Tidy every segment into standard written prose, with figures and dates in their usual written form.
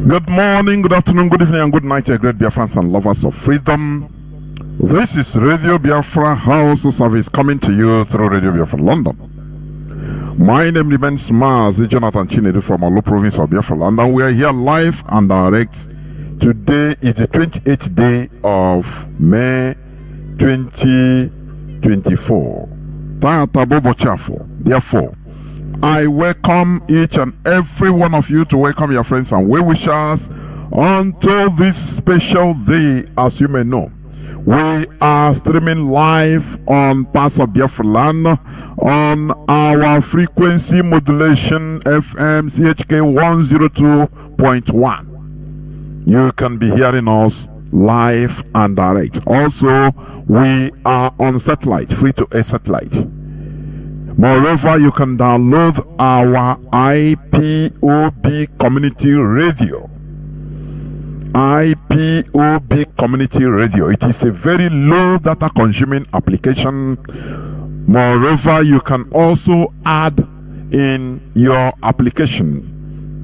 Good morning, good afternoon, good evening, and good night, great Biafrans and lovers of freedom. This is Radio Biafra House Service coming to you through Radio Biafra London. My name remains Mazi Jonathan Chinedu from Olu province of Biafra land, and we are here live and direct. Today is the 28th day of May 2024. Therefore, I welcome each and every one of you to welcome your friends and well-wishers unto this special day. As you may know, we are streaming live on parts of Biafra land on our frequency modulation FM CHK 102.1. You can be hearing us live and direct. Also, we are on satellite, free to air satellite. Moreover, you can download our IPOB community radio. IPOB community radio. It is a very low data consuming application. Moreover, you can also add in your application.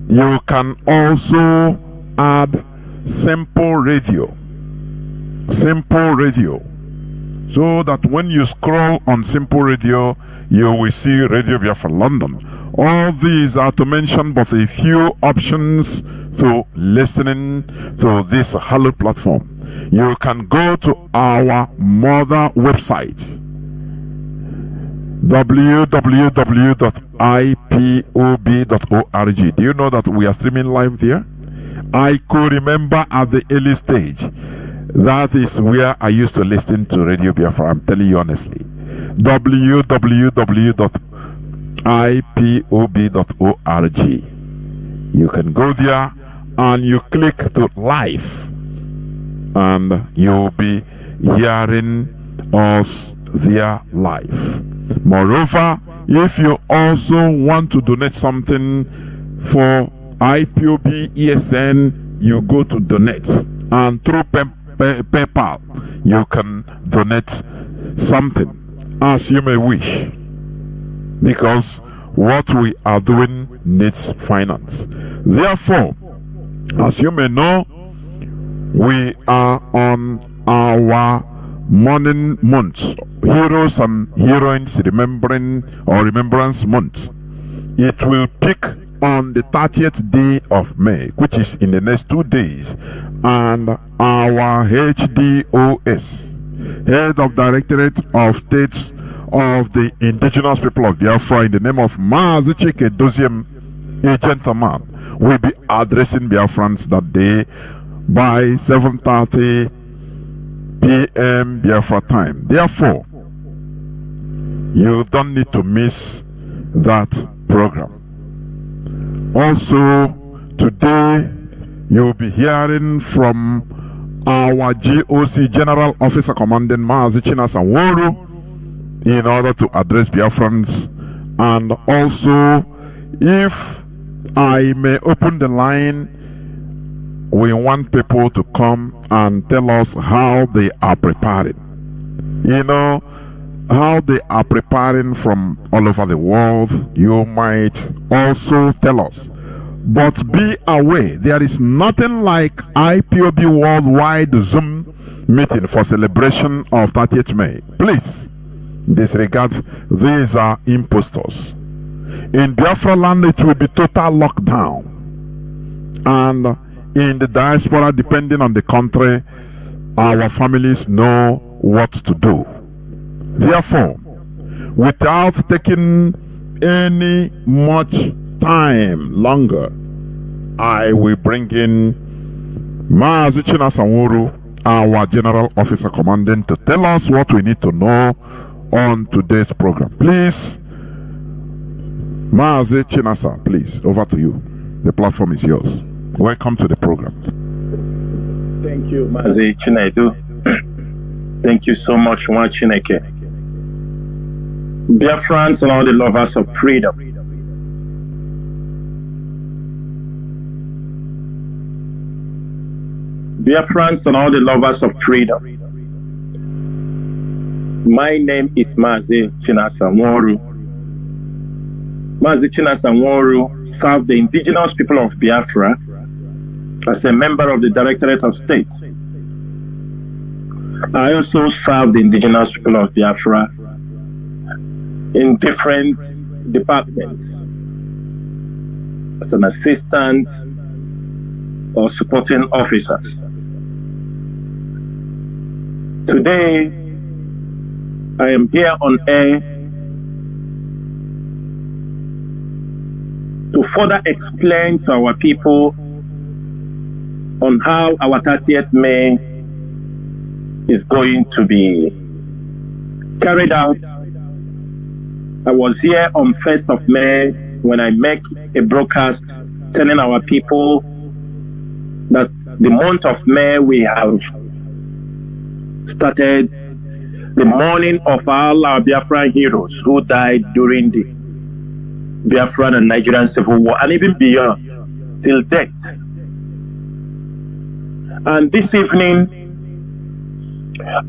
You can also add simple radio. Simple radio. So that when you scroll on simple radio, you will see Radio Biafra London. All these are to mention but a few options to listening to this hallowed platform. You can go to our mother website, www.ipob.org. Do you know that we are streaming live there? I could remember at the early stage, that is where I used to listen to Radio Biafra. I'm telling you honestly. www.ipob.org. You can go there and you click to live, and you'll be hearing us there live. Moreover, if you also want to donate something for IPOB ESN, you go to donate, and through PayPal, you can donate something as you may wish, because what we are doing needs finance. Therefore, as you may know, we are on our morning month, Heroes and Heroines Remembrance Month. It will peak on the 30th day of May, which is in the next 2 days, and our HDOS, Head of Directorate of States of the Indigenous People of Biafra, in the name of Mazi, a gentleman, will be addressing Biafrans that day by 7:30 p.m. Biafra time. Therefore, you don't need to miss that program. Also, today you'll be hearing from our GOC General Officer Commanding Mazi Chinasa Nworu in order to address Biafrans. And also, if I may open the line, we want people to come and tell us how they are preparing. You know, how they are preparing from all over the world. You might also tell us. But be aware, there is nothing like IPOB worldwide Zoom meeting for celebration of 30th May. Please disregard, these are impostors. In Biafra land, it will be total lockdown. And in the diaspora, depending on the country, our families know what to do. Therefore, without taking any much time longer, I will bring in Mazi Chinasa Nworu, our General Officer Commanding, to tell us what we need to know on today's program. Please, Mazi Chinasa, please, over to you. The platform is yours. Welcome to the program. Thank you, Mazi Chinedu. Thank you so much, Chineke. Dear friends and all the lovers of freedom, dear friends and all the lovers of freedom, my name is Mazi Chinasa Nworu. Mazi Chinasa Nworu served the indigenous people of Biafra as a member of the Directorate of State. I also served the indigenous people of Biafra in different departments as an assistant or supporting officer. Today, I am here on air to further explain to our people on how our 30th May is going to be carried out. I was here on 1st of May when I make a broadcast telling our people that the month of May we have started the mourning of all our Biafran heroes who died during the Biafran and Nigerian Civil War, and even beyond, till death. And this evening,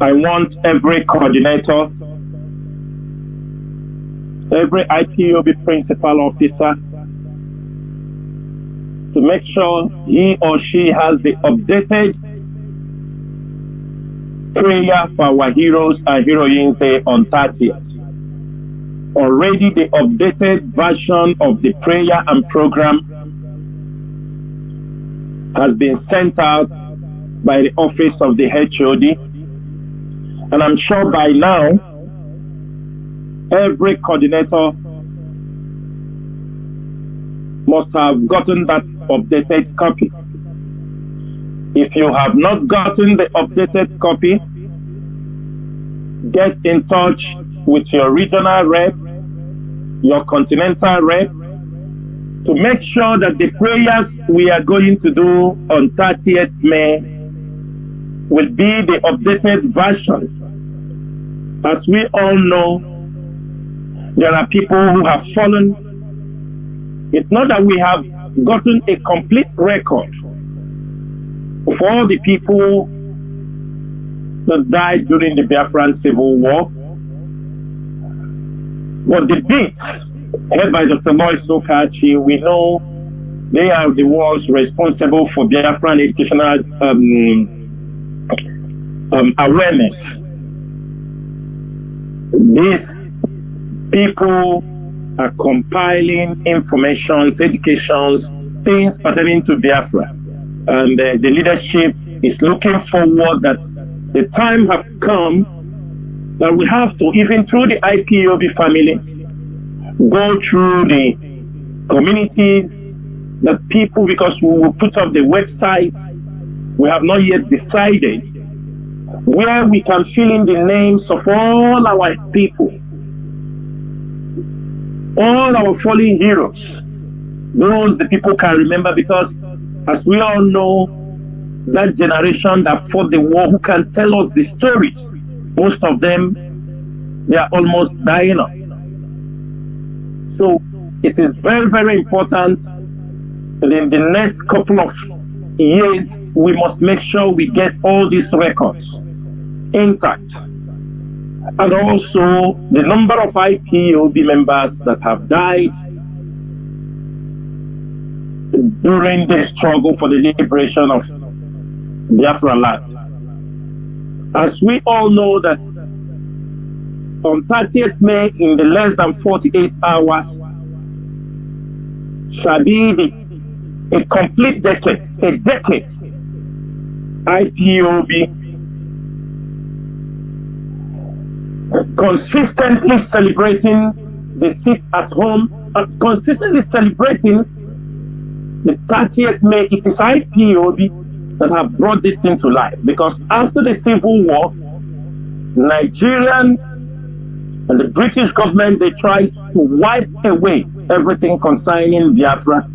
I want every coordinator, every IPOB principal officer to make sure he or she has the updated prayer for our heroes and heroines day on 30th. Already the updated version of the prayer and program has been sent out by the office of the HOD, and I'm sure by now every coordinator must have gotten that updated copy. If you have not gotten the updated copy, get in touch with your regional rep, your continental rep, to make sure that the prayers we are going to do on 30th May will be the updated version. As we all know, there are people who have fallen. It's not that we have gotten a complete record of all the people that died during the Biafran Civil War, but the beats head by Dr. Lois Okachi, we know they are the ones responsible for Biafran educational awareness. These people are compiling informations, educations, things pertaining to Biafra. And the leadership is looking forward that the time have come that we have to, even through the IPOB family, go through the communities, that people, because we will put up the website, we have not yet decided where we can fill in the names of all our people, all our fallen heroes, those the people can remember, because as we all know, that generation that fought the war, who can tell us the stories, most of them, they are almost dying off. So it is very, very important that in the next couple of years, we must make sure we get all these records intact. And also the number of IPOB members that have died during the struggle for the liberation of Biafra land. As we all know that on 30th May, in the less than 48 hours, shall be a complete decade, IPOB consistently celebrating the sit at home, consistently celebrating the 30th May. It is IPOB that have brought this thing to life, because after the Civil War, Nigerian and the British government, they tried to wipe away everything concerning Biafra.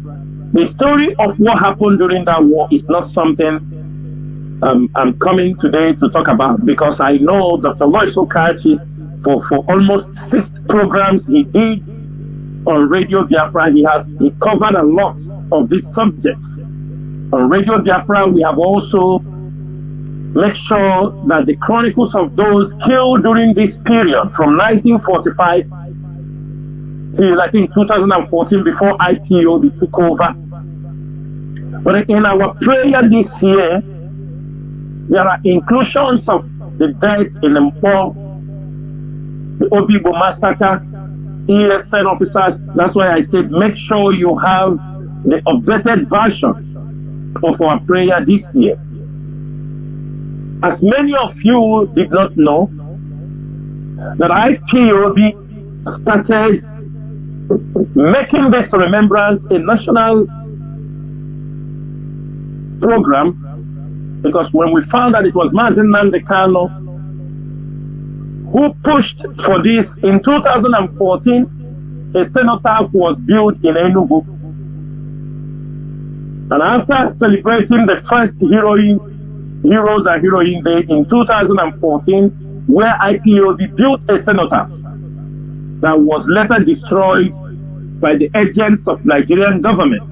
The story of what happened during that war is not something I'm coming today to talk about, because I know Dr. Lois Okachi, for almost 6 programs he did on Radio Biafra, he covered a lot of these subjects. On Radio Biafra, we have also made sure that the chronicles of those killed during this period, from 1945 till I think 2014, before IPOB took over, But in our prayer this year, there are inclusions of the dead in the Mpo, the Obibo massacre, ESN officers. That's why I said make sure you have the updated version of our prayer this year. As many of you did not know, that IPOB started making this remembrance a national program, because when we found that it was Mazi who pushed for this in 2014, a cenotaph was built in Enugu. And after celebrating the first Heroes and Heroine Day in 2014, where IPOB built a cenotaph that was later destroyed by the agents of Nigerian government.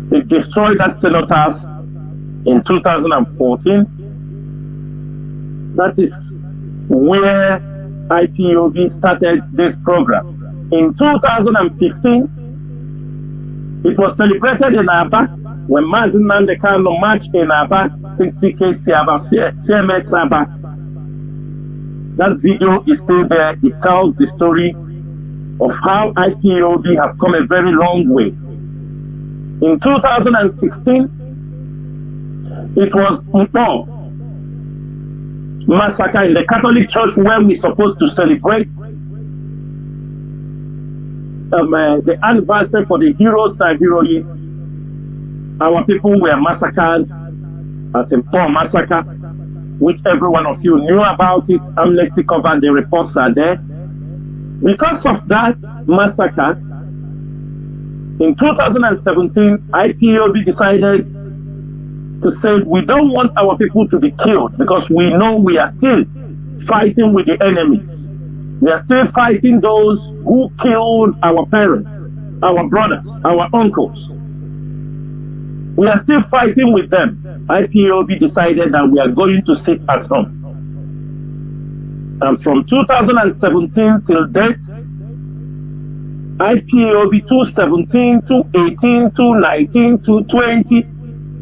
They destroyed that cenotaph in 2014. That is where IPOB started this program. In 2015, it was celebrated in Aba when Mazi marched in Aba, CMS Aba. That video is still there. It tells the story of how IPOB have come a very long way. In 2016, it was Mpo massacre in the Catholic Church, where we're supposed to celebrate the anniversary for the Heroes and Heroine. Our people were massacred at the Mpo massacre, which every one of you knew about it. Amnesty covered, the reports are there. Because of that massacre, in 2017, IPOB decided to say we don't want our people to be killed, because we know we are still fighting with the enemy. We are still fighting those who killed our parents, our brothers, our uncles. We are still fighting with them. IPOB decided that we are going to sit at home. And from 2017 till date, IPOB 217, 218, 219, 220,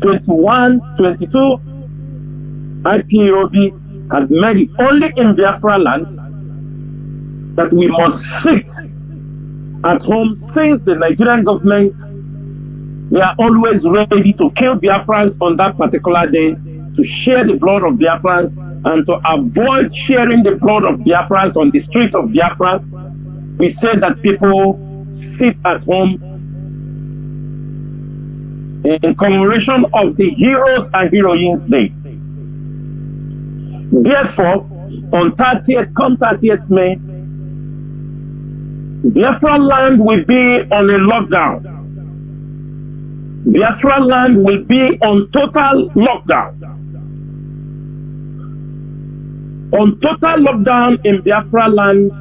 21, 22, IPOB had made it only in Biafra land that we must sit at home, since the Nigerian government, they are always ready to kill Biafrans on that particular day, to share the blood of Biafrans, and to avoid sharing the blood of Biafrans on the street of Biafra. We say that people sit at home in commemoration of the Heroes and Heroines Day. Therefore, on 30th May, Biafra land will be on a lockdown. Biafra land will be on total lockdown. On total lockdown in Biafra land,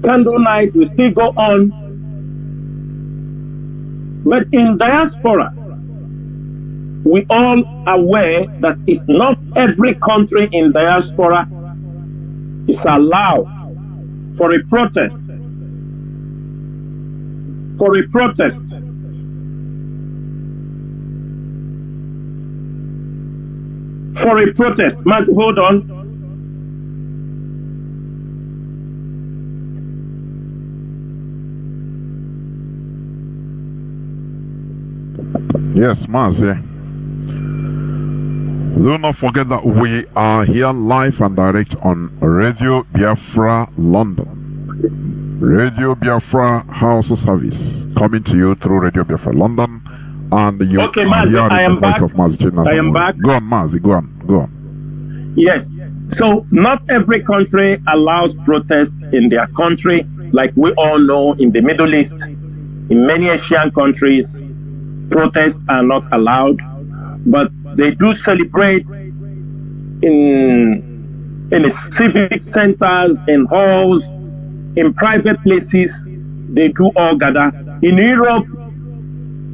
candle night will still go on. But in diaspora, we all aware that it's not every country in diaspora is allowed for a protest. For a protest. For a protest. Mazi, hold on. Yes, Mazi. Do not forget that we are here live and direct on Radio Biafra London. Radio Biafra House Service coming to you through Radio Biafra London, and you okay, Mazi, I am back. Of Mazi Chinasa. I am back. Go on, Mazi, go on. Yes. So not every country allows protest in their country. Like we all know, in the Middle East, in many Asian countries, protests are not allowed, but they do celebrate in the civic centers, in halls, in private places. They do all gather. In Europe,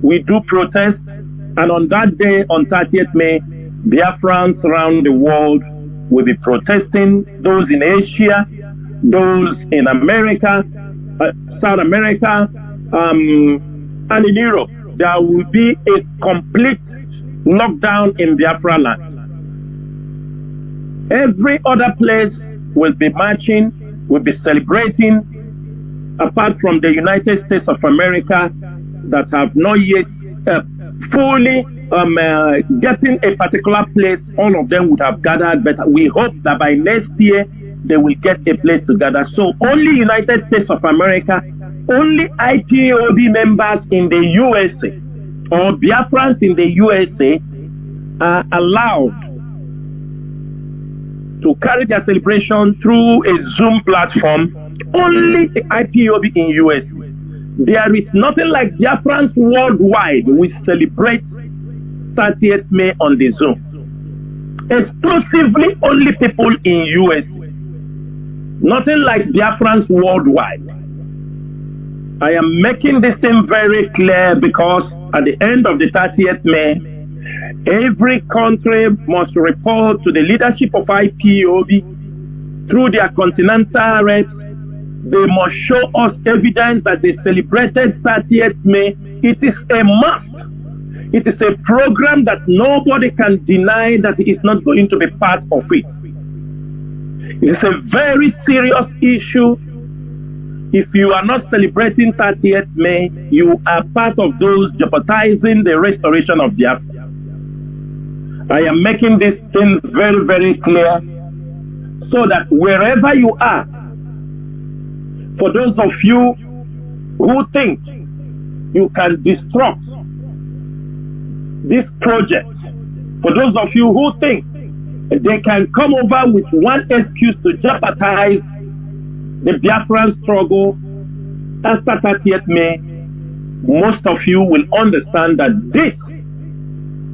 we do protest, and on that day, on 30th May, Biafrans around the world will be protesting. Those in Asia, those in America, South America, and in Europe, there will be a complete lockdown in Biafra land. Every other place will be marching, will be celebrating, apart from the United States of America that have not yet fully getting a particular place. All of them would have gathered, but we hope that by next year they will get a place to gather. So only United States of America, only IPOB members in the USA or Biafrans in the USA are allowed to carry their celebration through a Zoom platform. Only the IPOB in US. There is nothing like Biafrans worldwide. We celebrate 30th May on the Zoom. Exclusively only people in US. Nothing like Biafrans worldwide. I am making this thing very clear because at the end of the 30th May, every country must report to the leadership of IPOB through their continental reps. They must show us evidence that they celebrated 30th May. It is a must. It is a program that nobody can deny that is not going to be part of it. It is a very serious issue. If you are not celebrating 30th May, you are part of those jeopardizing the restoration of Biafra. I am making this thing very, very clear so that wherever you are, for those of you who think you can disrupt this project, for those of you who think they can come over with one excuse to jeopardize the Biafran struggle after 30th May, most of you will understand that this,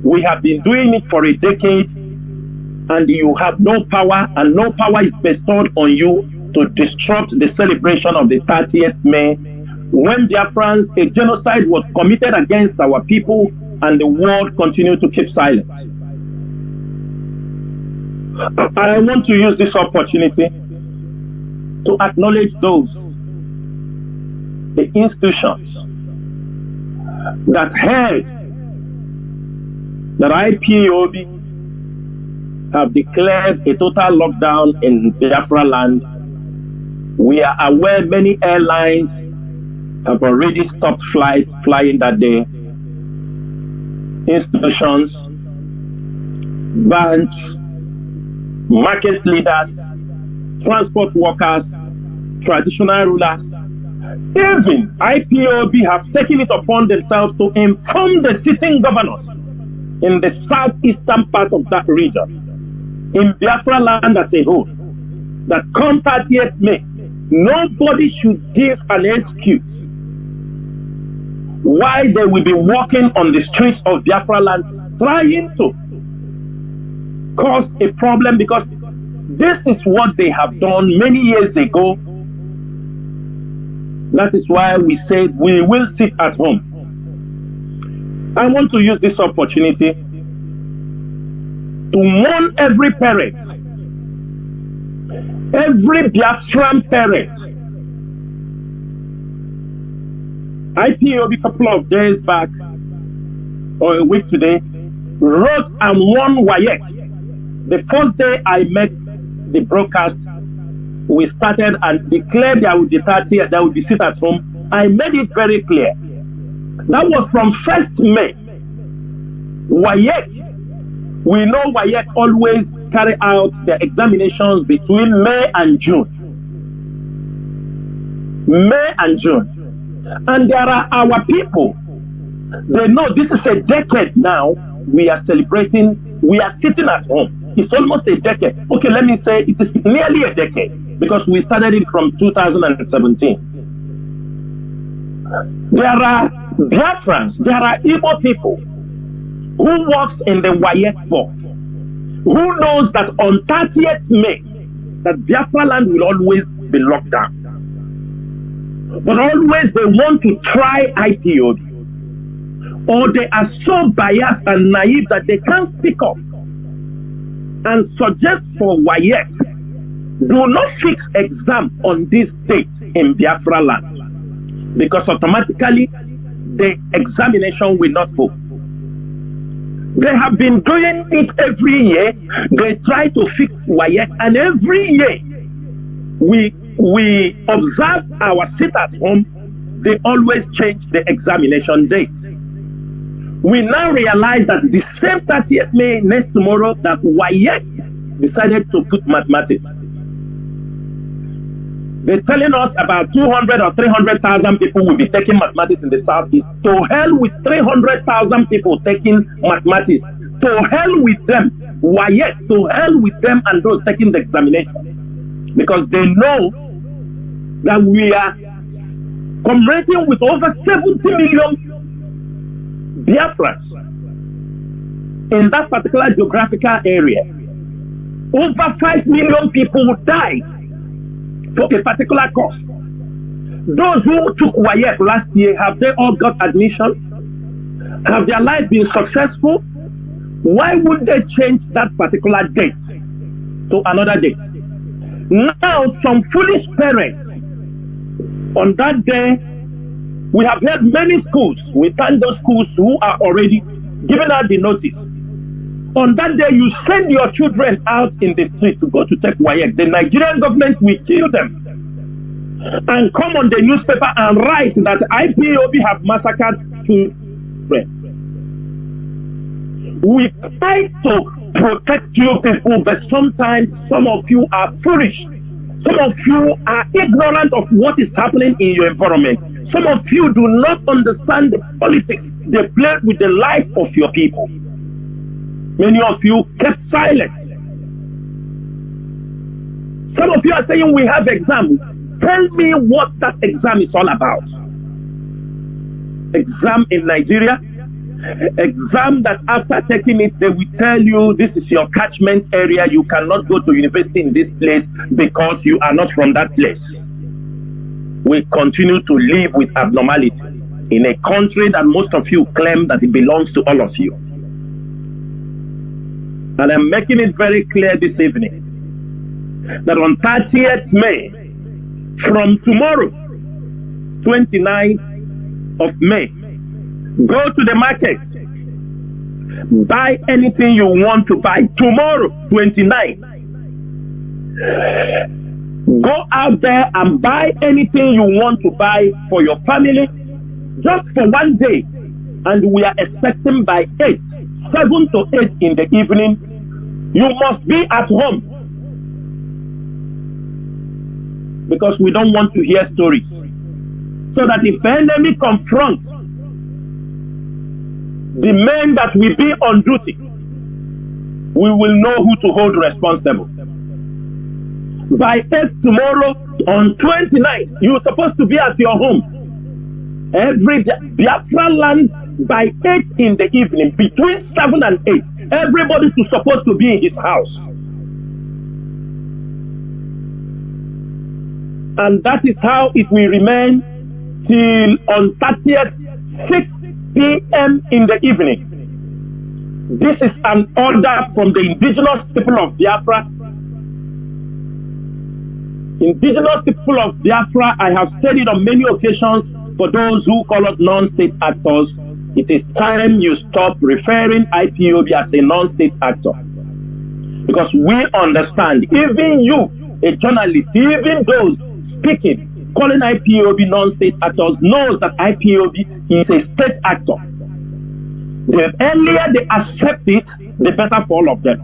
we have been doing it for a decade, and you have no power, and no power is bestowed on you to disrupt the celebration of the 30th May, when Biafrans, a genocide was committed against our people, and the world continued to keep silent. I want to use this opportunity to acknowledge those, the institutions that heard that IPOB have declared a total lockdown in Biafra land. We are aware many airlines have already stopped flights flying that day. Institutions, banks, market leaders, transport workers, traditional rulers, even IPOB have taken it upon themselves to inform the sitting governors in the southeastern part of that region, in Biafra land as a whole, that come 30th May, nobody should give an excuse why they will be walking on the streets of Biafra land trying to cause a problem, because this is what they have done many years ago. That is why we said we will sit at home. I want to use this opportunity to warn every parent, every Biafran parent. IPOB a couple of days back, or a week today, wrote and warned WAEC. The first day I met the broadcast, we started and declared there would be 30, there would be sit at home. I made it very clear. That was from 1st May. WAEC, we know WAEC always carry out their examinations between May and June. May and June. And there are our people. They know this is a decade now. We are celebrating, we are sitting at home. It's almost a decade. Okay, let me say it is nearly a decade, because we started it from 2017. There are Biafrans, there are Igbo people who works in the WAEC board, who knows that on 30th May, that Biafra land will always be locked down. But always they want to try IPOB, or they are so biased and naive that they can't speak up and suggest for WAEC, do not fix exam on this date in Biafra land. because automatically the examination will not go. They have been doing it every year. They try to fix WAEC, and every year we observe our sit at home. They always change the examination date. We now realize that the same 30th May, next tomorrow, that WAEC decided to put mathematics. They're telling us about 200 or 300,000 people will be taking mathematics in the Southeast. To hell with 300,000 people taking mathematics. To hell with them. WAEC, to hell with them and those taking the examination. Because they know that we are commemorating with over 70 million Biafrans in that particular geographical area. Over 5 million people died for a particular cause. Those who took WAEC last year, have they all got admission? Have their life been successful? Why would they change that particular date to another date? Now, some foolish parents, on that day, we have heard many schools. We thank those schools who are already giving out the notice. On that day, you send your children out in the street to go to take WAEC. The Nigerian government will kill them and come on the newspaper and write that IPOB have massacred children. We try to protect you people, but sometimes some of you are foolish. Some of you are ignorant of what is happening in your environment. Some of you do not understand the politics they play with the life of your people. Many of you kept silent. Some of you are saying we have exam. Tell me what that exam is all about. Exam in Nigeria. Exam that after taking it, they will tell you this is your catchment area. You cannot go to university in this place because you are not from that place. We continue to live with abnormality in a country that most of you claim that it belongs to all of you. And I'm making it very clear this evening that on 30th May, from tomorrow, 29th of May, go to the market, buy anything you want to buy. Tomorrow, 29th, go out there and buy anything you want to buy for your family, just for one day. And we are expecting by 7 to 8 in the evening, you must be at home. Because we don't want to hear stories. So that if enemy confront the men that will be on duty, we will know who to hold responsible. By 8 tomorrow, on 29th, you're supposed to be at your home. Every Biafra land by 8 in the evening, between 7 and 8, everybody is supposed to be in his house. And that is how it will remain till on 30th, 6 p.m. in the evening. This is an order from the indigenous people of Biafra. Indigenous people of Biafra, I have said it on many occasions, for those who call us non-state actors, it is time you stop referring IPOB as a non-state actor. Because we understand, even you, a journalist, even those speaking, calling IPOB non-state actors, knows that IPOB is a state actor. The earlier they accept it, the better for all of them.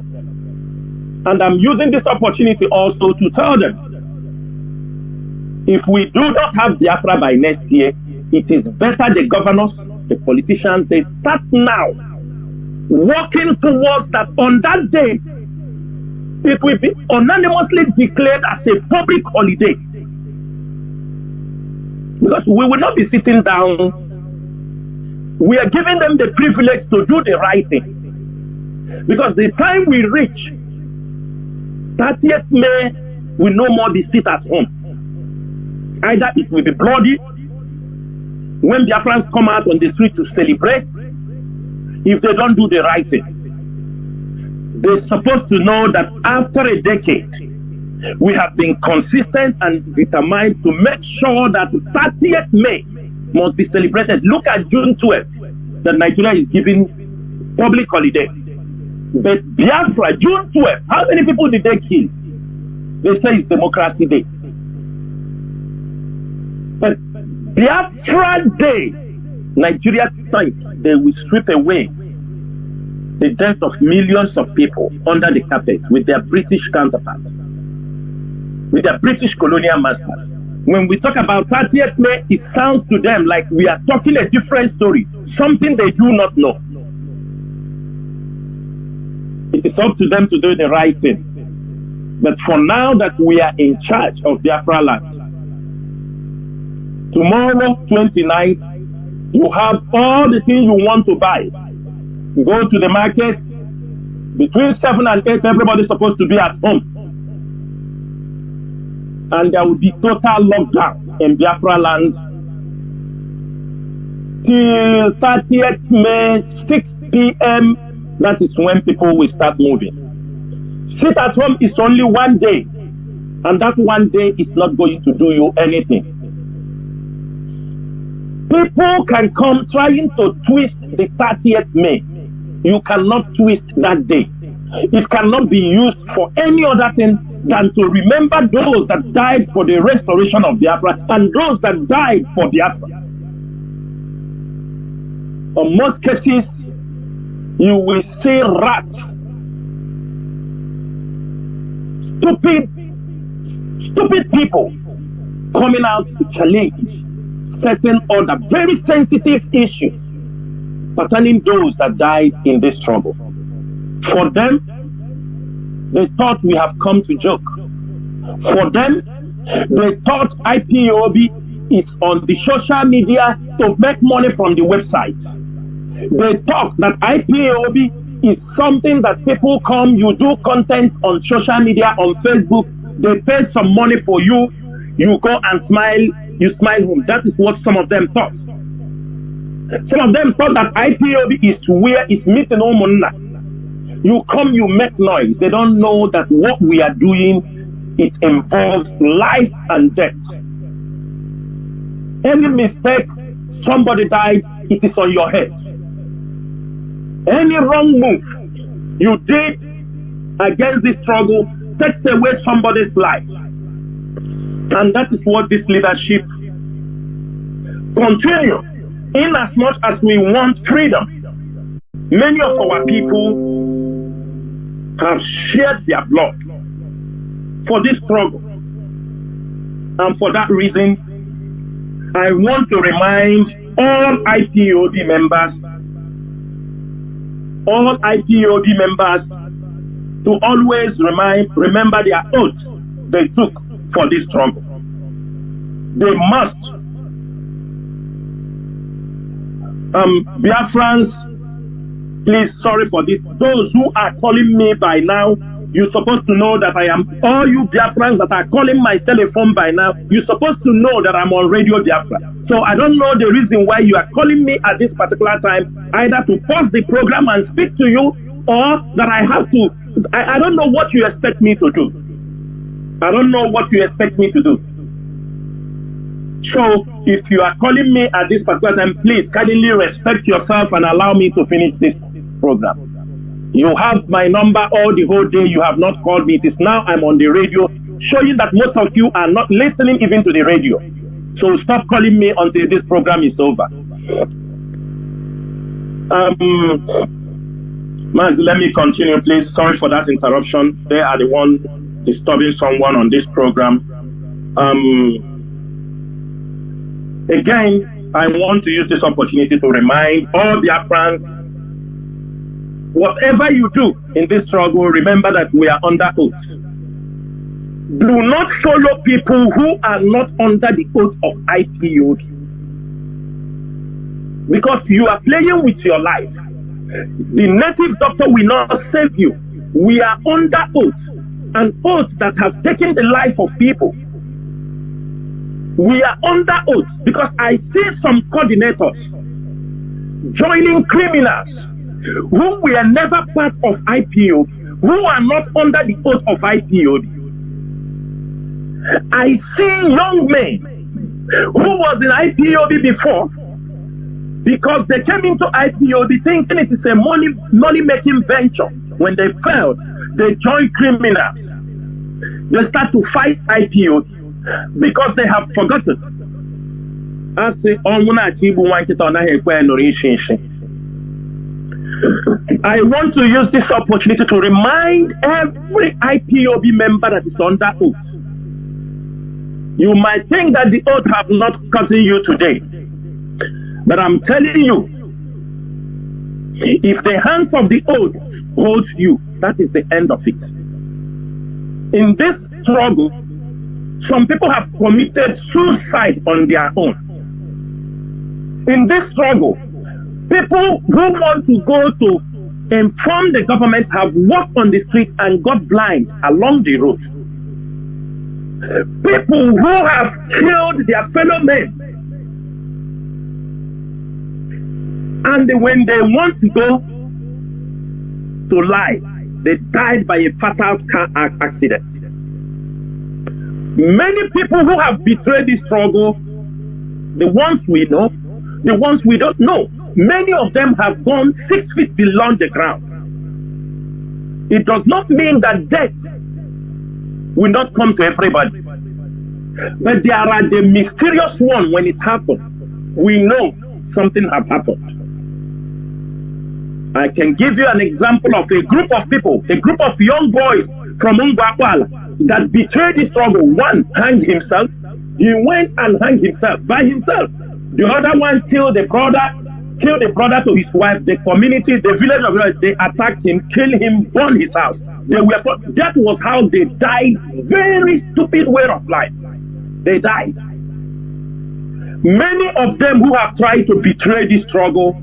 And I'm using this opportunity also to tell them, if we do not have Biafra by next year, it is better the governors, the politicians, they start now working towards that. On that day, it will be unanimously declared as a public holiday. Because we will not be sitting down. We are giving them the privilege to do the right thing. Because the time we reach, 30th May, will no more be sit at home. Either it will be bloody when Biafrans come out on the street to celebrate, if they don't do the right thing. They're supposed to know that after a decade, we have been consistent and determined to make sure that 30th May must be celebrated. Look at June 12th, that Nigeria is giving public holiday. But Biafra, June 12th, how many people did they kill? They say it's Democracy Day. But Biafra Day, Nigeria think they will sweep away the death of millions of people under the carpet with their British counterparts, with their British colonial masters. When we talk about 30th May, it sounds to them like we are talking a different story, something they do not know. It is up to them to do the right thing. But for now that we are in charge of Biafra land, tomorrow, 29th, you have all the things you want to buy. Go to the market. Between 7 and 8, everybody's supposed to be at home. And there will be total lockdown in Biafra land till 30th May, 6 p.m. That is when people will start moving. Sit at home is only one day, and that one day is not going to do you anything. People can come trying to twist the 30th May. You cannot twist that day. It cannot be used for any other thing than to remember those that died for the restoration of Biafra and those that died for Biafra. In most cases, you will see rats, stupid people coming out to challenge certain other very sensitive issues pertaining those that died in this struggle. For them, they thought we have come to joke. For them, they thought IPOB is on the social media to make money from the website. They thought that IPOB is something that people come, you do content on social media, on Facebook, they pay some money for you, you go and smile, you smile home. That is what some of them thought. Some of them thought that IPOB is where it's meeting Omunna. You come, you make noise. They don't know that what we are doing, it involves life and death. Any mistake, somebody died, it is on your head. Any wrong move you did against this struggle takes away somebody's life. And that is what this leadership continue. In as much as we want freedom, many of our people have shed their blood for this struggle. And for that reason, I want to remind all IPOB members to always remember their oath they took for this struggle. They must. Biafrans, please, sorry for this. Those who are calling me by now, you're supposed to know that I am, all you Biafrans that are calling my telephone by now, you're supposed to know that I'm on Radio Biafra. So I don't know the reason why you are calling me at this particular time, either to pause the program and speak to you, or that I have to, I don't know what you expect me to do. I don't know what you expect me to do. So if you are calling me at this particular time, please kindly respect yourself and allow me to finish this program. You have my number all the whole day. You have not called me. It is now I'm on the radio, showing that most of you are not listening even to the radio. So stop calling me until this program is over. Mazi, let me continue, please. Sorry for that interruption. They are the one disturbing someone on this program. Again, I want to use this opportunity to remind all Biafrans, whatever you do in this struggle, remember that we are under oath. Do not follow people who are not under the oath of IPOB, because you are playing with your life. The native doctor will not save you. We are under oath, an oath that has taken the life of people. We are under oath because I see some coordinators joining criminals who were never part of IPOB, who are not under the oath of IPOB. I see young men who was in IPOB before, because they came into IPOB thinking it is a money-making venture. When they failed, they joined criminals. They start to fight IPOB because they have forgotten. I say, I want to use this opportunity to remind every IPOB member that is under oath. You might think that the oath have not gotten you today, but I'm telling you, if the hands of the oath holds you, that is the end of it. In this struggle, some people have committed suicide on their own. In this struggle, people who want to go to inform the government have walked on the street and got blind along the road. People who have killed their fellow men, and when they want to go to lie, they died by a fatal car accident. Many people who have betrayed this struggle, the ones we know, the ones we don't know, many of them have gone 6 feet below the ground. It does not mean that death will not come to everybody, but there are the mysterious ones. When it happened, we know something have happened. I can give you an example of a group of people, a group of young boys from Ngwakwala that betrayed the struggle. One hanged himself. He went and hanged himself by himself. The other one killed the brother to his wife. The community, the village of village, they attacked him, killed him, burned his house. That was how they died. Very stupid way of life. They died. Many of them who have tried to betray this struggle,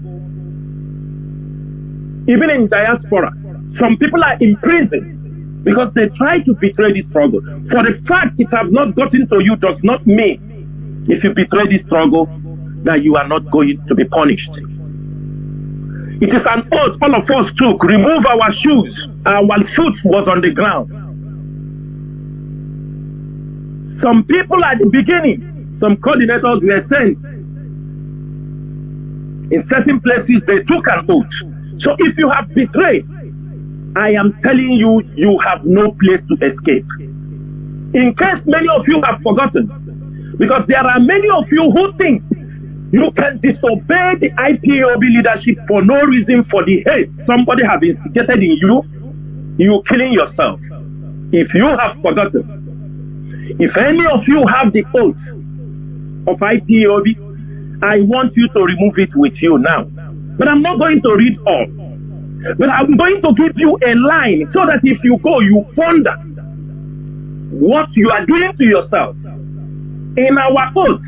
even in diaspora, some people are in prison because they try to betray this struggle. For the fact it has not gotten to you does not mean, if you betray this struggle, that you are not going to be punished. It is an oath all of us took. Remove our shoes. Our foot was on the ground. Some people at the beginning, some coordinators were sent. In certain places, they took an oath. So if you have betrayed, I am telling you, you have no place to escape. In case many of you have forgotten, because there are many of you who think you can disobey the IPOB leadership for no reason, for the hate somebody have instigated in you, you killing yourself. If you have forgotten, if any of you have the oath of IPOB, I want you to remove it with you now. But I'm not going to read all. But I'm going to give you a line so that if you go, you ponder what you are doing to yourself. In our oath,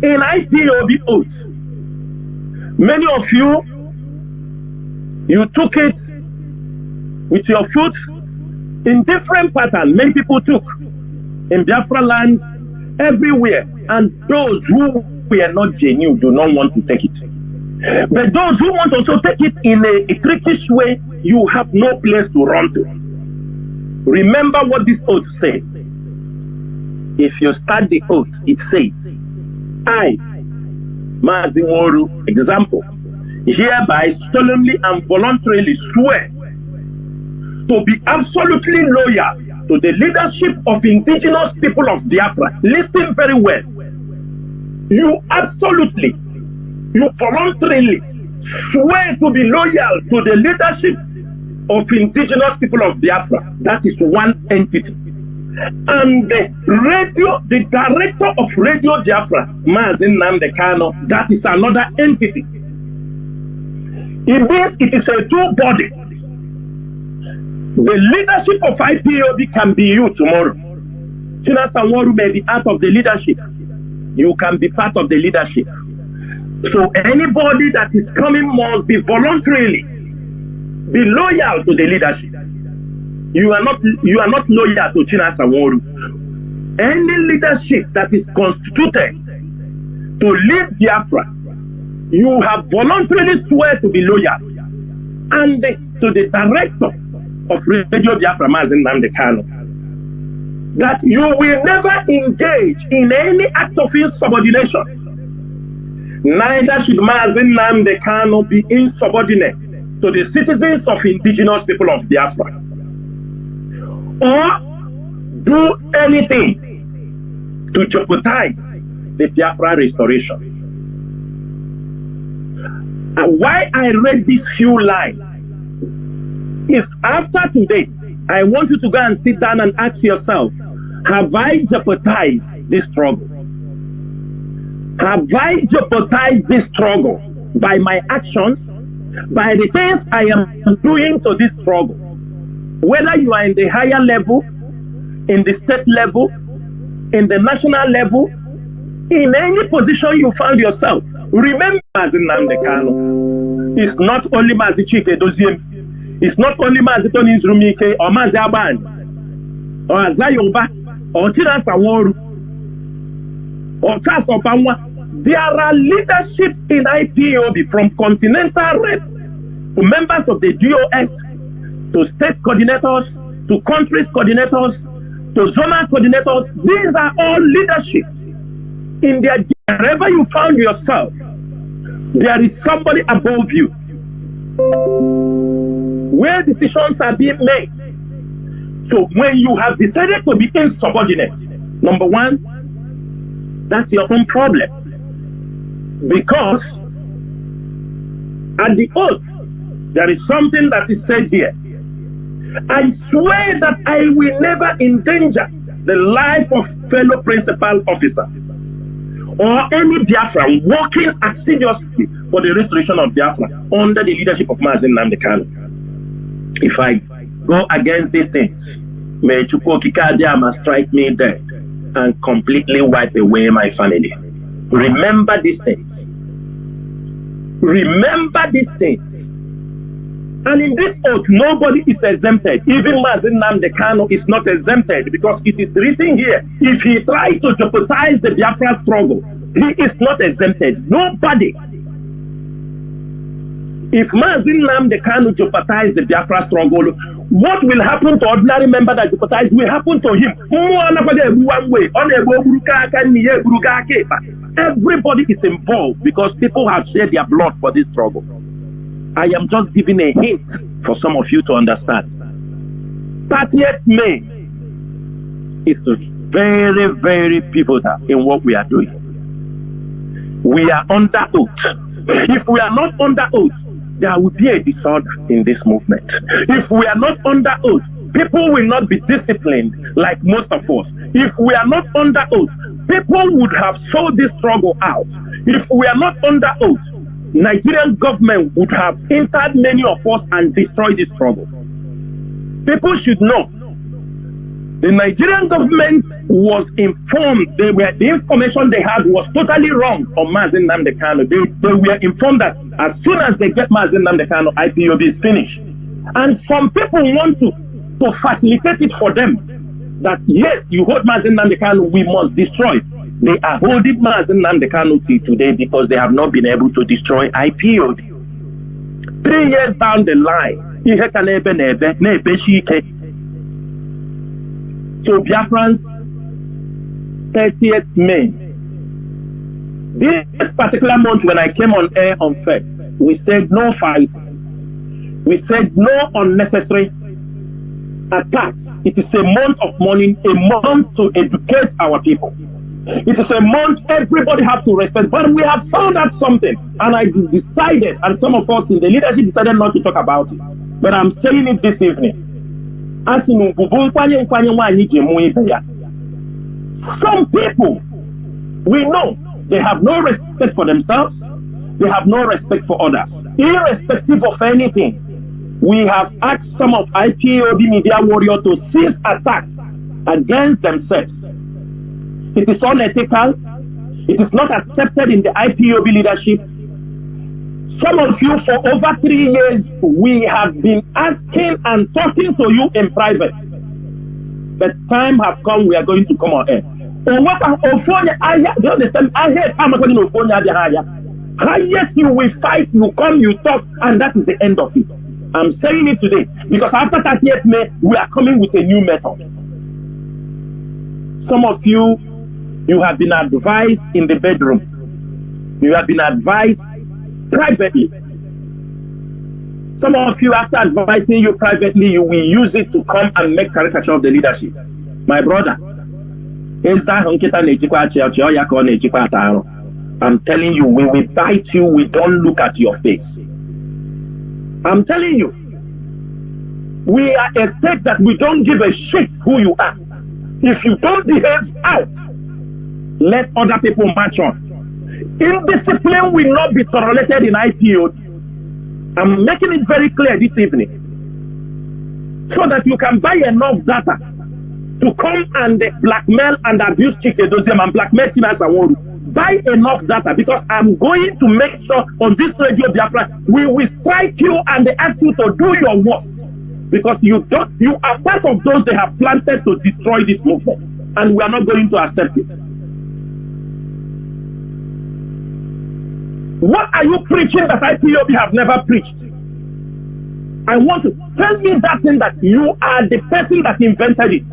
in IPOB oath, many of you, you took it with your foot in different patterns. Many people took in Biafra land, everywhere. And those who were not genuine do not want to take it. But those who want to also take it in a trickish way, you have no place to run to. Remember what this oath says. If you start the oath, it says, I, Mazi Nworu, example, hereby solemnly and voluntarily swear to be absolutely loyal to the leadership of indigenous people of Biafra. Listen very well. You voluntarily swear to be loyal to the leadership of indigenous people of Biafra. That is one entity. And the director of Radio Biafra, Mazi Nnamdi, that is another entity. It means it is a two-body. The leadership of IPOB can be you tomorrow. Chinasa Nworu may be out of the leadership. You can be part of the leadership. So anybody that is coming must be voluntarily be loyal to the leadership. You are not loyal to Chinasa Nworu. Any leadership that is constituted to lead Biafra, you have voluntarily swear to be loyal. And to the director of Radio Biafra, Mazi Nnamdi, that you will never engage in any act of insubordination. Neither should Mazi Nnamdi Kanu be insubordinate to the citizens of indigenous people of Biafra, or do anything to jeopardize the Biafra restoration. And why I read these few lines, if after today, I want you to go and sit down and ask yourself, have I jeopardized this struggle? Have I jeopardized this struggle by my actions, by the things I am doing to this struggle? Whether you are in the higher level, in the state level, in the national level, in any position you found yourself, remember Mazi Nnamdi Kanu. It's not only Mazi Chike Doziem, it's not only Mazi Tony Nzurumike or Mazi Aban or Azayoba or Chinasa Nworu or Charles Opamwa. There are leaderships in IPOB, from continental rep to members of the DOS to state coordinators to countries coordinators to zonal coordinators. These are all leaderships. In their, wherever you found yourself, there is somebody above you where decisions are being made. So when you have decided to be insubordinate, number one, that's your own problem. Because at the oath, there is something that is said here. I swear that I will never endanger the life of fellow principal officer or any Biafran working assiduously for the restoration of Biafra under the leadership of Mazi Nnamdi Kanu. If I go against these things, may Chukwokika strike me dead and completely wipe away my family. Remember these things. Remember these things. And in this oath, nobody is exempted. Even Mazi Nnamdi Kanu is not exempted, because it is written here, if he tries to jeopardize the Biafra struggle, he is not exempted. Nobody. If Mazi Nnamdi Kanu jeopardizes the Biafra struggle, what will happen to ordinary member that jeopardize will happen to him. Everybody is involved because people have shed their blood for this struggle. I am just giving a hint for some of you to understand. 30th May is very, very pivotal in what we are doing. We are under oath. If we are not under oath, there will be a disorder in this movement. If we are not under oath, people will not be disciplined like most of us. If we are not under oath, people would have sold this struggle out. If we are not under oath, Nigerian government would have entered many of us and destroyed this struggle. People should know the Nigerian government was informed. The information they had was totally wrong on Mazi Nnamdi Kanu. They were informed that as soon as they get Mazi Nnamdi Kanu, IPOB is finished. And some people want to facilitate it for them. That yes, you hold Mazi Nnamdi Kanu, we must destroy. They are holding Mazi Nnamdi Kanu till today because they have not been able to destroy IPOB. 3 years down the line, so Biafrans, 30th May. This particular month when I came on air on 1st, we said no fighting. We said no unnecessary attacks. It is a month of mourning, a month to educate our people. It is a month everybody has to respect. But we have found out something, and I decided, and some of us in the leadership decided not to talk about it. But I'm saying it this evening. Some people, we know, they have no respect for themselves, they have no respect for others. Irrespective of anything, we have asked some of IPOB media warriors to cease attacks against themselves. It is unethical. It is not accepted in the IPOB leadership. Some of you, for over 3 years, we have been asking and talking to you in private. The time have come, we are going to come on air. Do you understand? Highest you will fight, you come, you talk, and that is the end of it. I'm saying it today because after 30th May, we are coming with a new method. Some of you, you have been advised in the bedroom. You have been advised privately. Some of you, after advising you privately, you will use it to come and make caricature of the leadership. My brother, I'm telling you, we will bite you, we don't look at your face. I'm telling you, we are a state that we don't give a shit who you are. If you don't behave out, let other people march on. Indiscipline will not be tolerated in IPOB. I'm making it very clear this evening, so that you can buy enough data to come and blackmail and abuse Chikedozium and blackmail Chinasa and Nworu. Buy enough data, because I'm going to make sure on this radio Biafra, we will strike you and ask you to do your worst. Because you are part of those they have planted to destroy this movement. And we are not going to accept it. What are you preaching that IPOB have never preached? I want to tell me that thing that you are the person that invented it.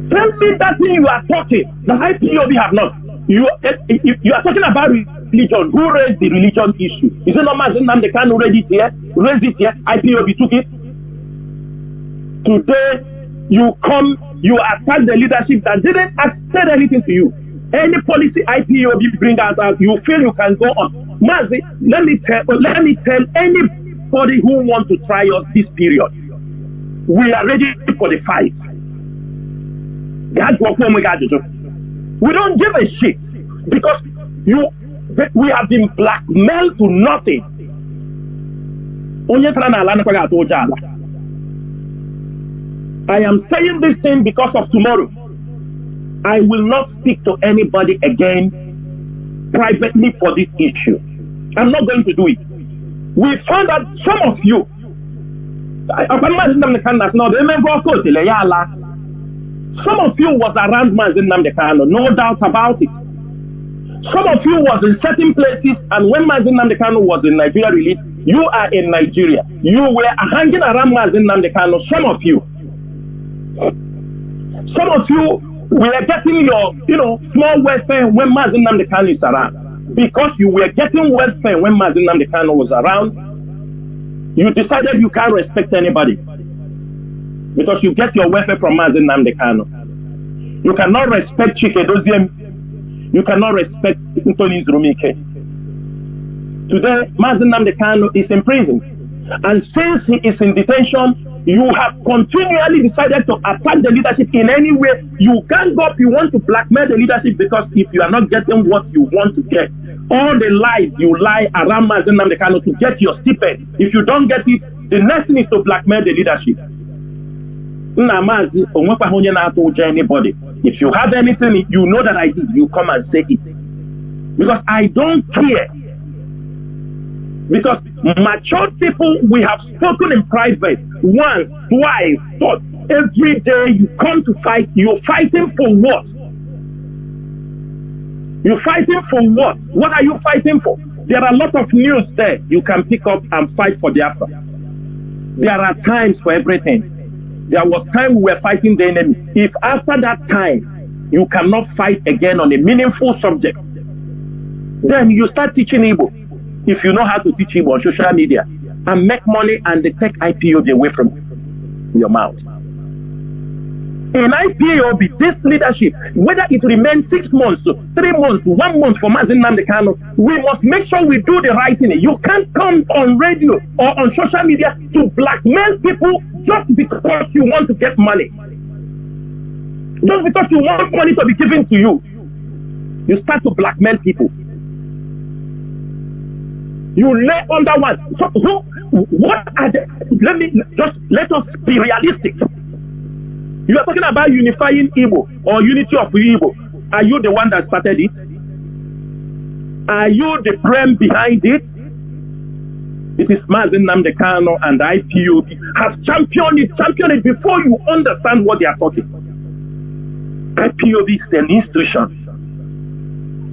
Tell me that thing you are talking that IPOB have not. You are talking about religion. Who raised the religion issue? Is it not Mazi Nnamdi Kanu raised it here? IPOB took it. Today, you come, you attack the leadership that didn't say anything to you. Any policy IPOB bring out, you feel you can go on. Mazi, let me tell anybody who want to try us this period, we are ready for the fight. We don't give a shit, because we have been blackmailed to nothing. I am saying this thing because of tomorrow. I will not speak to anybody again privately for this issue. I'm not going to do it. We found out some of you, some of you was around Mazi Nnamdi Kanu, no doubt about it. Some of you was in certain places, and when Mazi Nnamdi Kanu was in Nigeria release, you are in Nigeria. You were hanging around Mazi Nnamdi Kanu, some of you. Some of you were getting your, small welfare when Mazi Nnamdi Kanu is around. Because you were getting welfare when Mazi Nnamdi Kanu was around, you decided you can't respect anybody. Because you get your welfare from Mazi Nnamdi Kanu. You cannot respect Chikedozium. You cannot respect Ntoni's Rumike. Today, Mazi Nnamdi Kanu is in prison. And since he is in detention, you have continually decided to attack the leadership in any way. You can't go up, you want to blackmail the leadership, because if you are not getting what you want to get, all the lies you lie around Mazi Nnamdi Kanu to get your stipend, if you don't get it, the next thing is to blackmail the leadership. Anybody. If you have anything, you know that I did, you come and say it. Because I don't care. Because mature people, we have spoken in private once, twice, but every day you come to fight. You're fighting for what? You're fighting for what? What are you fighting for? There are a lot of news there you can pick up and fight for Biafra. There are times for everything. There was time we were fighting the enemy. If after that time you cannot fight again on a meaningful subject, then you start teaching Igbo. If you know how to teach Igbo on social media and make money, and they take IPOB away from your mouth. In IPOB, this leadership, whether it remains 6 months, 3 months, 1 month for Mazi Nnamdi Kanu, we must make sure we do the right thing. You can't come on radio or on social media to blackmail people just because you want to get money. Just because you want money to be given to you, you start to blackmail people. You lay under one. So what are the? Let us be realistic. You are talking about unifying Igbo or unity of Igbo. Are you the one that started it? Are you the brain behind it? It is Mazi Nnamdi Kanu and IPOB have championed it before you understand what they are talking. IPOB is an institution.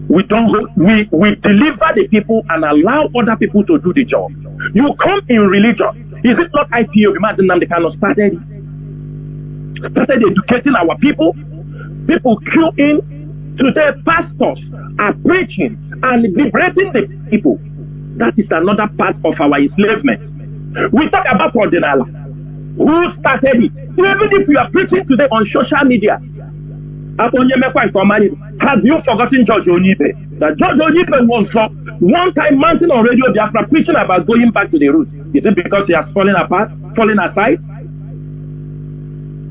We deliver the people and allow other people to do the job. You come in religion. Is it not IPOB? Mazi Nnamdi Kanu started it. started educating our people. People queue in. Today, pastors are preaching and liberating the people. That is another part of our enslavement. We talk about Ordinala. Who started it? Even if you are preaching today on social media, have you forgotten George Onibe? That George Onibe was one time mountain on Radio Biafra preaching about going back to the root. Is it because he has fallen apart, fallen aside?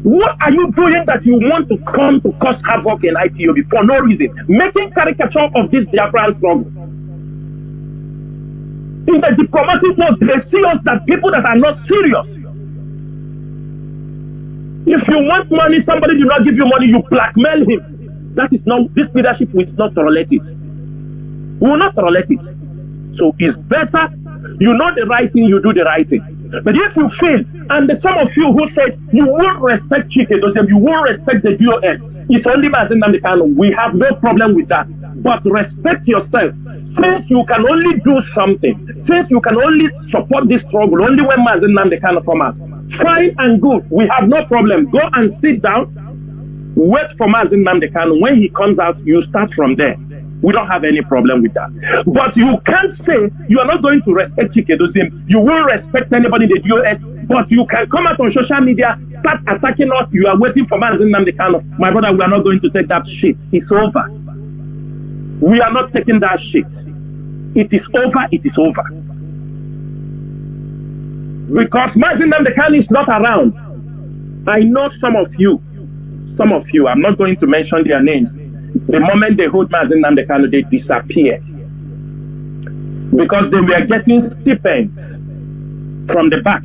What are you doing that you want to come to cause havoc in IPOB for no reason? Making caricature of this Biafran struggle. In the diplomatic world, they see us that people that are not serious. If you want money, somebody do not give you money, you blackmail him. That is not, this leadership will not tolerate it. We will not tolerate it. So it's better, you know the right thing, you do the right thing. But if you fail, and some of you who said you won't respect Chike, you won't respect the DOS, it's only Mazi Nnamdi Kanu. We have no problem with that. But respect yourself. Since you can only do something, since you can only support this struggle only when Mazi Nnamdi Kanu come out, fine and good. We have no problem. Go and sit down. Wait for Mazi Nnamdi Kanu. When he comes out, you start from there. We don't have any problem with that. But you can't say you are not going to respect Chike. You won't respect anybody in the DOS, but you can come out on social media, start attacking us. You are waiting for Mazi Nnamdi Kanu. My brother, we are not going to take that shit. It's over. We are not taking that shit. It is over. It is over. Because Mazi Nnamdi Kanu is not around. I know some of you, I'm not going to mention their names. The moment they hold Mazi Nnamdi Kanu, they disappear. Because they were getting stipends from the back.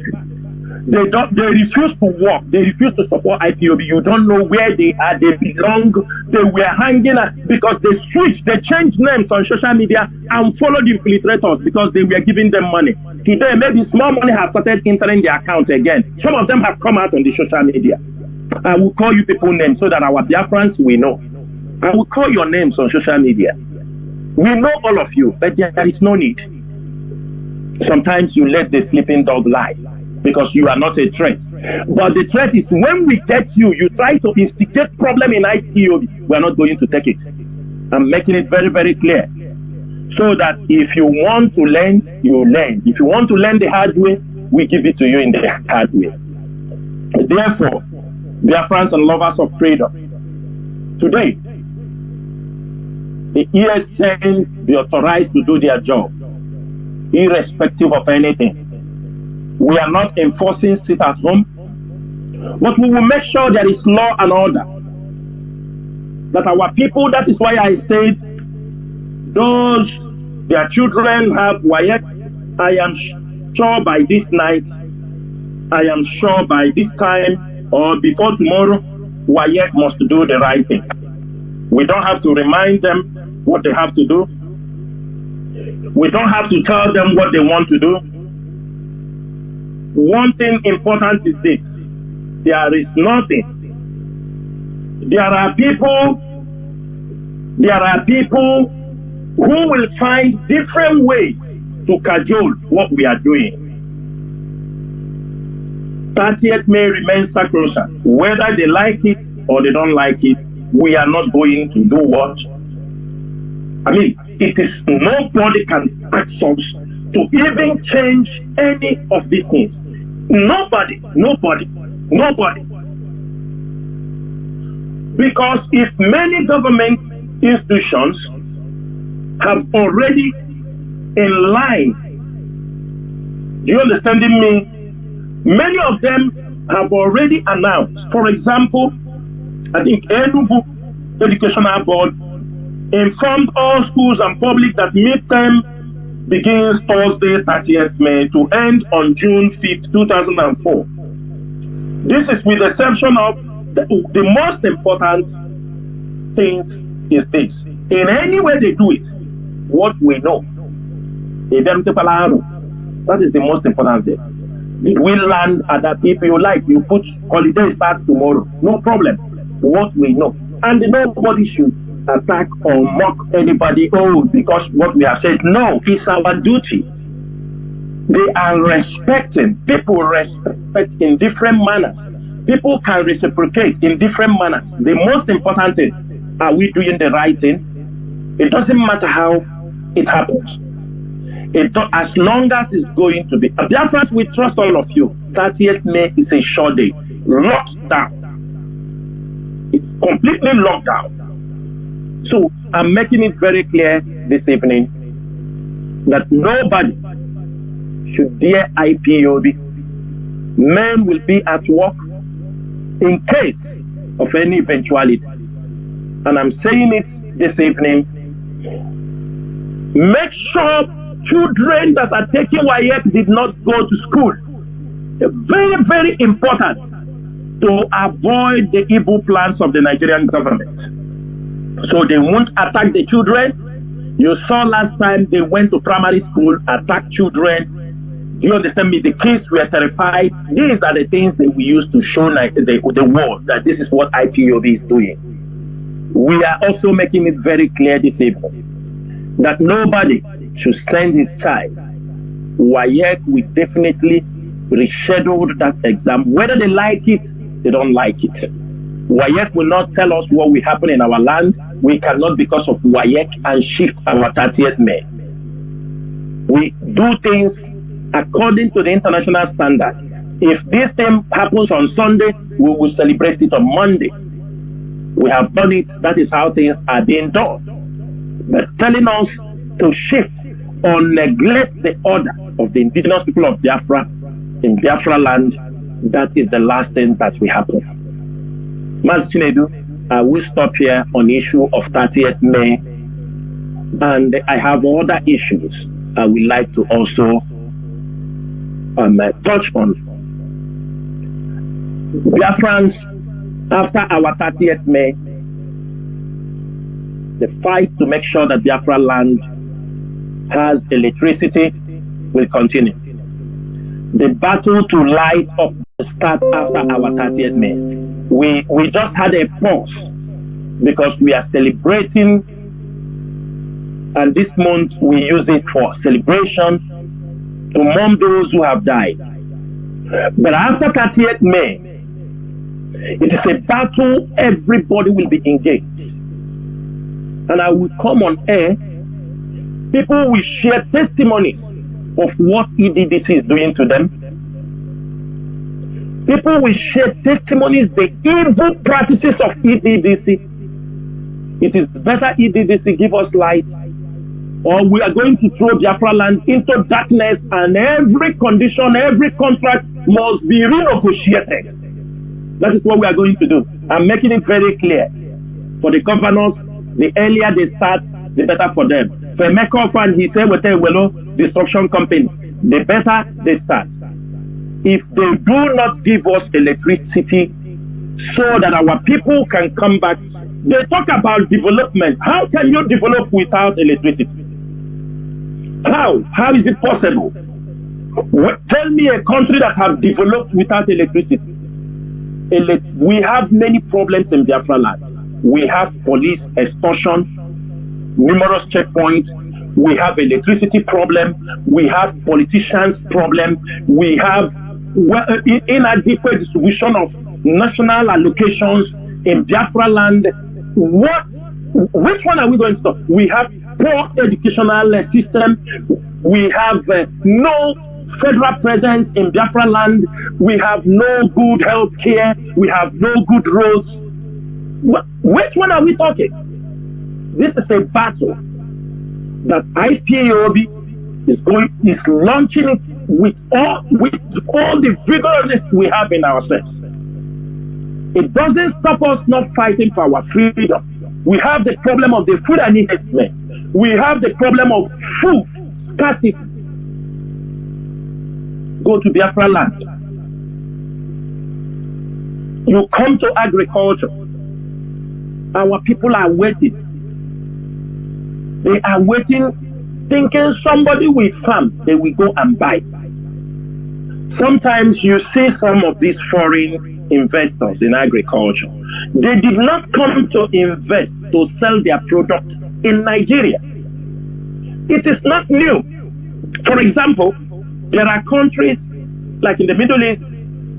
They refuse to work. They refuse to support IPOB. You don't know where they are. They belong. They were hanging because they switched. They changed names on social media and followed the infiltrators because they were giving them money. Today, maybe small money has started entering their account again. Some of them have come out on the social media. I will call you people names so that our Biafrans will know. I will call your names on social media. We know all of you, but there is no need. Sometimes you let the sleeping dog lie because you are not a threat. But the threat is when we get you, you try to instigate problem in IPOB. We are not going to take it. I'm making it very, very clear. So that if you want to learn, you learn. If you want to learn the hard way, we give it to you in the hard way. Therefore, dear friends and lovers of freedom, today, the ESN be authorized to do their job, irrespective of anything. We are not enforcing sit at home, but we will make sure there is law and order. That our people, that is why I said, those, their children have WAEC, I am sure by this night, I am sure by this time, or before tomorrow, WAEC must do the right thing. We don't have to remind them what they have to do. We don't have to tell them what they want to do. One thing important is this: there is nothing. There are people who will find different ways to cajole what we are doing. 30th May remains sacrosanct. Whether they like it or they don't like it, we are not going to do what? I mean, it is nobody can ask us to even change any of these things. Nobody. Because if many government institutions have already in line, do you understand me? Many of them have already announced. For example, I think Enugu Educational Board informed all schools and public that midterm begins Thursday, 30th May to end on June 5th, 2004. This is with the exception of the most important things is this. In any way they do it, what we know. That is the most important thing. Did we land at that people you like? You put holiday starts tomorrow. No problem. What we know. And nobody should attack or mock anybody. Oh, because what we have said. No, it's our duty. They are respecting. People respect in different manners. people can reciprocate in different manners. The most important thing, are we doing the right thing? It doesn't matter how it happens. As long as it's going to be. Biafrans, we trust all of you. 30th May is a short day. Locked down. It's completely locked down. So I'm making it very clear this evening that nobody should dare IPOB. Men will be at work in case of any eventuality. And I'm saying it this evening. Make sure children that are taking WAEC did not go to school. Very, very important to avoid the evil plans of the Nigerian government. So they won't attack the children. You saw last time they went to primary school, attacked children. Do you understand me? The kids were terrified. These are the things that we use to show the world that this is what IPOB is doing. We are also making it very clear this evening that nobody should send his child. WAEC will definitely reschedule that exam. Whether they like it, they don't like it. WAEC will not tell us what will happen in our land. We cannot, because of WAEC, and shift our 30th May. We do things according to the international standard. If this thing happens on Sunday, we will celebrate it on Monday. We have done it. That is how things are being done. But telling us to shift or neglect the order of the indigenous people of Biafra in Biafra land, that is the last thing that will happen. Mazi Chinedu, I will stop here on the issue of 30th May, and I have other issues I would like to also touch on. Biafrans, after our 30th May, the fight to make sure that Biafra land has electricity will continue. The battle to light up will start after our 30th May. We just had a pause because we are celebrating, and this month we use it for celebration to mourn those who have died. But after 30th May, it is a battle everybody will be engaged. And I will come on air. People will share testimonies of what EDDC is doing to them. People will share testimonies, the evil practices of EDDC. It is better EDDC give us light, or we are going to throw Biafra land into darkness, and every condition, every contract must be renegotiated. That is what we are going to do. I'm making it very clear. For the governors, the earlier they start, the better for them. For Mekoff, he said, with a Willow destruction company, the better they start. If they do not give us electricity so that our people can come back, they talk about development. How can you develop without electricity? How? How is it possible? Tell me a country that have developed without electricity. We have many problems in Biafra land. We have police extortion, numerous checkpoints. We have electricity problem. We have politicians problem. We have inadequate distribution of national allocations in Biafra land. Which one are we going to talk? We have poor educational system. We have no federal presence in Biafra land. We have no good health care. We have no good roads. Which one are we talking? This is a battle that IPOB is launching it with all the vigorousness we have in ourselves. It doesn't stop us not fighting for our freedom. We have the problem of the food and investment. We have the problem of food scarcity. Go to Biafra land. You come to agriculture. Our people are waiting. They are waiting, thinking somebody will farm, they will go and buy. Sometimes you see some of these foreign investors in agriculture. They did not come to invest to sell their product in Nigeria. It is not new. For example, there are countries like in the Middle East,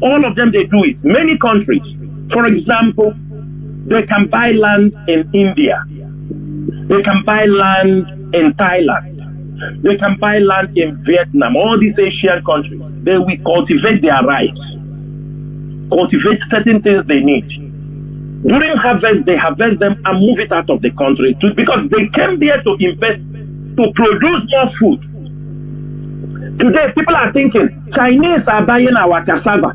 All of them, they do it. Many countries, for example, they can buy land in India. They can buy land in Thailand. They can buy land in Vietnam. All these Asian countries, they will cultivate their rice, cultivate certain things they need. During harvest, they harvest them and move it out of the country because they came there to invest, to produce more food. Today, people are thinking, Chinese are buying our cassava.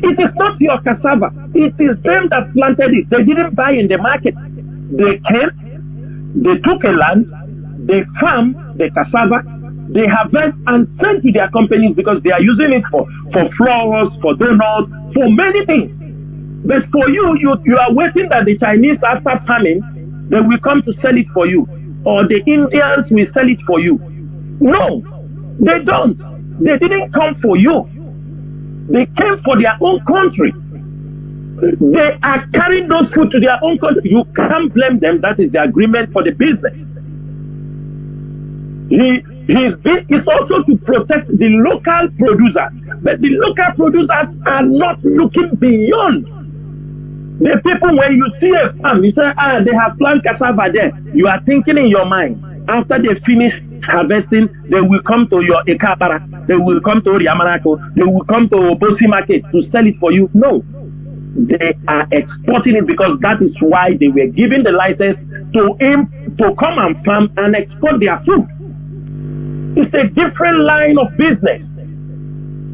It is not your cassava. It is them that planted it. They didn't buy in the market. They came, they took a land, they farm the cassava, they harvest and send to their companies because they are using it for flours, for donuts, for many things. But for you are waiting that the Chinese, after farming, they will come to sell it for you, or the Indians will sell it for you. No, they don't. They didn't come for you. They came for their own country. They are carrying those food to their own country. You can't blame them. That is the agreement for the business. It's also to protect the local producers. But the local producers are not looking beyond. The people, when you see a farm, you say, they have planted cassava there. You are thinking in your mind, after they finish harvesting, they will come to your Ekabara, they will come to Yamanako, they will come to Bosi Market to sell it for you. No. They are exporting it because that is why they were given the license to come and farm and export their food. It's a different line of business.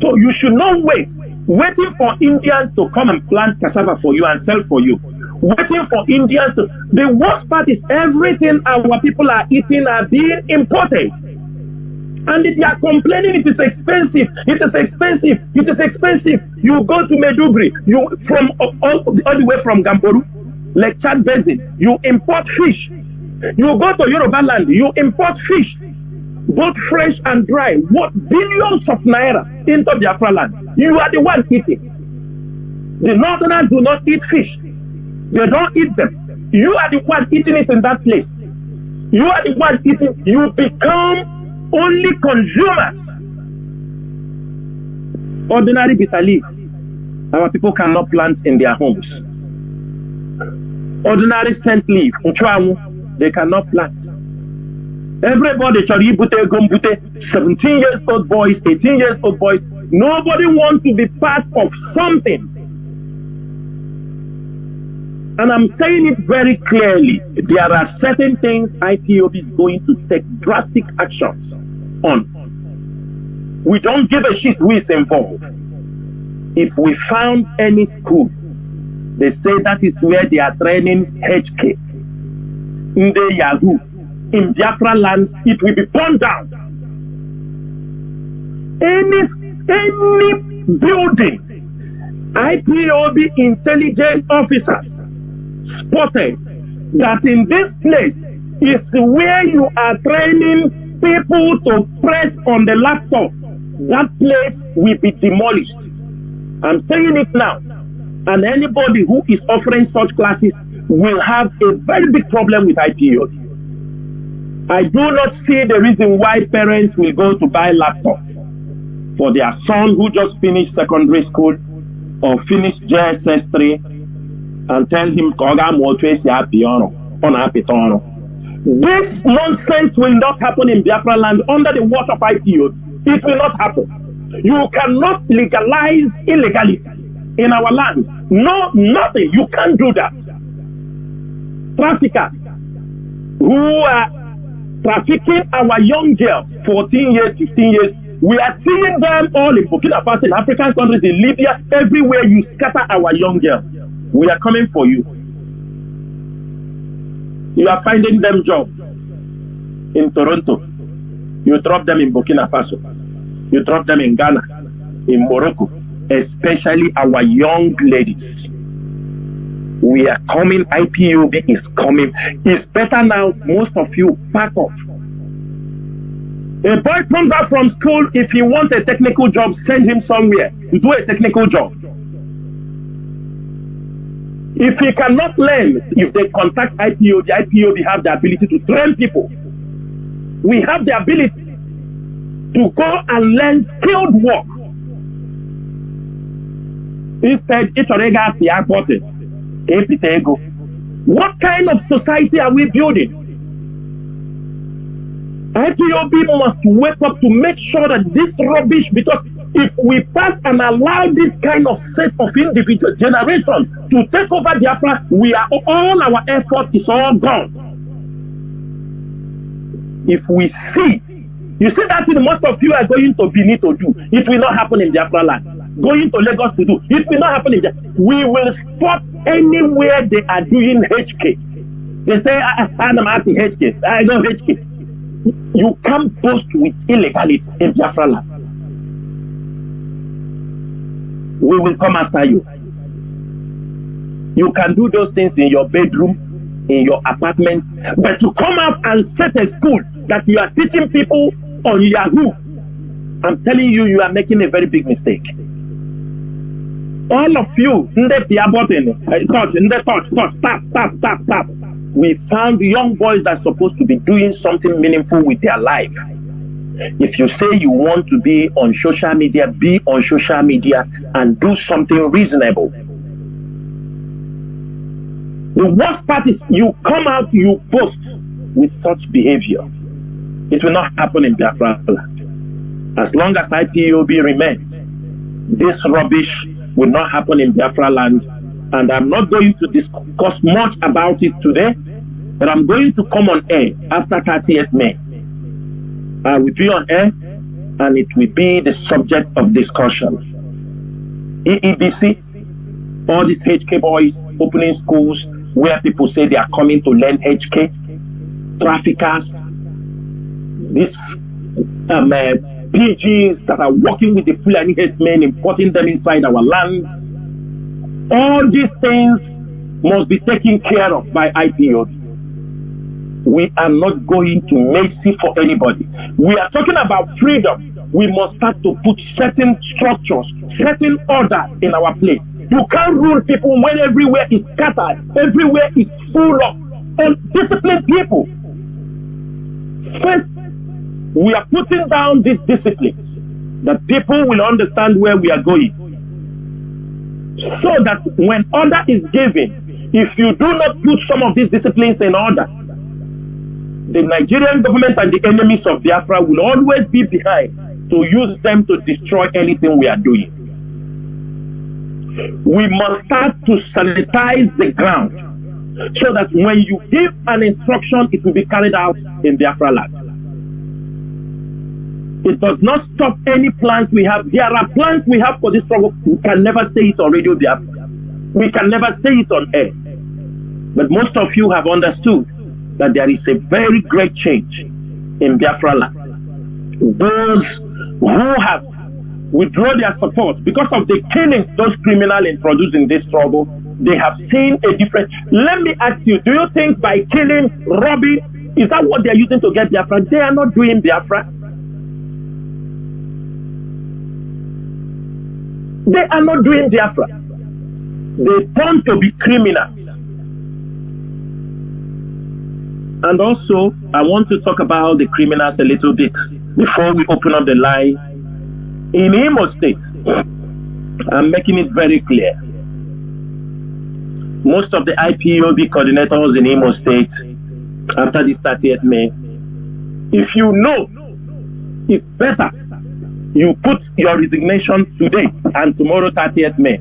So you should not waiting for Indians to come and plant cassava for you and sell for you. Waiting for Indians to... The worst part is everything our people are eating are being imported. And they are complaining it is expensive. It is expensive. It is expensive. You go to Medugri, you from all the way from Gamboru, like Chad Basin, you import fish. You go to Yoruba land, you import fish, both fresh and dry. What billions of naira into Biafra land? You are the one eating. The Northerners do not eat fish. They don't eat them. You are the one eating it in that place. You are the one eating. You become only consumers. Ordinary bitter leaf, our people cannot plant in their homes. Ordinary scent leaf, they cannot plant. Everybody, 17 years old boys, 18 years old boys, nobody wants to be part of something. And I'm saying it very clearly. There are certain things IPOB is going to take drastic actions on. We don't give a shit who is involved. If we found any school, they say that is where they are training HK. Nde Yahoo. In Biafra land, it will be burned down. Any building, IPOB intelligence officers spotted that in this place is where you are training people to press on the laptop. That place will be demolished. I'm saying it now. And anybody who is offering such classes will have a very big problem with IPOB. I do not see the reason why parents will go to buy laptop for their son who just finished secondary school or finished JSS 3 and tell him, this nonsense will not happen in Biafra land under the watch of IPOB. It will not happen. You cannot legalize illegality in our land. No, nothing. You can't do that. Traffickers who are trafficking our young girls, 14 years, 15 years, we are seeing them all in Burkina Faso, in African countries, in Libya, everywhere you scatter our young girls. We are coming for you. You are finding them job in Toronto. You drop them in Burkina Faso. You drop them in Ghana, in Morocco, especially our young ladies. We are coming. IPOB is coming. It's better now. Most of you pack up. A boy comes out from school. If he wants a technical job, send him somewhere to do a technical job. If he cannot learn, if they contact IPOB, IPOB have the ability to train people. We have the ability to go and learn skilled work. Instead, what kind of society are we building? IPOB must wake up to make sure that this rubbish, because if we pass and allow this kind of set of individual generation to take over Biafra, all our effort is all gone. If we see, you see that thing most of you are going to Benin to do, it will not happen in Biafra land. Going to Lagos to do, it will not happen in Biafra. We will spot anywhere they are doing HK. They say, I'm at the HK, I know HK. You can't boast with illegality in Biafra land. We will come after you. You can do those things in your bedroom, in your apartment, but to come out and set a school that you are teaching people on Yahoo, I'm telling you, you are making a very big mistake. All of you, stop. We found young boys that are supposed to be doing something meaningful with their life. If you say you want to be on social media, be on social media and do something reasonable. The worst part is you come out, you post with such behavior. It will not happen in Biafra land. As long as IPOB remains, this rubbish will not happen in Biafra land. And I'm not going to discuss much about it today, but I'm going to come on air after 30th May. I will be on air and it will be the subject of discussion. EEDC, all these HK boys opening schools where people say they are coming to learn HK, traffickers, these PGs that are working with the Fulani men, importing them inside our land. All these things must be taken care of by IPOB. We are not going to mercy for anybody. We are talking about freedom. We must start to put certain structures, certain orders in our place. You can't rule people when everywhere is scattered, everywhere is full of undisciplined people. First, we are putting down these disciplines that people will understand where we are going. So that when order is given, if you do not put some of these disciplines in order, the Nigerian government and the enemies of Biafra will always be behind to use them to destroy anything we are doing. We must start to sanitize the ground so that when you give an instruction, it will be carried out in Biafra land. It does not stop any plans we have. There are plans we have for this struggle. We can never say it on Radio Biafra. We can never say it on air. But most of you have understood that there is a very great change in Biafra land. Those who have withdrawn their support because of the killings those criminals introduced in this struggle, they have seen a difference. Let me ask you, do you think by killing, robbing, is that what they are using to get Biafra? They are not doing Biafra. They are not doing Biafra. They turn to be criminals. And also, I want to talk about the criminals a little bit before we open up the line. In Imo State, I'm making it very clear. Most of the IPOB coordinators in Imo State, after this 30th May, if you know it's better you put your resignation today and tomorrow 30th May,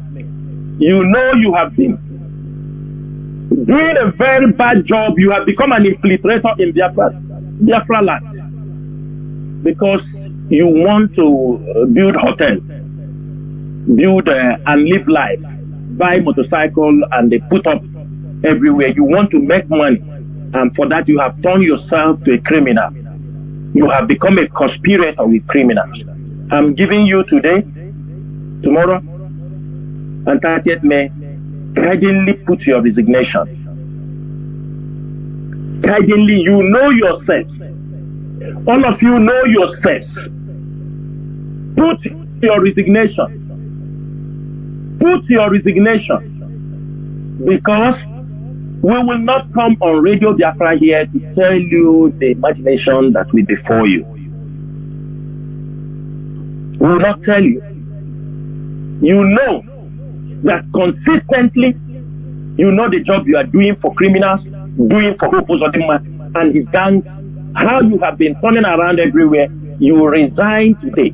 you know you have been doing a very bad job. You have become an infiltrator in Biafra land because you want to build hotel, build and live life, buy motorcycle and they put up everywhere. You want to make money, and for that you have turned yourself to a criminal. You have become a conspirator with criminals. I'm giving you today, tomorrow, and 30th May, kindly put your resignation. Kindly, you know yourselves. All of you know yourselves. Put your resignation. Put your resignation. Because we will not come on Radio Biafra here to tell you the imagination that will be before you. We will not tell you. You know that consistently you know the job you are doing for criminals, doing for Opozodema and his gangs, how you have been turning around everywhere. You resign today.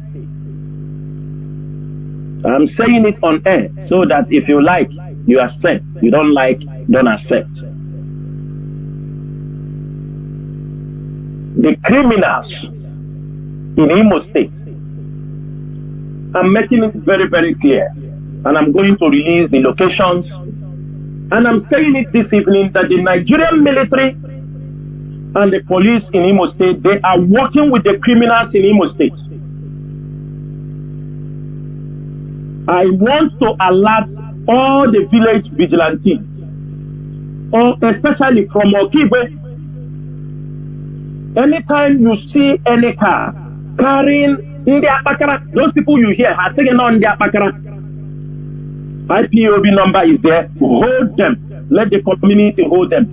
I'm saying it on air so that if you like, you accept. You don't like, don't accept. The criminals in Imo State, I'm making it very, very clear, and I'm going to release the locations, and I'm saying it this evening that the Nigerian military and the police in Imo State, they are working with the criminals in Imo State. I want to alert all the village vigilantes, or especially from Okibe. Anytime you see any car carrying those people you hear are singing on their pakara, IPOB number is there. Hold them. Let the community hold them.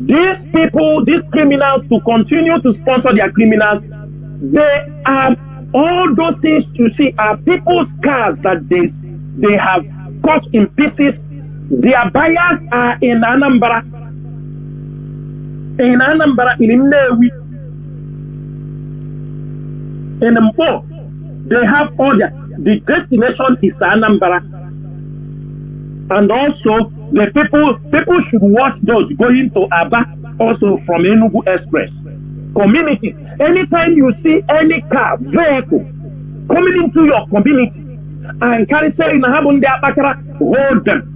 These people, these criminals, to continue to sponsor their criminals, they are, all those things you see are people's cars that they have cut in pieces. Their buyers are in Anambra, in Nnewi, in Mpo. They have all the destination is Anambra. And also the people should watch those going to Aba, also from Enugu Express. Communities, anytime you see any car, vehicle coming into your community and carry saying hold them.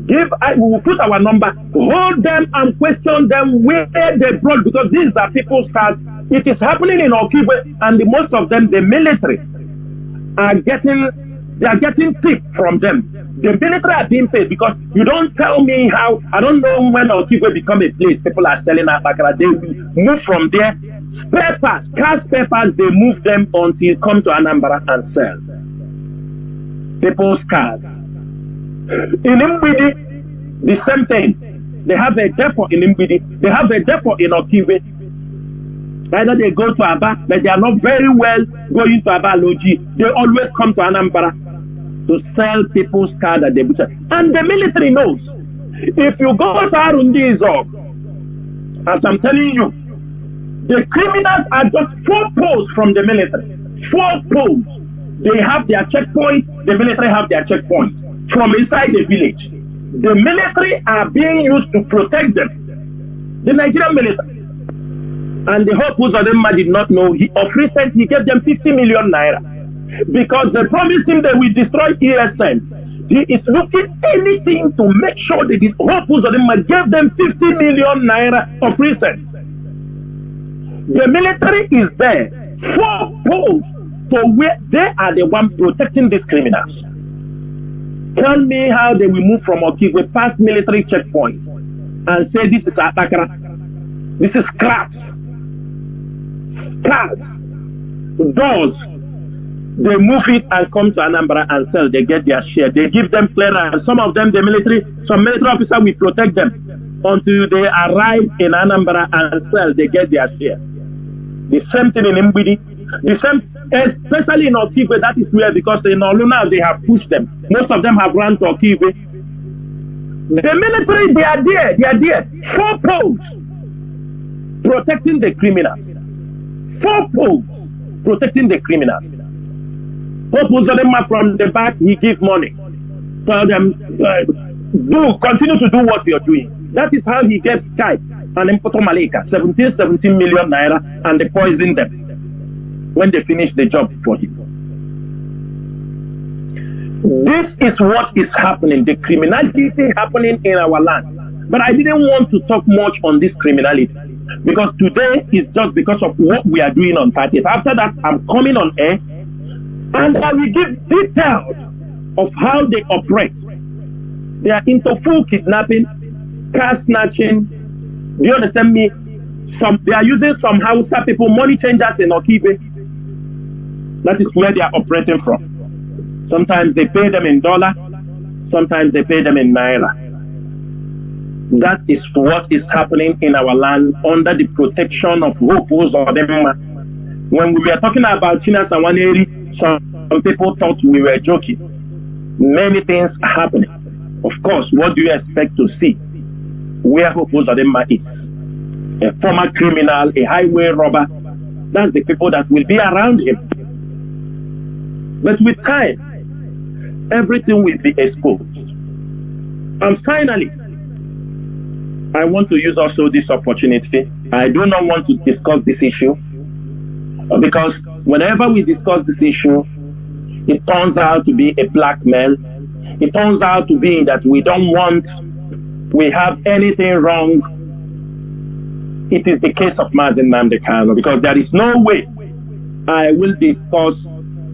We will put our number, hold them and question them where they brought, because these are people's cars. It is happening in Okiwe, and most of them, the military are getting tips from them. The military are being paid, because you don't tell me how. I don't know when Okiwe become a place people are selling Abakara. They will move from there. Spare parts, car spare parts, they move them until come to Anambra and sell people's cars. In Mbidi, the same thing. They have a depot in Mbidi. They have a depot in Okiwe. Either they go to Aba, but they are not very well going to Aba Loji. They always come to Anambra to sell people's cars that they butcher. And the military knows. If you go to Arundi Izog, as I'm telling you, the criminals are just 4 posts from the military. 4 posts. They have their checkpoint, the military have their checkpoint from inside the village. The military are being used to protect them. The Nigerian military. And the whole Uzodinma did not know. Of recent, he gave them 50 million naira. Because they promised him they will destroy ESN. He is looking anything to make sure that the whole Uzodinma gave them 50 million naira of recent. The military is there. 4 posts to where they are the one protecting these criminals. Tell me how they will move from Okigwe past military checkpoint and say this is Atakara. This is scraps. Cars, doors, they move it and come to Anambra and sell. They get their share. They give them clearance. Some of them, some military officer will protect them until they arrive in Anambra and sell. They get their share. The same thing in Mbidi. The same, especially in Okigwe, that is where, because in Oluna they have pushed them. Most of them have run to Okigwe. The military, they are there. They are there. 4 posts protecting the criminals. 4 posts protecting the criminals. Opozodema from the back, he give money. Tell them, continue to do what you're doing. That is how he gave Skype and Impoto Malika 17 million naira, and they poisoned them when they finished the job for him. This is what is happening, the criminality happening in our land. But I didn't want to talk much on this criminality, because today is just because of what we are doing on 30th. After that, I'm coming on air and I will give details of how they operate. They are into full kidnapping, car snatching. Do you understand me? They are using some Hausa people, money changers in Okibe. That is where they are operating from. Sometimes they pay them in dollar, sometimes they pay them in naira. That is what is happening in our land under the protection of Opozodema. When we were talking about Chinasa, some people thought we were joking. many things happening. Of course, what do you expect to see where Hope Uzodinma is? A former criminal, a highway robber. That's the people that will be around him. But with time, everything will be exposed. And finally, I want to use also this opportunity. I do not want to discuss this issue because whenever we discuss this issue, it turns out to be a blackmail. It turns out to be that we have anything wrong. It is the case of Mazi Nnamdi Kanu, because there is no way I will discuss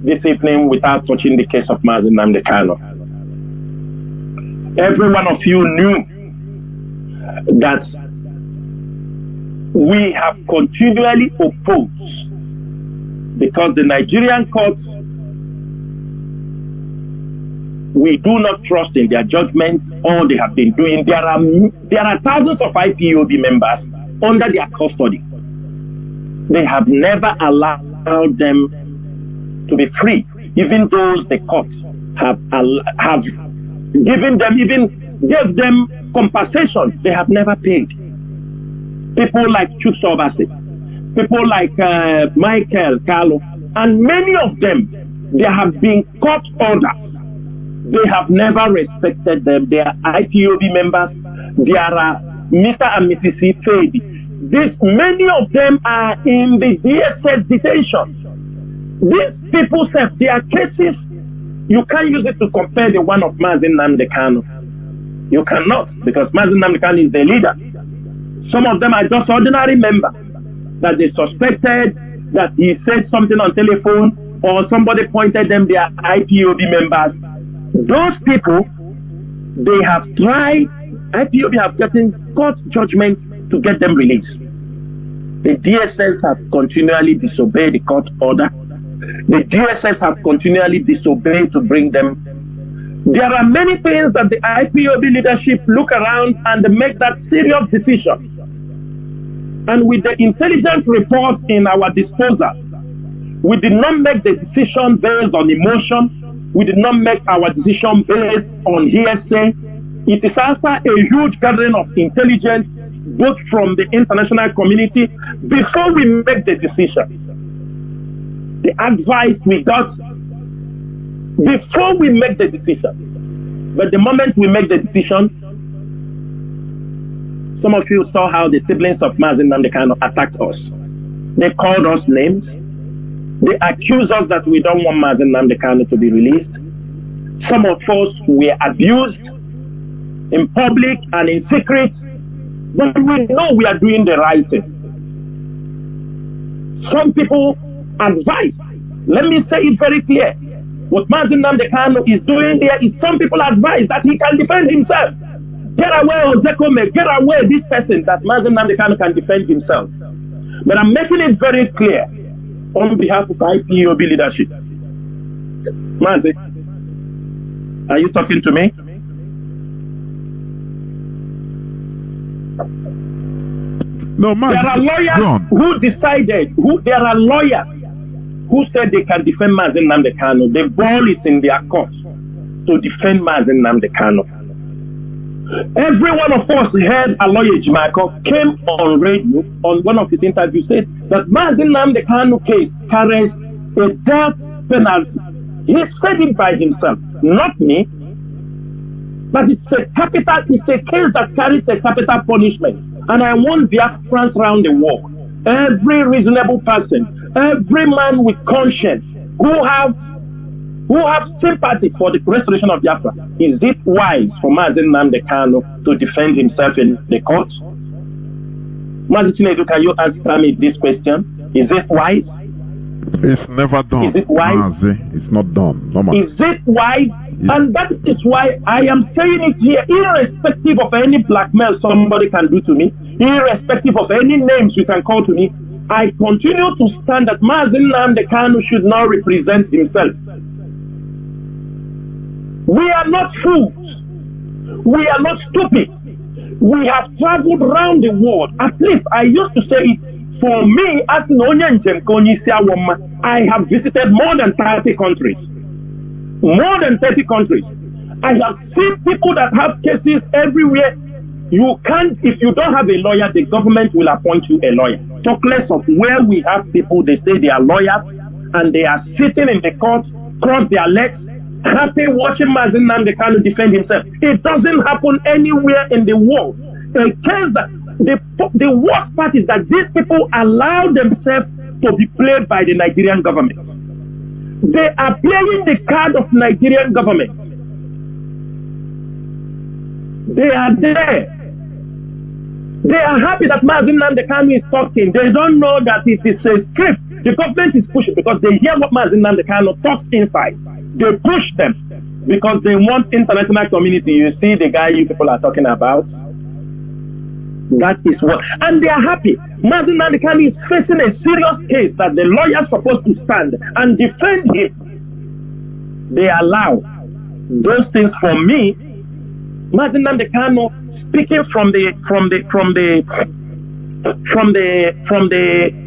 this evening without touching the case of Mazi Nnamdi Kanu. Every one of you knew that we have continually opposed, because the Nigerian courts, we do not trust in their judgment. All they have been doing, there are thousands of IPOB members under their custody. They have never allowed them to be free. Even those the court have given them, even gave them compensation, they have never paid. People like Chukso Obasi, people like Michael Carlo, and many of them, there have been court orders. They have never respected them. They are IPOB members. There are Mr. and Mrs. Fedi. Many of them are in the DSS detention. These people say their cases, you can't use it to compare the one of Mazi Nnamdi Kanu. You cannot, because Mazi Nnamdi Kanu is the leader. Some of them are just ordinary members that they suspected that he said something on telephone, or somebody pointed them, they are IPOB members. Those people, they have tried, IPOB have gotten court judgment to get them released. The DSS have continually disobeyed the court order. The DSS have continually disobeyed to bring them. There are many things that the IPOB leadership look around and they make that serious decision. And with the intelligence reports in our disposal, we did not make the decision based on emotion. We did not make our decision based on hearsay. It is after a huge gathering of intelligence, both from the international community, before we make the decision. The advice we got before we make the decision. But the moment we make the decision, some of you saw how the siblings of Mazi Nnamdi Kanu attacked us. They called us names. They accuse us that we don't want Mazi Nnamdi Kanu to be released. Some of us were abused in public and in secret, but we know we are doing the right thing. Some people advise, let me say it very clear, what Mazi Nnamdi Kanu is doing there is some people advise that he can defend himself. Get away, Ozekome, get away this person, that Mazi Nnamdi Kanu can defend himself. But I'm making it very clear on behalf of IPOB leadership. Mazi, are you talking to me? No, Mazi, there are lawyers who decided, there are lawyers who said they can defend Mazi Nnamdi Kanu. The ball is in their court to defend Mazi Nnamdi Kanu. Every one of us heard a lawyer, Jimako, came on radio on one of his interviews, said that Mazi Nnamdi Kanu case carries a death penalty. He said it by himself, not me. But it's a case that carries a capital punishment. And I want Biafrans around the world, every reasonable person, every man with conscience who have sympathy for the restoration of Biafra. Is it wise for Mazi Nnamdi Kanu to defend himself in the court? Mazi Chinedu, can you answer me this question? Is it wise? It's never done. Is it wise? Mazi, it's not done. No, is it wise? And that is why I am saying it here, irrespective of any blackmail somebody can do to me, irrespective of any names you can call to me, I continue to stand that Mazi Nnamdi Kanu should not represent himself. We are not fools. We are not stupid. We have traveled around the world. At least I used to say it, for me, as I have visited more than 30 countries. more than 30 countries. I have seen people that have cases everywhere. You can't, if you don't have a lawyer, the government will appoint you a lawyer. Talk less of where we have people, they say they are lawyers, and they are sitting in the court, cross their legs, happy watching Mazi Nnamdi Kanu defend himself. It doesn't happen anywhere in the world. A case that the worst part is that these people allow themselves to be played by the Nigerian government. They are playing the card of Nigerian government. They are there. They are happy that Mazi Nnamdi Kanu is talking. They don't know that it is a script. The government is pushing because they hear what Mazi Nnamdi Kanu talks inside. They push them because they want international community. You see the guy you people are talking about? That is what. And they are happy. Mazi Nnamdi Kanu is facing a serious case that the lawyer is supposed to stand and defend him. They allow those things. For me, Mazi Nnamdi Kanu speaking from the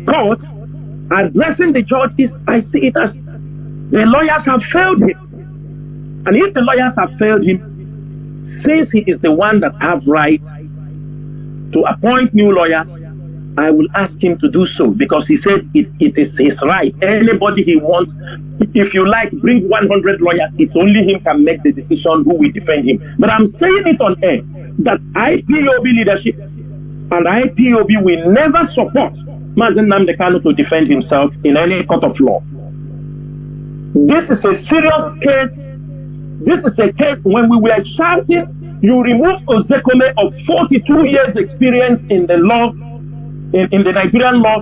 court, addressing the judge, I see it as the lawyers have failed him. And if the lawyers have failed him, since he is the one that have right to appoint new lawyers, I will ask him to do so, because he said it is his right. Anybody he wants, if you like, bring 100 lawyers, it's only him can make the decision who will defend him. But I'm saying it on air that IPOB leadership and IPOB will never support Mazi Nnamdi Kanu to defend himself in any court of law. This is a serious case. This is a case when we were shouting, you remove Ozekome of 42 years experience in the law, in the Nigerian law,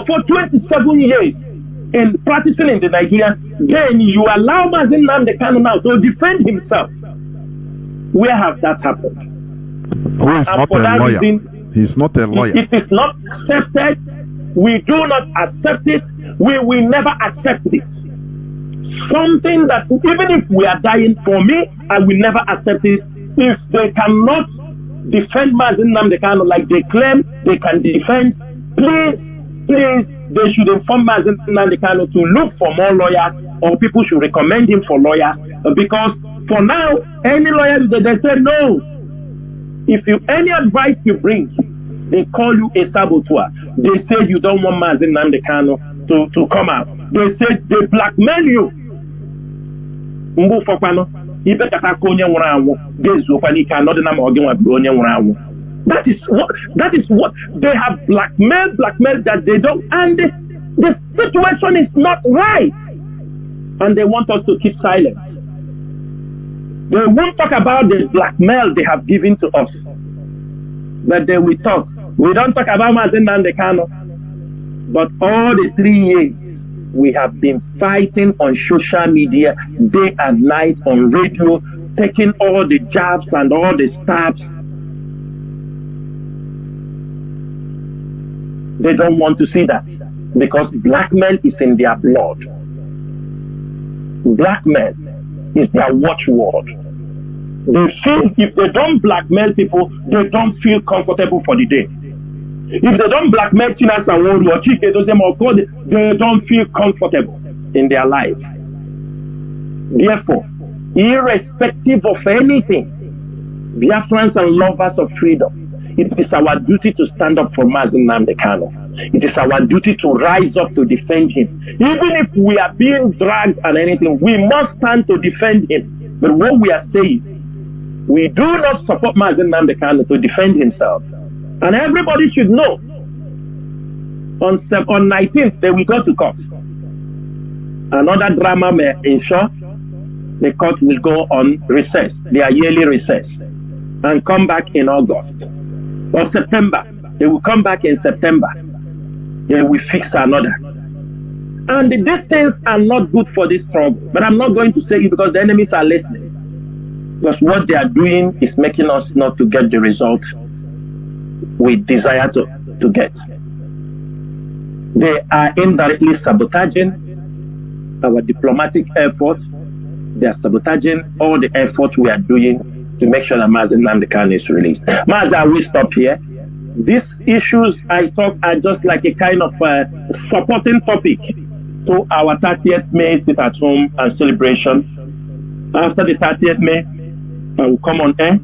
for 27 years in practicing in the Nigerian, then you allow Mazi Nnamdi Kanu now to defend himself. Where have that happened? Who is not a lawyer? He's not a lawyer. It is not accepted. We do not accept it. We will never accept it. Something that even if we are dying, for me, I will never accept it. If they cannot defend Mazi Nnamdi Kanu like they claim they can defend, please, they should inform Mazi Nnamdi Kanu to look for more lawyers, or people should recommend him for lawyers, because for now, any lawyer, they say no. If any advice you bring, they call you a saboteur. They say you don't want Mazi Nnamdi Kanu to come out. They say they blackmail you. That is what they have blackmailed that they don't, and the situation is not right, and they want us to keep silent. They won't talk about the blackmail they have given to us, but they will talk. We don't talk about Mazi Nnamdi Kanu, but all the 3 years we have been fighting on social media, day and night, on radio, taking all the jabs and all the stabs. They don't want to see that, because blackmail is in their blood. Blackmail is their watchword. They feel if they don't blackmail people, they don't feel comfortable for the day. If they don't blackmail Chinasa, Nworu, or Chike, they don't feel comfortable in their life. Therefore, irrespective of anything, Biafrans and lovers of freedom, it is our duty to stand up for Mazi Nnamdi Kanu. It is our duty to rise up to defend him. Even if we are being dragged and anything, we must stand to defend him. But what we are saying, we do not support Mazi Nnamdi Kanu to defend himself. And everybody should know, on 19th, they will go to court. Another drama may ensure the court will go on recess, their yearly recess, and come back in August or September. They will come back in September. They will fix another. And these things are not good for this trouble. But I'm not going to say it because the enemies are listening. Because what they are doing is making us not to get the result we desire to get. They are indirectly sabotaging our diplomatic effort. They are sabotaging all the efforts we are doing to make sure that Mazi Nnamdi Kanu is released. Mazi, I will stop here. These issues I talk are just like a kind of supporting topic to our 30th May sit at home and celebration. After the 30th May, I will come on air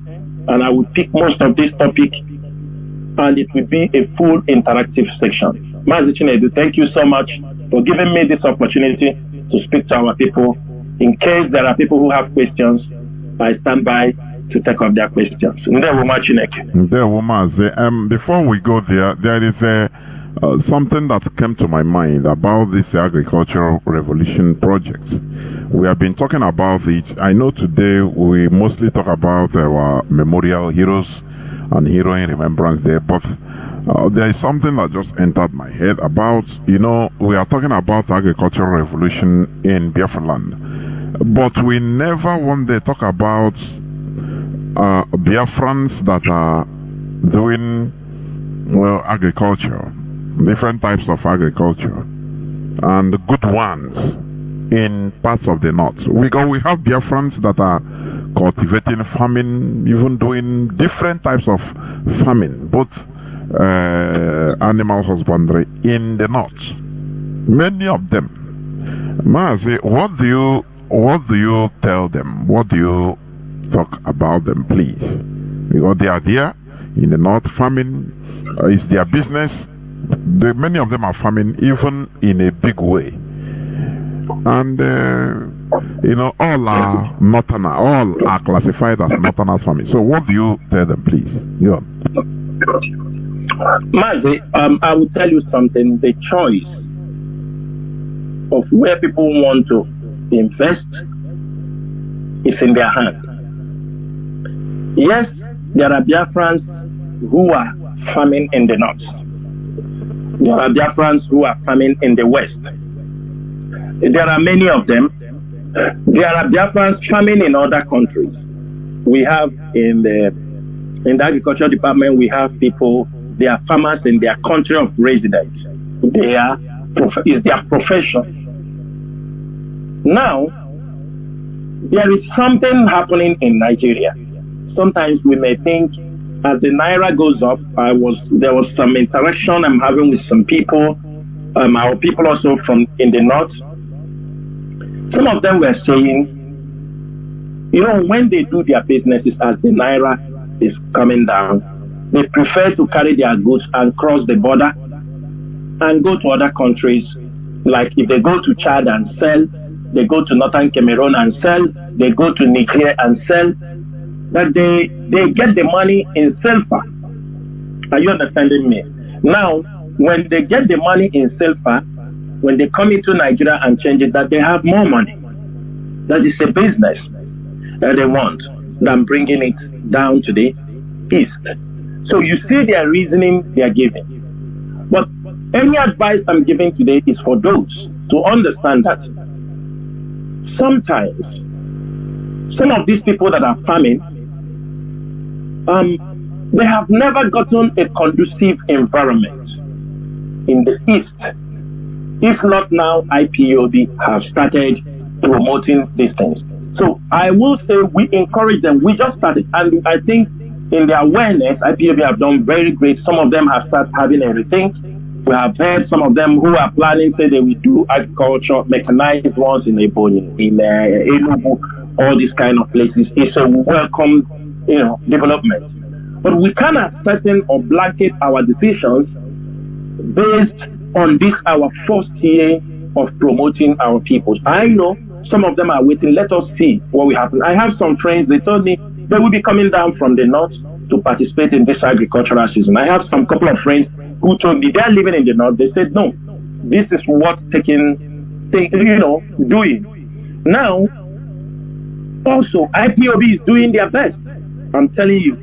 and I will pick most of this topic, and it will be a full interactive section. Mazi Chinedu, thank you so much for giving me this opportunity to speak to our people. In case there are people who have questions, I stand by to take up their questions. Before we go there, there is something that came to my mind about this agricultural revolution project. We have been talking about it. I know today we mostly talk about our memorial heroes and heroine remembrance day, but there is something that just entered my head about, we are talking about agricultural revolution in Biafra land, but we never one day talk about Biafrans that are doing, agriculture, different types of agriculture, and good ones in parts of the north. We have Biafrans that are cultivating, farming, even doing different types of farming, both animal husbandry in the north. Many of them. Mazi, what do you tell them? What do you talk about them, please? Because they are there in the north. Farming is their business. Many of them are farming even in a big way. And all are northern, all are classified as northern farming. So what do you tell them, please? Mazi, I will tell you something. The choice of where people want to invest is in their hand. Yes, there are Biafrans who are farming in the north. There are Biafrans who are farming in the west. There are many of them. There are Biafrans farming in other countries. We have in the agriculture department, we have people, they are farmers in their country of residence. It's their profession. Now, there is something happening in Nigeria. Sometimes we may think as the Naira goes up, there was some interaction I'm having with some people, our people also from in the north. Some of them were saying, when they do their businesses as the Naira is coming down, they prefer to carry their goods and cross the border and go to other countries. Like if they go to Chad and sell, they go to northern Cameroon and sell, they go to Niger and sell, that they get the money in Selfa. Are you understanding me? Now, when they get the money in Selfa, when they come into Nigeria and change it, that they have more money. That is a business that they want than bringing it down to the east. So you see their reasoning they are giving. But any advice I'm giving today is for those to understand that sometimes some of these people that are farming, they have never gotten a conducive environment in the east. If not now, IPOB have started promoting these things. So I will say we encourage them. We just started, and I think in their awareness, IPOB have done very great. Some of them have started having everything. We have heard some of them who are planning, say they will do agriculture, mechanized ones in Ebonyi, in Enugu, all these kind of places. It's a welcome, development. But we cannot ascertain or blanket our decisions based on this, our first year of promoting our people. I know some of them are waiting. Let us see what will happen. I have some friends, they told me they will be coming down from the north to participate in this agricultural season. I have some couple of friends who told me they are living in the north. They said, no, this is what doing. Now, also, IPOB is doing their best. I'm telling you,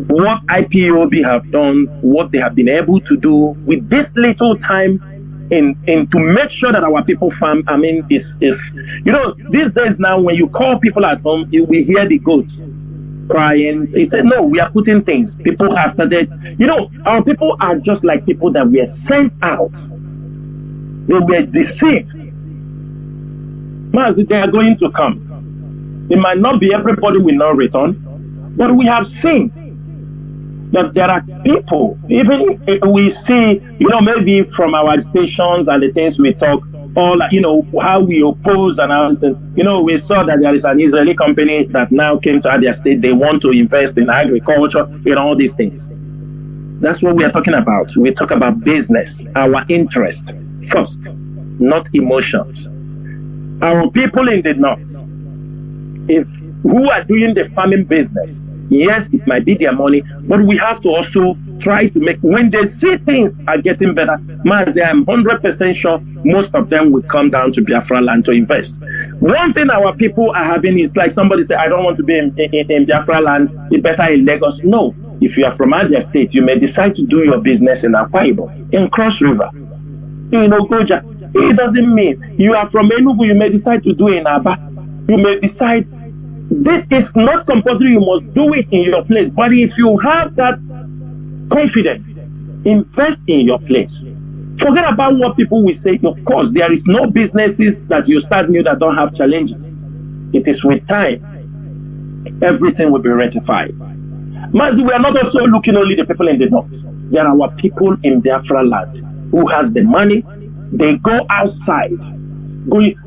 what IPOB have done, what they have been able to do with this little time in to make sure that our people farm. I mean, is these days now when you call people at home, we hear the goats crying. He said, no, we are putting things. People have started, our people are just like people that were sent out. They were deceived. Mazi, they are going to come. It might not be everybody will not return, but we have seen that there are people, even if we see, maybe from our stations and the things we talk, all, how we oppose and how, we saw that there is an Israeli company that now came to Abia State. They want to invest in agriculture, in all these things. That's what we are talking about. We talk about business, our interest first, not emotions. Our people in the north, who are doing the farming business, yes, it might be their money, but we have to also try to make, when they see things are getting better, Mazi, I'm 100% sure most of them will come down to Biafra land to invest. One thing our people are having is like somebody say, I don't want to be in Biafra land, it's better in Lagos. No, if you are from Abia State, you may decide to do your business in Akwa Ibom, in Cross River, in Ogoja. It doesn't mean you are from Enugu, you may decide to do it in Aba. You may decide, this is not compulsory, you must do it in your place. But if you have that confidence, invest in your place. Forget about what people will say. Of course, there is no businesses that you start new that don't have challenges. It is with time, everything will be rectified. Mazi, we are not also looking only the people in the north. There are our people in Biafra land who has the money. They go outside.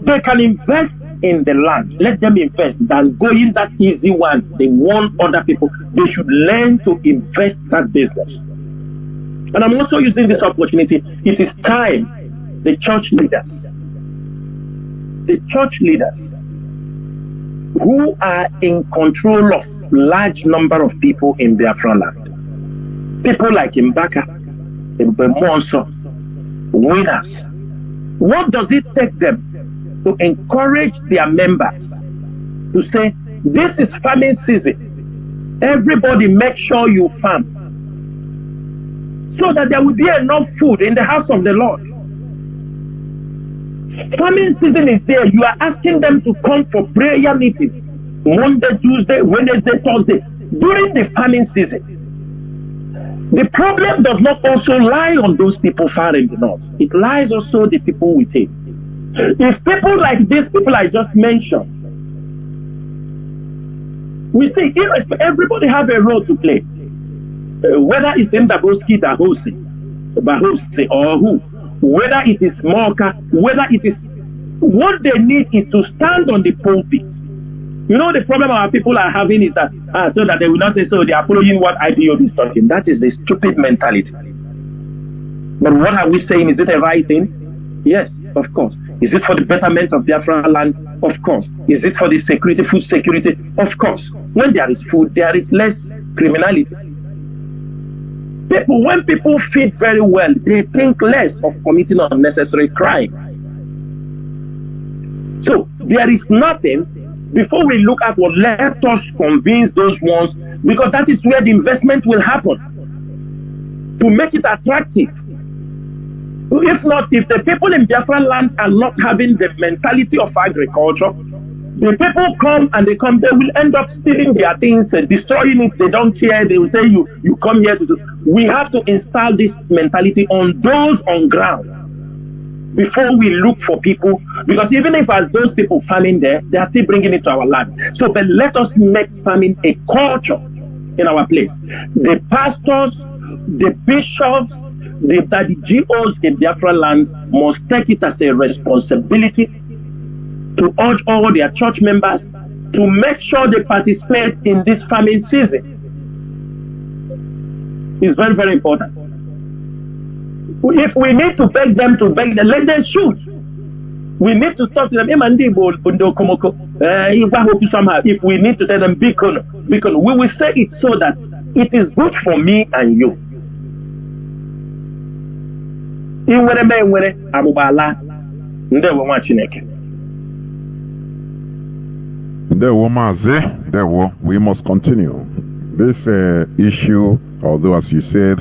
They can invest in the land. Let them invest than going that easy one. They want other people. They should learn to invest that business. And I'm also using this opportunity. It is time the church leaders who are in control of large number of people in Biafra land, people like Mbaka, Monso, winners. What does it take them to encourage their members to say, this is farming season, everybody make sure you farm, so that there will be enough food in the house of the Lord. Farming season is there. You are asking them to come for prayer meeting Monday, Tuesday, Wednesday, Thursday during the farming season. The problem does not also lie on those people far in the north. It lies also the people within. If people like these people I just mentioned, we see everybody have a role to play. Whether it's in Daboski, Bahose, or who, whether it is Moka, whether it is, what they need is to stand on the pulpit. You know, the problem our people are having is that, so that they will not say, so they are following what IPOB is talking. That is the stupid mentality. But what are we saying? Is it a right thing? Yes, of course. Is it for the betterment of Biafra land? Of course. Is it for the security, food security? Of course. When there is food, there is less criminality. When people feed very well, they think less of committing unnecessary crime. So there is nothing. Before we look at what, let us convince those ones, because that is where the investment will happen, to make it attractive. If not, if the people in Biafra land are not having the mentality of agriculture, the people come, they will end up stealing their things and destroying it. They don't care. They will say, you come here to do. We have to install this mentality on those on ground before we look for people, because even if as those people farming there, they are still bringing it to our land. So, but let us make farming a culture in our place. The pastors, the bishops, the GOs in Biafra land must take it as a responsibility to urge all their church members to make sure they participate in this farming season. It's very, very important. If we need to beg them, let them shoot. We need to talk to them. If we need to tell them, beacon, we will say it so that it is good for me and you. We must continue this issue, although as you said,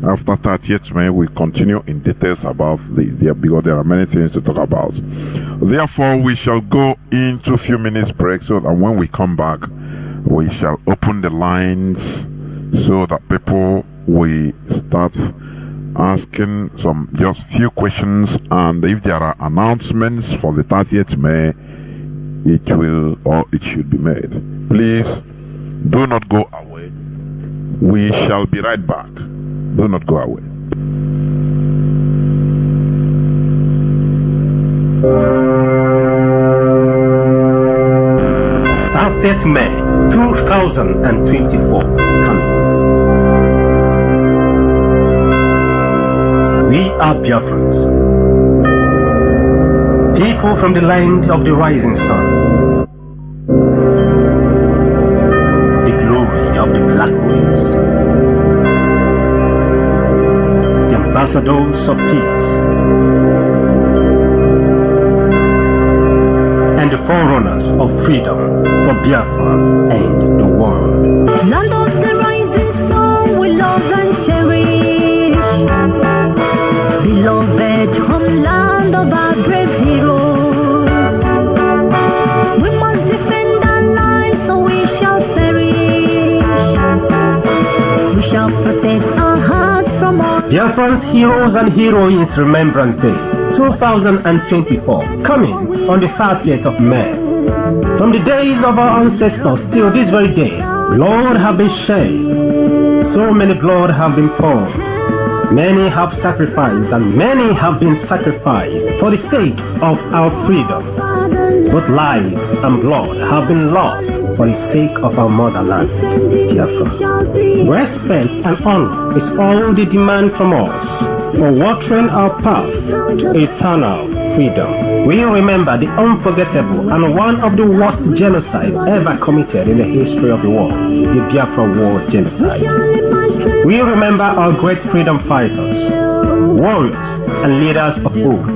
after 30th May, we continue in details about this, because there are many things to talk about. Therefore, we shall go into a few minutes break, so that when we come back, we shall open the lines so that people will start asking some just few questions, and if there are announcements for the 30th May, it will or it should be made. Please do not go away. We shall be right back. Do not go away. 30th May 2024 coming. We are Biafrans, people from the land of the rising sun, the glory of the black race, the ambassadors of peace, and the forerunners of freedom for Biafra and the world. Land of the rising sun, we love and cherish. Beloved homeland of our brave heroes. We must defend our lives, or we shall perish. We shall protect our hearts from all. Biafran's Heroes and Heroines Remembrance Day 2024, coming on the 30th of May. From the days of our ancestors till this very day, blood have been shed, so many blood have been poured. Many have sacrificed, and many have been sacrificed for the sake of our freedom. Both life and blood have been lost for the sake of our motherland, Biafra. Respect and honor is all they demand from us for watering our path to eternal freedom. We remember the unforgettable and one of the worst genocide ever committed in the history of the world, the Biafra War genocide. We remember our great freedom fighters, warriors, and leaders of hope.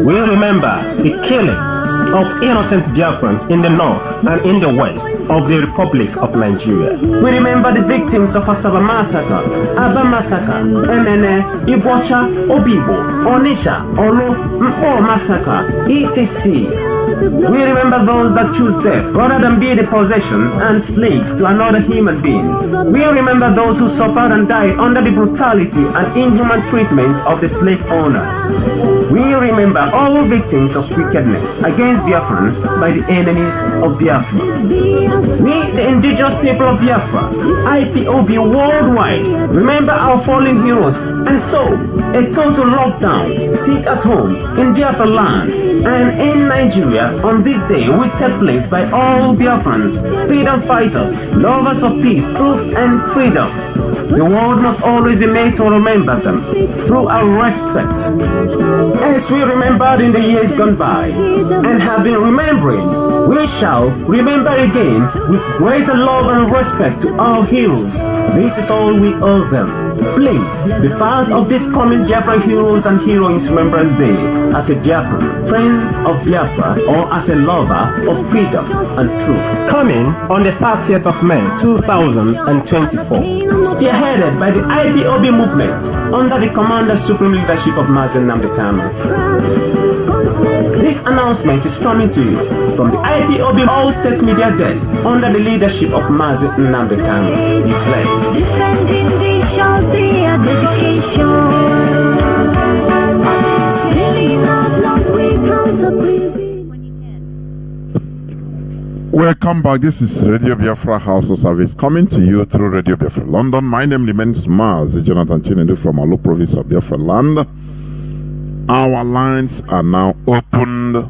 We remember the killings of innocent Biafrans in the north and in the west of the Republic of Nigeria. We remember the victims of Asaba Massacre, Aba Massacre, Emene, Ibocha, Obibo, Onisha, Olu, Mpo Massacre, etc. We remember those that choose death rather than be the possession and slaves to another human being. We remember those who suffered and died under the brutality and inhuman treatment of the slave owners. We remember all victims of wickedness against Biafrans by the enemies of Biafra. We, the indigenous people of Biafra, IPOB worldwide, remember our fallen heroes, and so a total lockdown, sit at home in Biafra land and in Nigeria on this day will take place by all Biafrans, freedom fighters, lovers of peace, truth and freedom. The world must always be made to remember them through our respect. As we remembered in the years gone by and have been remembering, we shall remember again with greater love and respect to our heroes. This is all we owe them. Please be part of this coming Biafra Heroes and Heroines Remembrance Day as a Biafran, friends of Biafra, or as a lover of freedom and truth. Coming on the 30th of May 2024, spearheaded by the IPOB movement under the Commander Supreme Leadership of Mazi. This announcement is coming to you from the IPOB All State Media Desk under the leadership of Mazi. Defending this shall be a dedication. Spilling our blood, we proud to breathe. Welcome back. This is Radio Biafra House of Service coming to you through Radio Biafra London. My name remains Mazi Jonathan Chinedu from Alo province of Biafra land. Our lines are now opened.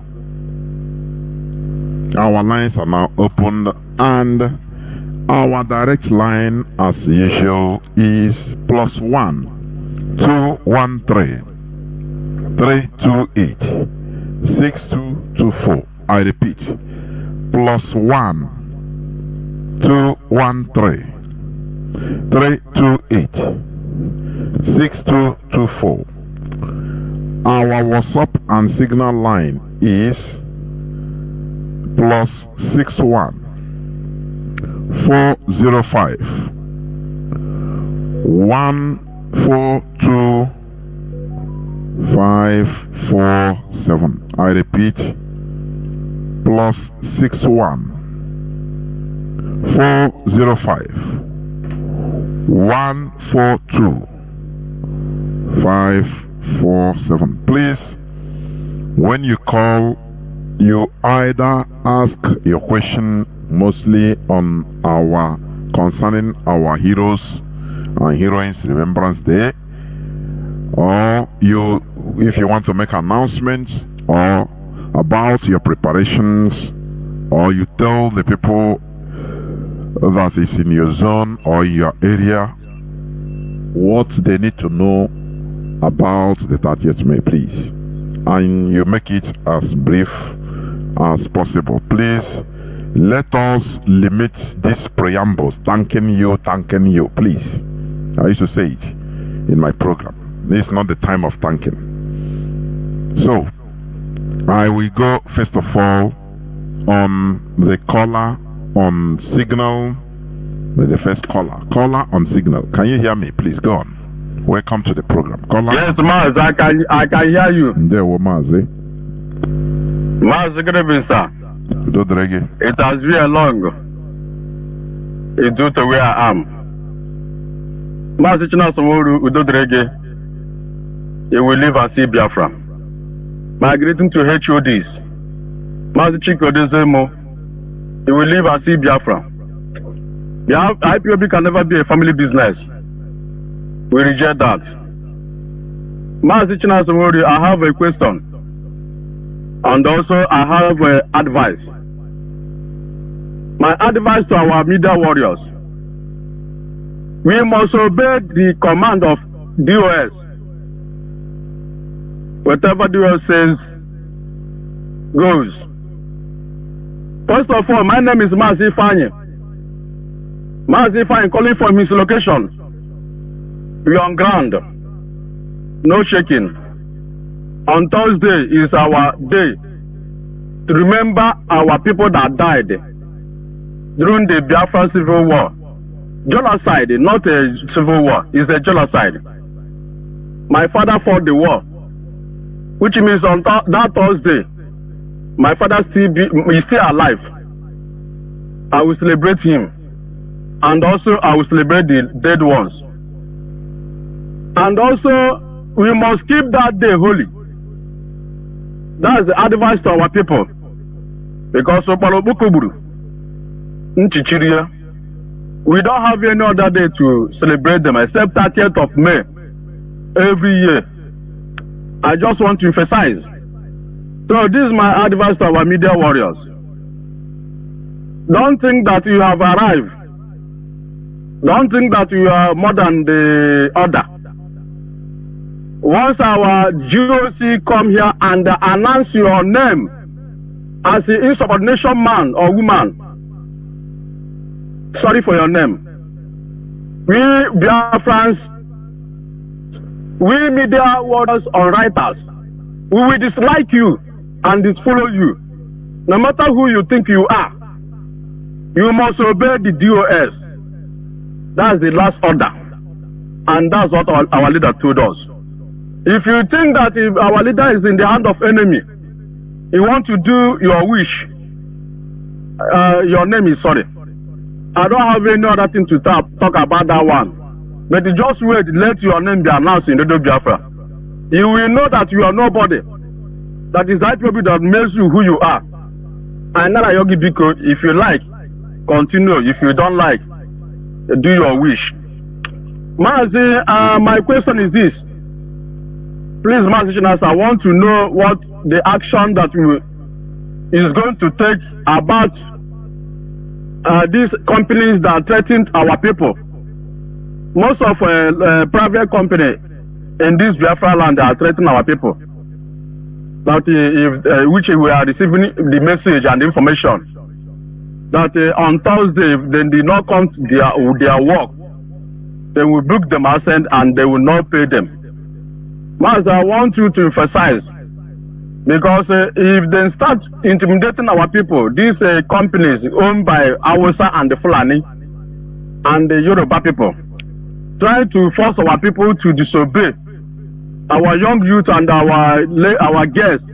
And our direct line, as usual, is +1 213 328 6224. I repeat, +1 213 328 6224. Our WhatsApp and Signal line is +61 405 142 547. I repeat, +61 405 142 547. Please, when you call, you either ask your question mostly on concerning our heroes and heroines Remembrance Day, or if you want to make announcements or about your preparations, or you tell the people that is in your zone or your area what they need to know about the 30th May, please. And you make it as brief as possible. Please let us limit these preambles. Thanking you, please. I used to say it in my program. This is not the time of thanking. So I will go first of all on the caller on signal. The first caller on signal. Can you hear me? Please go on. Welcome to the program. Caller. Yes, Maz, I can hear you. There were Mazi. Maz, good evening, sir. It has been long. It's due to where I am. Maz, Chinasa, Nworu, Udodrege. You will live and see Biafra. My greeting to HODs. Maz Chiko Dezemo. You will live and see Biafra. IPOB can never be a family business. We reject that. Mazi Chinasa Nworu, I have a question. And also I have advice. My advice to our media warriors. We must obey the command of DOS. Whatever DOS says goes. First of all, my name is Mazi Fanye. Mazi Fanye calling for his location. We are on ground. No shaking. On Thursday is our day to remember our people that died during the Biafra civil war. Genocide, not a civil war, it's a genocide. My father fought the war, which means on that Thursday, my father is still alive. I will celebrate him, and also I will celebrate the dead ones. And also, we must keep that day holy. That's the advice to our people. Because we don't have any other day to celebrate them except 30th of May every year. I just want to emphasize. So this is my advice to our media warriors. Don't think that you have arrived. Don't think that you are more than the other. Once our GOC come here and announce your name as an insubordination man or woman, sorry for your name. We Biafrans, we media warriors or writers, we will dislike you and disfollow you. No matter who you think you are, you must obey the DOS. That's the last order. And that's what our leader told us. If you think that if our leader is in the hand of enemy, he want to do your wish, your name is sorry. I don't have any other thing to talk about that one. But just wait, let your name be announced in the Biafra. You will know that you are nobody. That is IPOB that makes you who you are. And now Yogi Biko, if you like, continue. If you don't like, do your wish. Mazi, my question is this. Please, Mazi Chinasa, I want to know what the action that is going to take about these companies that threatened our people. Most of private company in this Biafra land are threatening our people. That which we are receiving the message and information that on Thursday if they did not come to their work, they will book them absent and they will not pay them. Mas, I want you to emphasize, because if they start intimidating our people, these companies owned by Hausa and the Fulani and the Yoruba people, try to force our people to disobey our young youth and our guests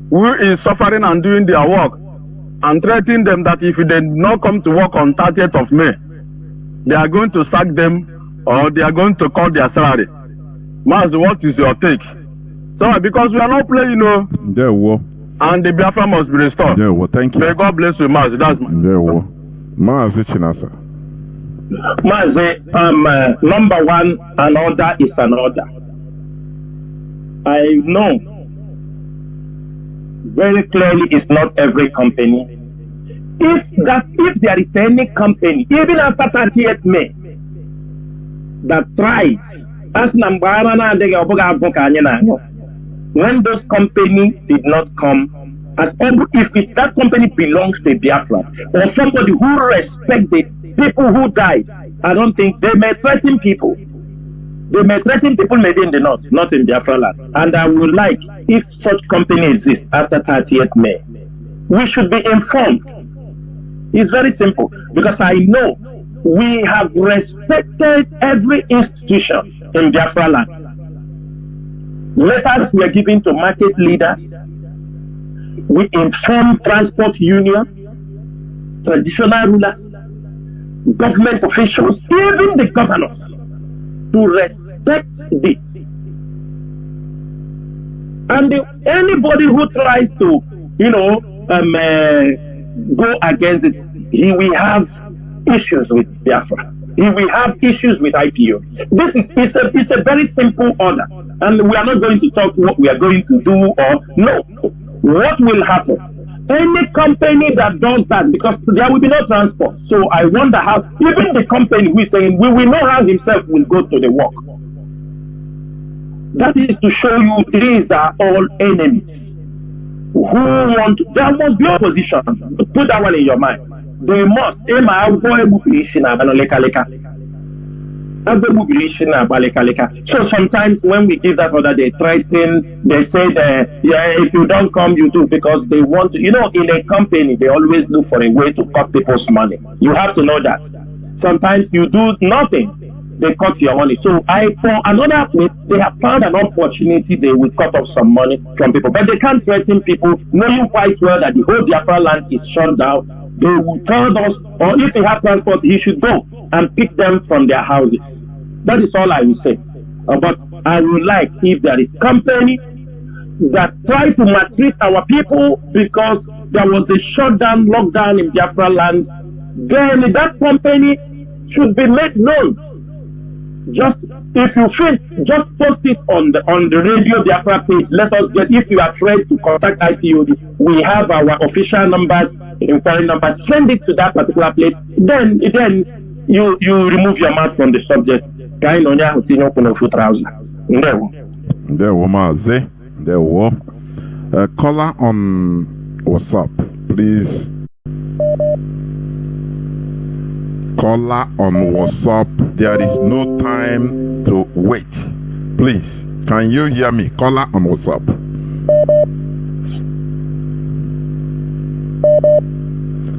who is suffering and doing their work, and threatening them that if they do not come to work on 30th of May, they are going to sack them or they are going to cut their salary. Maz, what is your take? So, because we are not playing, you know. There were. And the Biafra must be restored. There were. Thank you. May God bless you, Maz. That's my. There were. Mazi Chinasa. Mazi, number one, an order is an order. I know very clearly it's not every company. If there is any company, even after 30th May, that tries, as when those companies did not come, if that company belongs to Biafra or somebody who respects the people who died, I don't think they may threaten people. They may threaten people maybe in the north, not in Biafra land. And I would like, if such company exists after 30th May, we should be informed. It's very simple, because I know we have respected every institution in Biafra land. Letters were given to market leaders. We informed transport union, traditional rulers, government officials, even the governors, to respect this. And anybody who tries to, go against it, he will have issues with Biafra. He will have issues with IPO. This is it's a very simple order, and we are not going to talk what we are going to do or no. What will happen? Any company that does that, because there will be no transport. So I wonder how even the company who is saying we will know how himself will go to the work. That is to show you these are all enemies. There must be opposition. Put that one in your mind. They must. So sometimes when we give that order, they threaten, they say that, if you don't come, you do, because they want to, in a company, they always look for a way to cut people's money. You have to know that. Sometimes you do nothing, they cut your money. So for another place, they have found an opportunity, they will cut off some money from people. But they can't threaten people, knowing quite well that the whole Biafra land is shut down. They will tell us, or if they have transport, he should go and pick them from their houses. That is all I will say. But I would like, if there is company that try to maltreat our people because there was a shutdown, lockdown in Biafra land, then that company should be made known. Just if you feel, just post it on the radio Biafra page. Let us get. If you are afraid to contact IPOB, we have our official numbers, inquiry numbers. Send it to that particular place. Then you remove your mouth from the subject. There were Mazi. There were caller on WhatsApp, please. Caller on WhatsApp. There is no time to wait. Please, can you hear me? Caller on WhatsApp.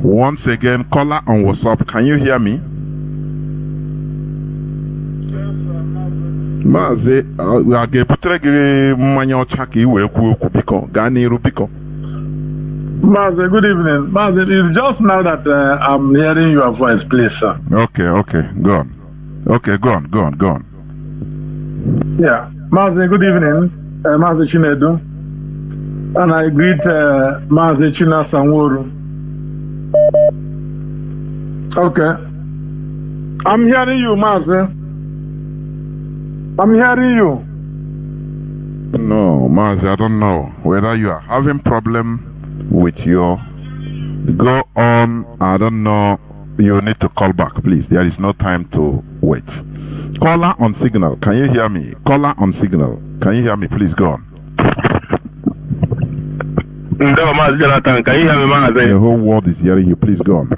Once again, caller on WhatsApp. Can you hear me? Mazi, Mazi, good evening. Mazi, it's just now that I'm hearing your voice, please, sir. Okay, go on. Okay, go on. Yeah, Mazi, good evening. Mazi Chinedu. And I greet Mazi Chinasa Nworu. Okay. I'm hearing you, Mazi. I'm hearing you. No, Mazi, I don't know whether you are having problem with your go on. I don't know. You need to call back, please. There is no time to wait. Caller on signal. Can you hear me? Caller on signal. Can you hear me? Please go on. No, Mazi Jonathan, can you hear me, Mazi? The whole world is hearing you. Please go on.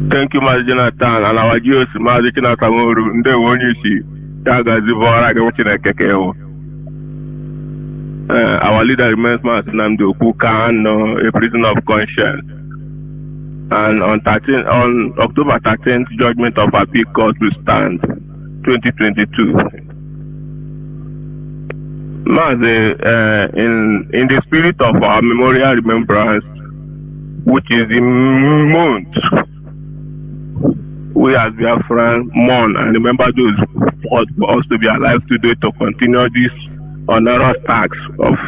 Thank you, Mazi Jonathan, and our GOC, Mazi Chinasa Nworu. Nworu, you see, our leader remains Mazi Nnamdi, a prisoner of conscience. And on October 13th, judgment of appeal court will stand, 2022. Mazi, in the spirit of our memorial remembrance, which is the month, we as Biafran mourn and remember those who fought for us to be alive today to continue this onerous task of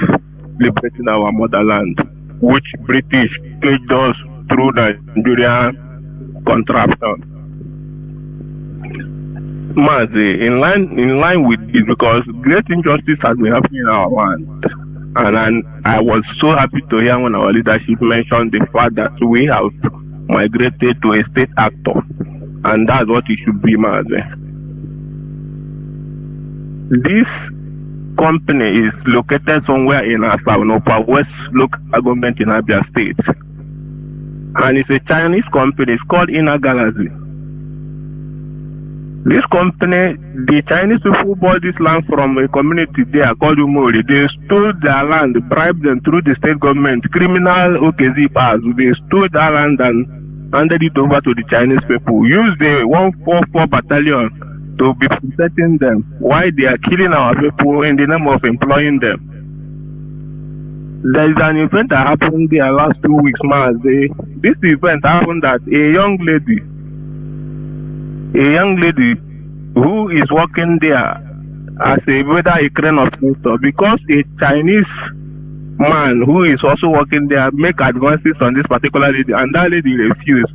liberating our motherland, which British caged us through the Nigerian contraption. Mazi, in line with this, because great injustice has been happening in our land, And I was so happy to hear when our leadership mentioned the fact that we have migrated to a state actor, and that's what it should be, Mazi. This company is located somewhere in Upper West local government in Abia State, and it's a Chinese company. It's called Inner Galaxy. This company, the Chinese people bought this land from a community there called Nworu. They stole their land, bribed them through the state government, criminal OKZ pass. They stole their land and handed it over to the Chinese people. Used the 144 battalion to be protecting them while they are killing our people in the name of employing them. There is an event that happened there last 2 weeks, Mazi. This event happened that a young lady who is working there as a crane operator, because a Chinese man who is also working there make advances on this particular lady, and that lady refused.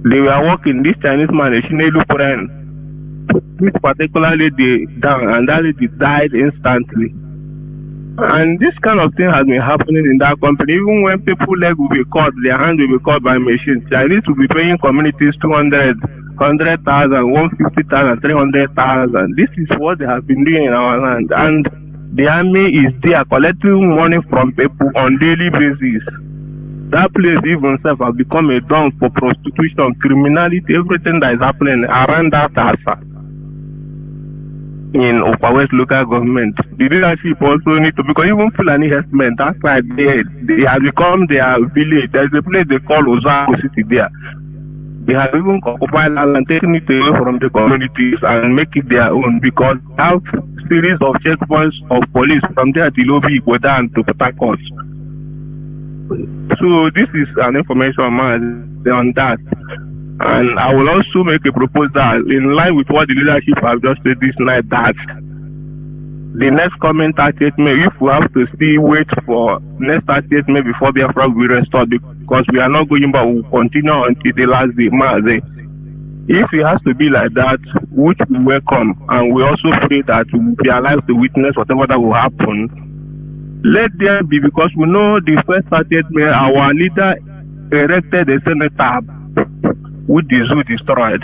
They were working, this Chinese man, a Chinelu friend, put this particular lady down, and that lady died instantly. And this kind of thing has been happening in that company. Even when people leg will be cut, their hand will be cut by machines. Chinese will be paying communities 200, 100,000, 150,000, 300,000. This is what they have been doing in our land. And the army is there collecting money from people on daily basis. That place even itself has become a dump for prostitution, criminality, everything that is happening around that asa. In Upper West local government, the leadership also need to, because even Fulani herdsmen, that side they have become their village. There's a place they call Ozako City there. They have even occupied land and taken it away from the communities and make it their own, because they have series of checkpoints of police from there to Lobi, Iguada, and to Port Harcourt. So this is an information on that. And I will also make a proposal in line with what the leadership have just said this night, that the next comment 38 May, if we have to still wait for next 38 May before Biafra will be restored, because we are not going back, we will continue until the last day, Mazi. If it has to be like that, which we welcome, and we also pray that we will be alive to witness whatever that will happen, let there be, because we know the first 38 May, our leader erected a senator with the zoo destroyed.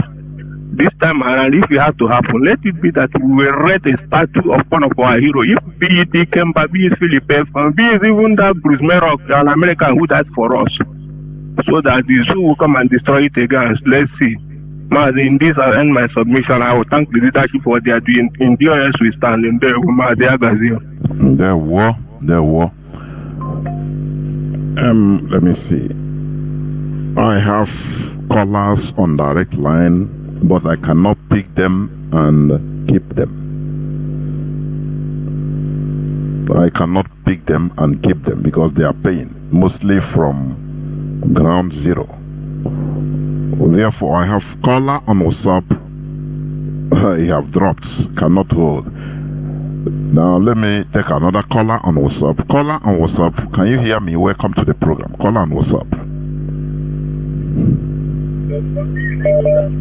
This time around, if it has to happen, let it be that we will erect a statue of one of our heroes. If be it Ikemba, be it Philip F., be it even that Bruce Merrick, an American who died for us, so that the zoo will come and destroy it again. Let's see. Mazi, in this, I'll end my submission. I will thank the leadership for what they are doing. In DOS, we stand in there with Mazi Agazio. There were. Let me see. I have callers on direct line, but I cannot pick them and keep them. I cannot pick them and keep them because they are paying, mostly from ground zero. Therefore, I have caller on WhatsApp. I have dropped, cannot hold. Now let me take another caller on WhatsApp. Caller on WhatsApp, can you hear me? Welcome to the program. Caller on WhatsApp.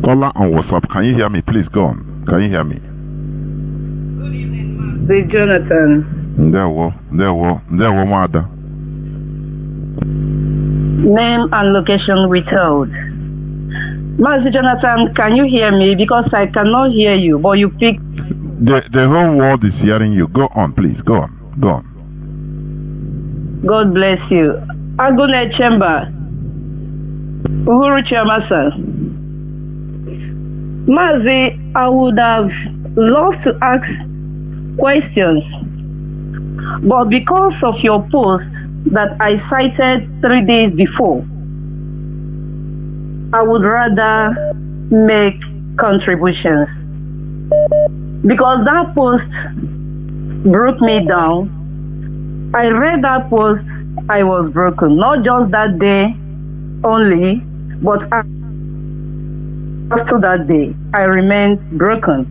Caller on WhatsApp, can you hear me? Please go on. Can you hear me? Good evening, Mazi Jonathan. There were mother. Name and location withheld. Mazi Jonathan, can you hear me? Because I cannot hear you, but you pick. The whole world is hearing you. Go on, please. Go on. God bless you. Agune Chamber. Uhuru Chinasa. Mazi, I would have loved to ask questions, but because of your post that I cited 3 days before, I would rather make contributions. Because that post broke me down. I read that post, I was broken. Not just that day only, but after that day, I remained broken.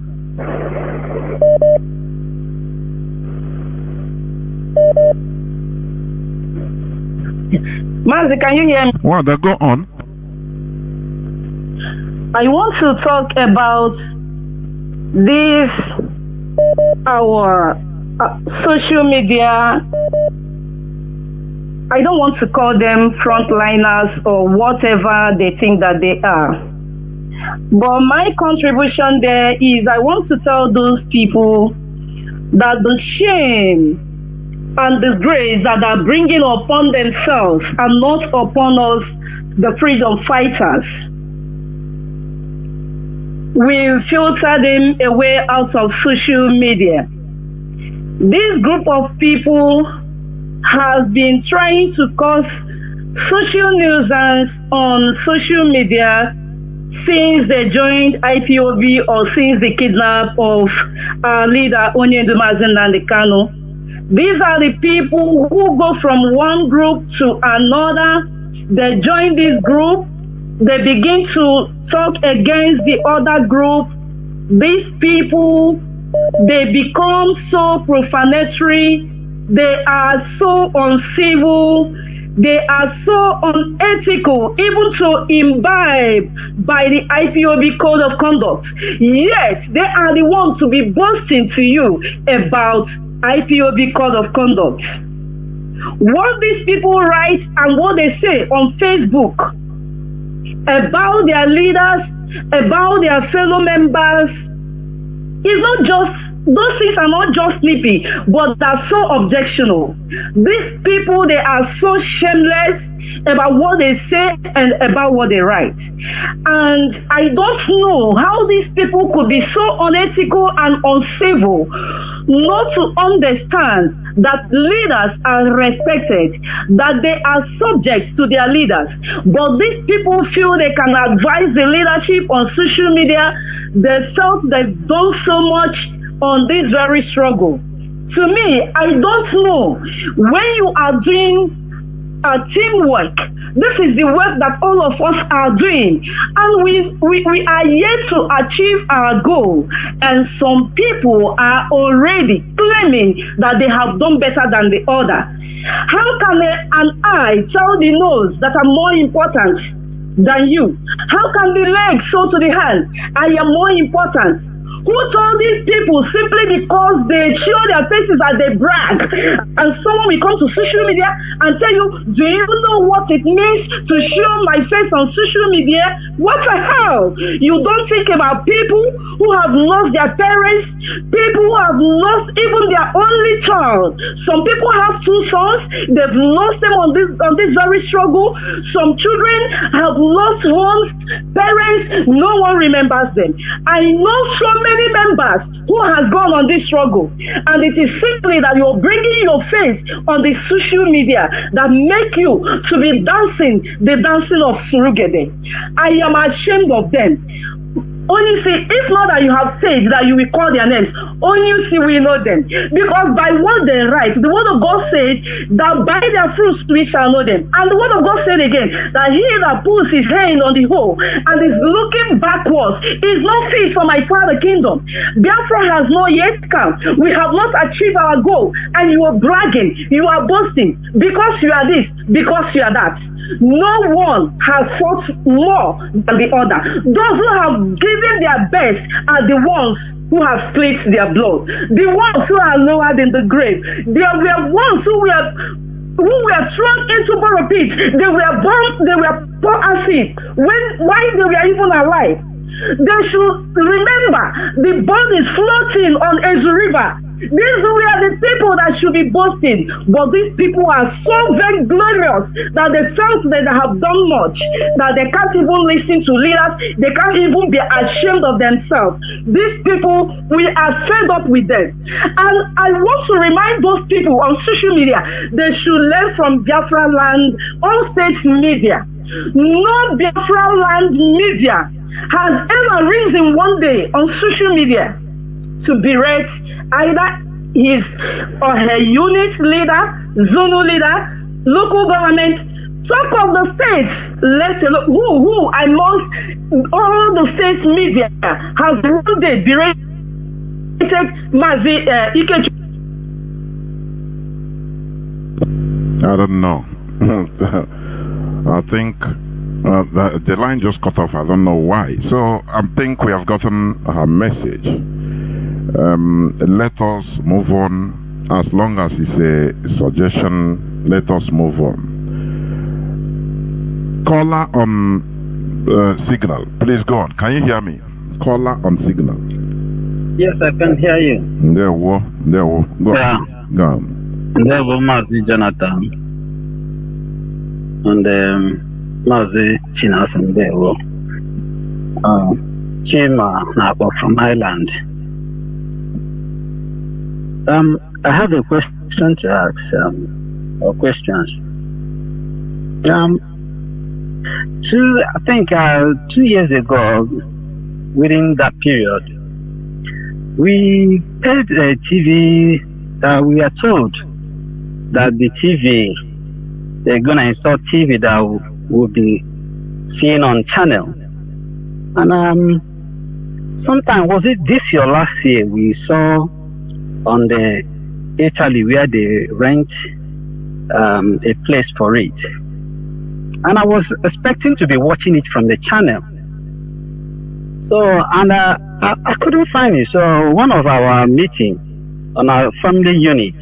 Mazi, can you hear me? What? Go on. I want to talk about this, our social media, I don't want to call them frontliners or whatever they think that they are. But my contribution there is I want to tell those people that the shame and disgrace that are bringing upon themselves and not upon us, the freedom fighters, we filter them away out of social media. This group of people has been trying to cause social nuisance on social media since they joined IPOB or since the kidnap of our leader Mazi and Kanu. These are the people who go from one group to another. They join this group, they begin to talk against the other group. These people, they become so profanatory, they are so uncivil, they are so unethical, even to imbibe by the IPOB code of conduct. Yet, they are the ones to be boasting to you about IPOB code of conduct. What these people write and what they say on Facebook about their leaders, about their fellow members, is not just, those things are not just snippy, but they're so objectionable. These people, they are so shameless about what they say and about what they write. And I don't know how these people could be so unethical and uncivil not to understand that leaders are respected, that they are subject to their leaders. But these people feel they can advise the leadership on social media. They felt they've done so much on this very struggle. To me, I don't know, when you are doing a teamwork, this is the work that all of us are doing, and we are yet to achieve our goal, and some people are already claiming that they have done better than the other. How can an eye tell the nose that I'm more important than you? How can the leg show to the hand I am more important? Who told these people simply because they show their faces and they brag? And someone will come to social media and tell you, do you know what it means to show my face on social media? What the hell? You don't think about people who have lost their parents, people who have lost even their only child. Some people have two sons, they've lost them on this very struggle. Some children have lost homes, parents, no one remembers them. I know so many members who has gone on this struggle, and it is simply that you're bringing your face on the social media that make you to be dancing the dancing of Surugede. I am ashamed of them. Only see, if not that you have said that you will call their names, only see we know them. Because by what they write, the word of God said that by their fruits we shall know them. And the word of God said again that he that puts his hand on the hole and is looking backwards is not fit for my Father kingdom. Biafra has not yet come. We have not achieved our goal. And you are bragging, you are boasting because you are this, because you are that. No one has fought more than the other. Those who have given their best are the ones who have split their blood. The ones who are lowered in the grave. There were ones who were thrown into borrow pits. They were burned, they were poured acid while they were even alive. They should remember the bodies floating on Ezu River. These were the people that should be boasting, but these people are so very glorious that they felt that they have done much, that they can't even listen to leaders, they can't even be ashamed of themselves. These people, we are fed up with them. And I want to remind those people on social media, they should learn from Biafra Land, all states media. No Biafra Land media has ever risen one day on social media to berate either his or her unit leader, Zulu leader, local government, talk of the states, let alone who amongst all the states media has one day berated Mazi Ikechu. I don't know. I think the line just cut off. I don't know why. So I think we have gotten her message. Let us move on As long as it's a suggestion, let us move on. Caller on signal. Please go on. Can you hear me? Caller on signal. Yes, I can hear you. There we go. Yeah. Go on. There was Mazi Jonathan and Mazi Chinasa. There were Chima Napa from Ireland. I have a question to ask, or questions. I think 2 years ago, within that period, we paid a TV. We are told that the TV, they're gonna install TV that will be seen on channel. And sometime, was it this year or last year, we saw on the Italy where they rent a place for it. And I was expecting to be watching it from the channel. So, and I couldn't find it. So one of our meeting on our family unit,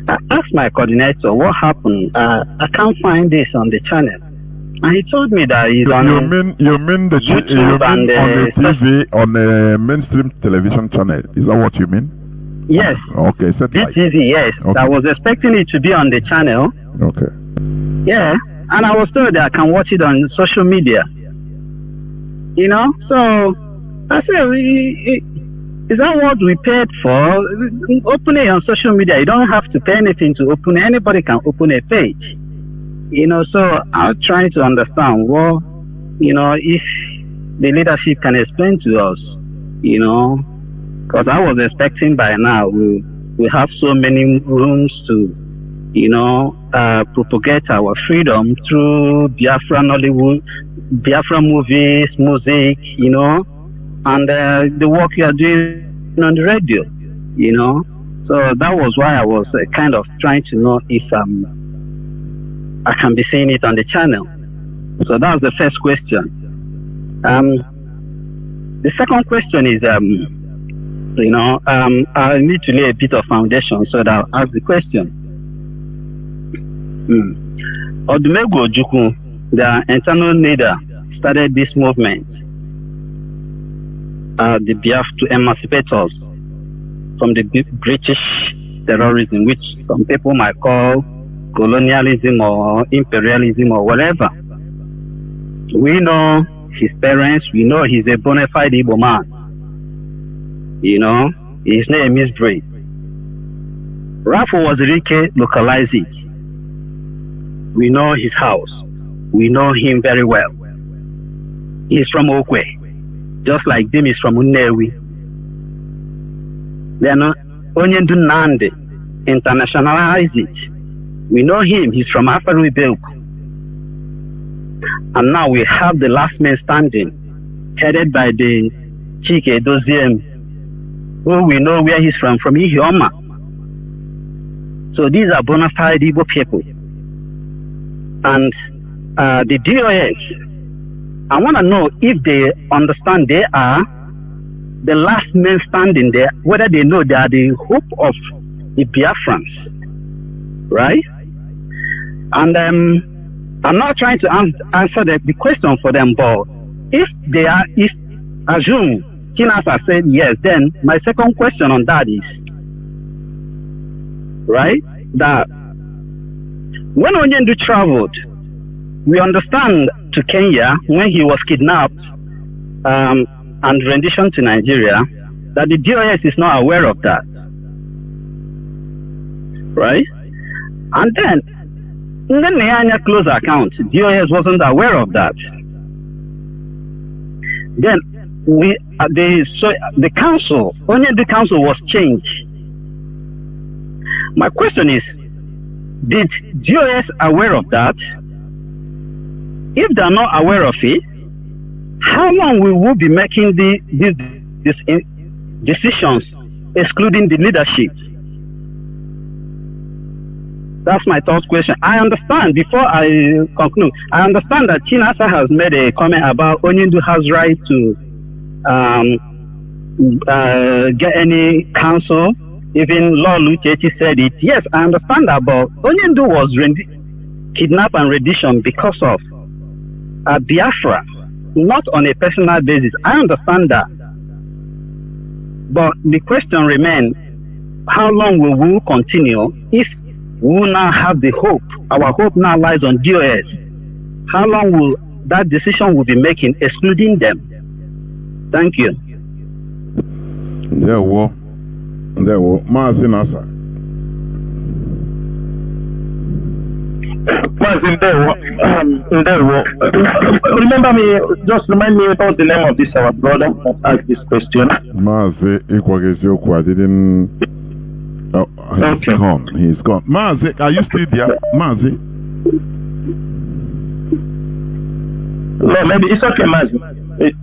I asked my coordinator what happened. I can't find this on the channel. And he told me that he's on you mean the YouTube on the TV, on the mainstream television channel. Is that what you mean? Yes. Okay, satellite. TV, yes. Okay. I was expecting it to be on the channel. Okay. Yeah. And I was told that I can watch it on social media. You know? So I said, is that what we paid for? Open it on social media. You don't have to pay anything to open it. Anybody can open a page. You know, so I'm trying to understand what, you know, if the leadership can explain to us, you know, because I was expecting by now we have so many rooms to, you know, propagate our freedom through Biafra Nollywood, Biafra movies, music, you know, and the work you are doing on the radio, you know. So that was why I was kind of trying to know if I can be seeing it on the channel. So that was the first question. The second question is, you know, I need to lay a bit of foundation so that I'll ask the question. Odumegwu Ojukwu, the internal leader, started this movement, the Biafra, to emancipate us from the British terrorism, which some people might call colonialism or imperialism or whatever. We know his parents, we know he's a bona fide Igbo man. You know, his name is Bray. Rafu Wazirike localized it. We know his house. We know him very well. He's from Okwe, just like Dim is from Unewi. Then Onyendu Nande internationalized it. We know him. He's from Afaru Belku. And now we have the last man standing, headed by the Chike Doziem, who we know where he's from Ihioma. So these are bona fide Igbo people. And the DOS, I want to know if they understand they are the last men standing there, whether they know they are the hope of the Biafrans, right? And I'm not trying to answer the question for them, but if assume Chinasa said yes, then my second question on that is, right, that when Onyendu traveled, we understand to Kenya when he was kidnapped and renditioned to Nigeria, that the DOS is not aware of that, right? And then in the Neanya close account, DOS wasn't aware of that. Then the council, only the council was changed. My question is, did DOS aware of that? If they're not aware of it, how long will we be making these decisions, excluding the leadership? That's my third question. I understand, before I conclude, I understand that Chinasa has made a comment about Onyendu has right to get any counsel even Lolu Chechi said it. Yes, I understand that, but Onyendu was kidnapped and rendition because of Biafra, not on a personal basis. I understand that. But the question remains, how long will we continue if we will now have the hope? Our hope now lies on DOS. How long will that decision will be making, excluding them? Thank you. There were Mazi Nasa. Mazi, remember me, just remind me what was the name of this our brother that asked this question. Mazi Ikwagesioku, I didn't. Oh, he's gone. He's gone. Mazi, are you still there? Mazi? No, maybe it's okay, Mazi.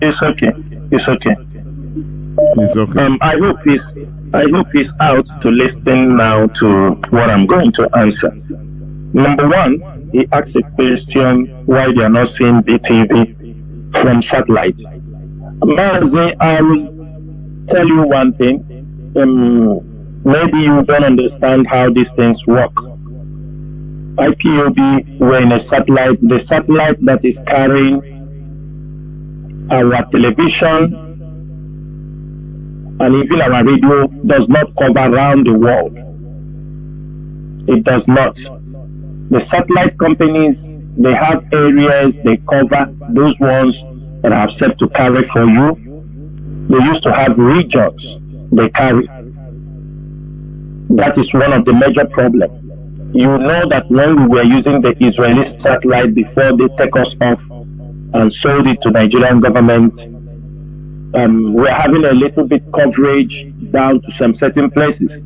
It's okay. It's okay. It's okay. I hope he's out to listen now to what I'm going to answer. Number one, he asked a question why they are not seeing BTV from satellite. Mazi, I will tell you one thing. Maybe you don't understand how these things work. IPOB were in a satellite, the satellite that is carrying our television and even our radio does not cover around the world. It does not. The satellite companies, they have areas they cover, those ones that are set to carry for you. They used to have regions they carry. That is one of the major problems. You know that when we were using the Israeli satellite before they take us off and sold it to Nigerian government, we're having a little bit coverage down to some certain places.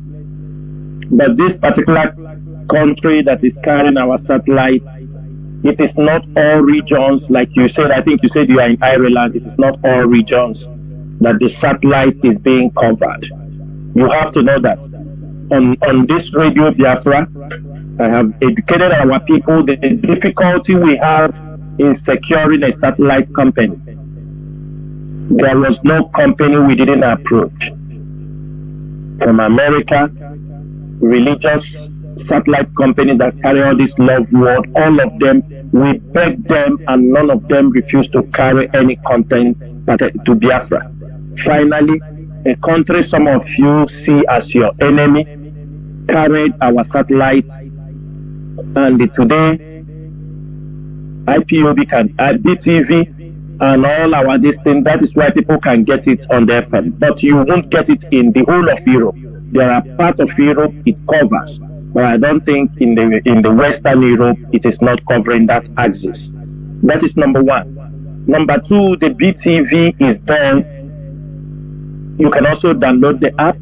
But this particular country that is carrying our satellite, it is not all regions, like you said. I think you said you are in Ireland. It is not all regions that the satellite is being covered. You have to know that. On this radio Biafra, I have educated our people the difficulty we have in securing a satellite company. There was no company we didn't approach. From America, religious satellite companies that carry all this love word, all of them, we begged them and none of them refused to carry any content to Biafra. Finally, a country some of you see as your enemy carried our satellite, and today IPOB can BTV and all our this thing. That is why people can get it on their phone, but you won't get it in the whole of Europe. There are parts of Europe it covers, but I don't think in the Western Europe it is not covering that axis. That is number one. Number two, the BTV is there. You can also download the app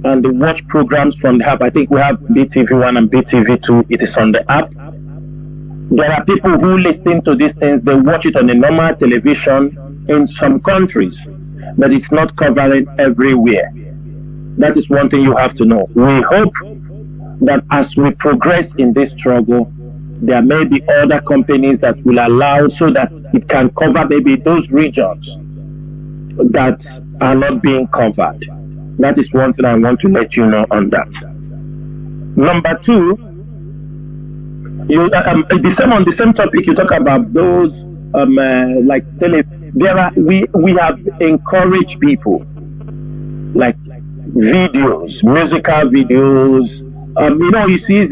and watch programs from the app. I think we have BTV1 and BTV2. It is on the app. There are people who listen to these things. They watch it on a normal television in some countries, but it's not covering everywhere. That is one thing you have to know. We hope that as we progress in this struggle, there may be other companies that will allow so that it can cover maybe those regions that are not being covered. That is one thing I want to let you know on that. Number two, on the same topic you talk about those like we have encouraged people like videos, musical videos.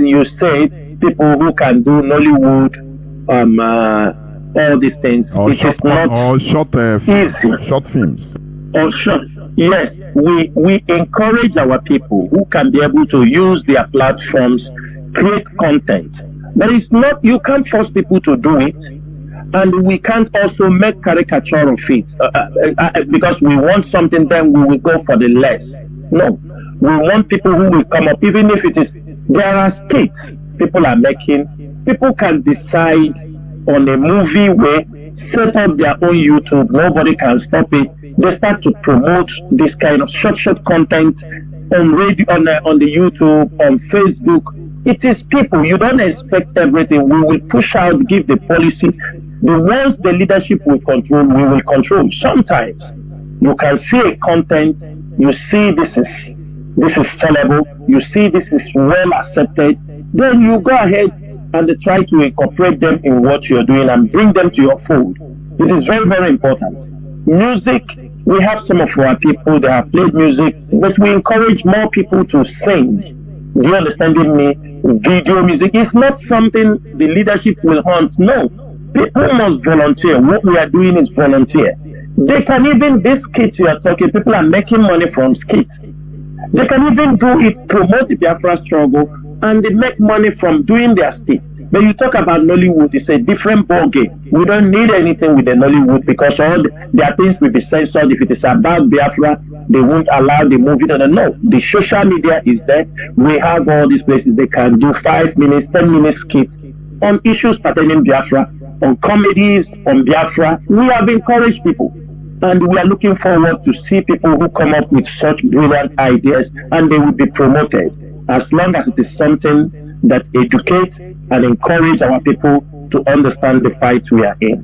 You say people who can do Nollywood, all these things. Or it is not short films. Or short. Yes, we encourage our people who can be able to use their platforms, create content. But it's not, you can't force people to do it, and we can't also make caricature of it because we want something, then we will go for the less. No, we want people who will come up, even if it is, there are skits people are making. People can decide on a movie way, set up their own YouTube, nobody can stop it. They start to promote this kind of short content on radio, on the YouTube, on Facebook. It is people. You don't expect everything. We will push out, give the policy. The ones the leadership will control, we will control. Sometimes you can see a content, you see this is this is sellable, you see this is well accepted, then you go ahead and try to incorporate them in what you're doing and bring them to your fold. It is very, very important. Music, we have some of our people that have played music, but we encourage more people to sing. Do you understand me? Video music is not something the leadership will hunt. No, people must volunteer. What we are doing is volunteer. They can even, this skit you are talking, people are making money from skits. They can even do it, promote the Biafra struggle, and they make money from doing their skit. But you talk about Nollywood, it's a different ballgame. We don't need anything with the Nollywood because all their things will be censored. If it is about Biafra, they won't allow the movie. No, the social media is there. We have all these places. They can do 5 minutes, 10 minutes skits on issues pertaining Biafra, on comedies, on Biafra. We have encouraged people. And we are looking forward to see people who come up with such brilliant ideas, and they will be promoted as long as it is something that educates and encourages our people to understand the fight we are in.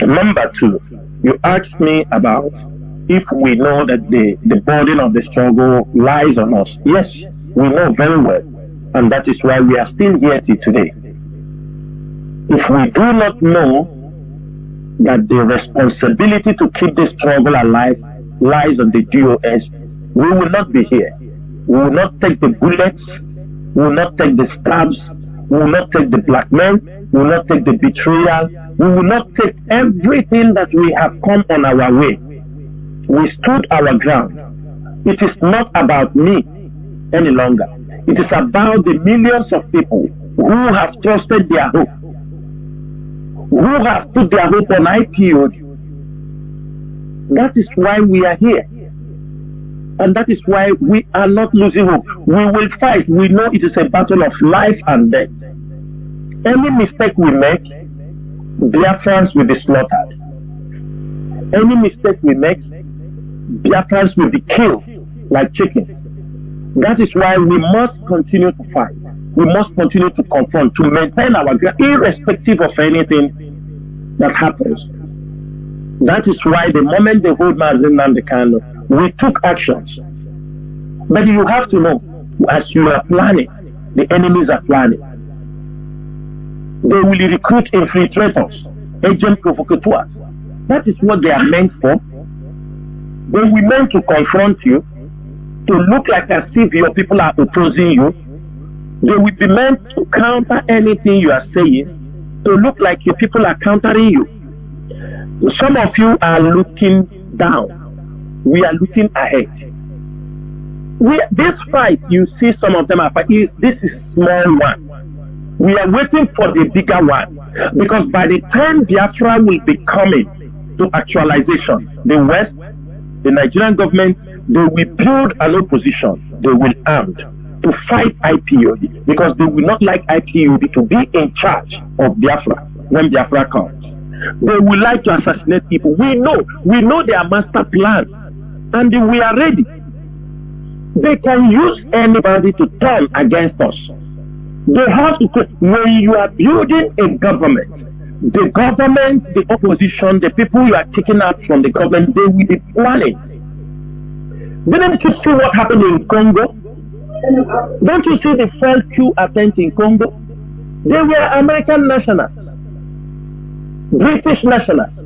Number 2, you asked me about if we know that the burden of the struggle lies on us. Yes, we know very well, and that is why we are still here till today. If we do not know that the responsibility to keep the struggle alive lies on the DOS, we will not be here. We will not take the bullets, we will not take the stabs, we will not take the blackmail, we will not take the betrayal, we will not take everything that we have come on our way. We stood our ground. It is not about me any longer. It is about the millions of people who have trusted their hope, who have put their hope on IPOB. That is why we are here. And that is why we are not losing hope. We will fight. We know it is a battle of life and death. Any mistake we make, Biafrans will be slaughtered. Any mistake we make, Biafrans will be killed like chickens. That is why we must continue to fight. We must continue to confront, to maintain our ground, irrespective of anything that happens. That is why the moment they hold Mazi and the candle, we took actions. But you have to know, as you are planning, the enemies are planning. They will recruit infiltrators, agent provocateurs. That is what they are meant for. They will meant to confront you, to look like as if your people are opposing you. They will be meant to counter anything you are saying, to look like your people are countering you. Some of you are looking down. We are looking ahead. This fight, you see some of them are fighting. This is small one. We are waiting for the bigger one. Because by the time Biafra will be coming to actualization, the West, the Nigerian government, they will build an opposition. They will arm to fight IPOB, because they will not like IPOB to be in charge of Biafra when Biafra comes. They will like to assassinate people. We know their master plan, and we are ready. They can use anybody to turn against us. They have to, when you are building a government, the opposition, the people you are kicking out from the government, they will be planning. Didn't you see what happened in Congo? Don't you see the failed coup attempt in Congo? They were American nationals, British nationals,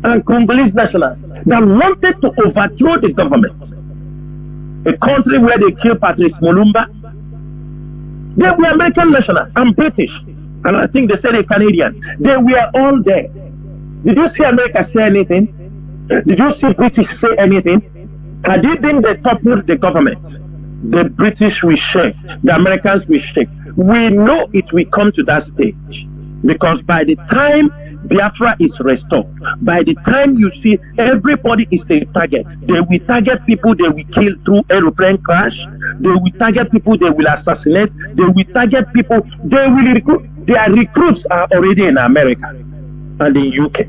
and Congolese nationals that wanted to overthrow the government. A country where they killed Patrice Mulumba. They were American nationals and British, and I think they said a Canadian. They were all there. Did you see America say anything? Did you see British say anything? Had it been they toppled the government, the British will shake, the Americans will shake. We know it will come to that stage, because by the time Biafra is restored, by the time you see everybody is a target, they will target people they will kill through aeroplane crash, they will target people they will assassinate, they will target people they will recruit. Their recruits are already in America and in UK.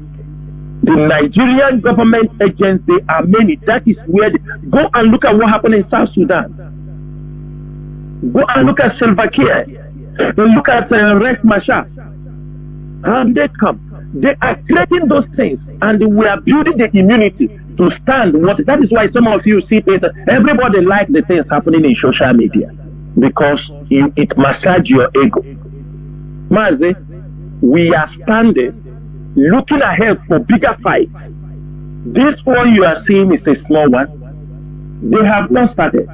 The Nigerian government agents, they are many. That is where go and look at what happened in South Sudan. Go and look at Salva Kiir. Look at Riek Machar. How did they come? They are creating those things, and we are building the immunity to stand what. That is why some of you see things. Everybody like the things happening in social media because it massages your ego. Mazi, we are standing, looking ahead for bigger fights. This one you are seeing is a small one. They have not started.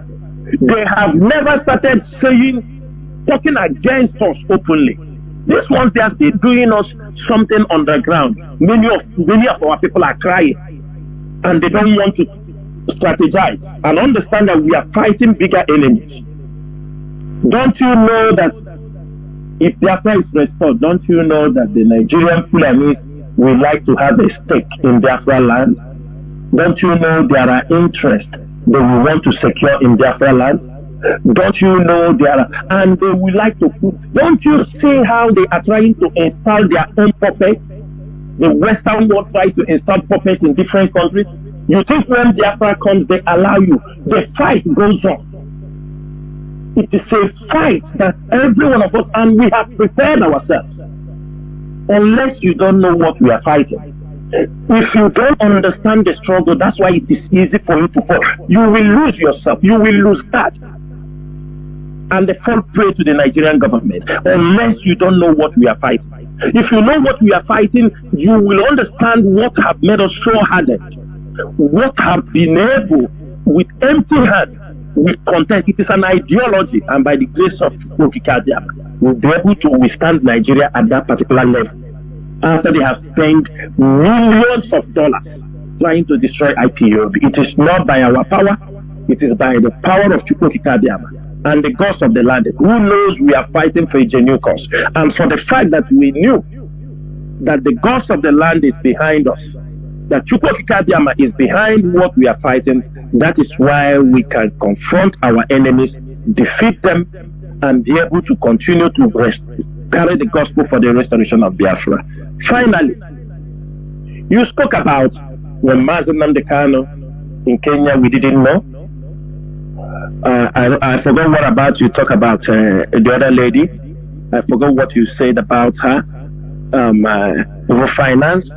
They have never started talking against us openly. These ones, they are still doing us something underground. Many of our people are crying and they don't want to strategize and understand that we are fighting bigger enemies. Don't you know that if Biafra is restored, don't you know that the Nigerian Fulanis would like to have a stake in Biafra land? Don't you know there are interests they will want to secure in Biafra land? Don't you know and they would like to put, don't you see how they are trying to install their own puppets? The Western world try to install puppets in different countries. You think when Biafra comes, they allow you. The fight goes on. It is a fight that every one of us, and we have prepared ourselves. Unless you don't know what we are fighting. If you don't understand the struggle, that's why it is easy for you to fall. You will lose yourself. You will lose God. And they fall prey to the Nigerian government unless you don't know what we are fighting. If you know what we are fighting, you will understand what have made us so hardened. What have been able, with empty hand, with content. It is an ideology, and by the grace of Chukwu, we'll be able to withstand Nigeria at that particular level. After they have spent millions of dollars trying to destroy IPOB. It is not by our power, it is by the power of Chukwu and the gods of the land. Who knows we are fighting for a genuine cause. And for the fact that we knew that the gods of the land is behind us, that Chukwu is behind what we are fighting, that is why we can confront our enemies, defeat them, and be able to continue to carry the gospel for the restoration of Biafra. Finally, you spoke about when Mazi in Kenya, we didn't know. I forgot what about you talk about the other lady. I forgot what you said about her over finance.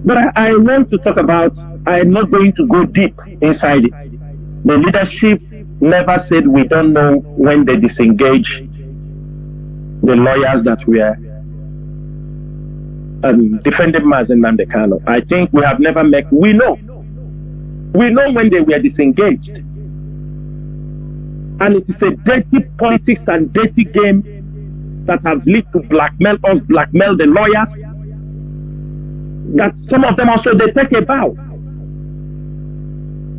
But I want to talk about, I'm not going to go deep inside it. The leadership never said we don't know when they disengage the lawyers that were defending Mazi. I think we have never met. We know when they were disengaged. And it is a dirty politics and dirty game that have led to blackmail us, blackmail the lawyers. That some of them also, they take a bow.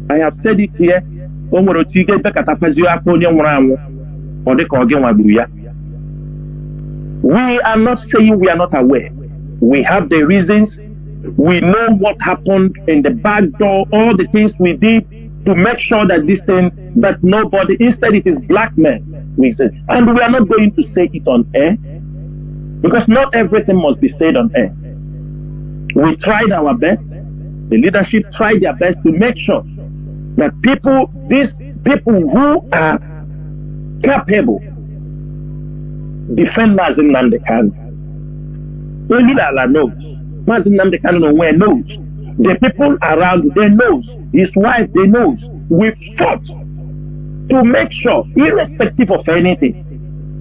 I have said it here. We are not saying we are not aware. We have the reasons. We know what happened in the back door, all the things we did to make sure that this thing, that nobody, instead it is blackmail. And we are not going to say it on air, because not everything must be said on air. We tried our best. The leadership tried their best to make sure that these people who are capable, defend Mazi Nnamdi Kanu. Olilala knows. Mazi Nnamdi Kanu knows. The people around, they knows. His wife, they knows. We fought to make sure, irrespective of anything,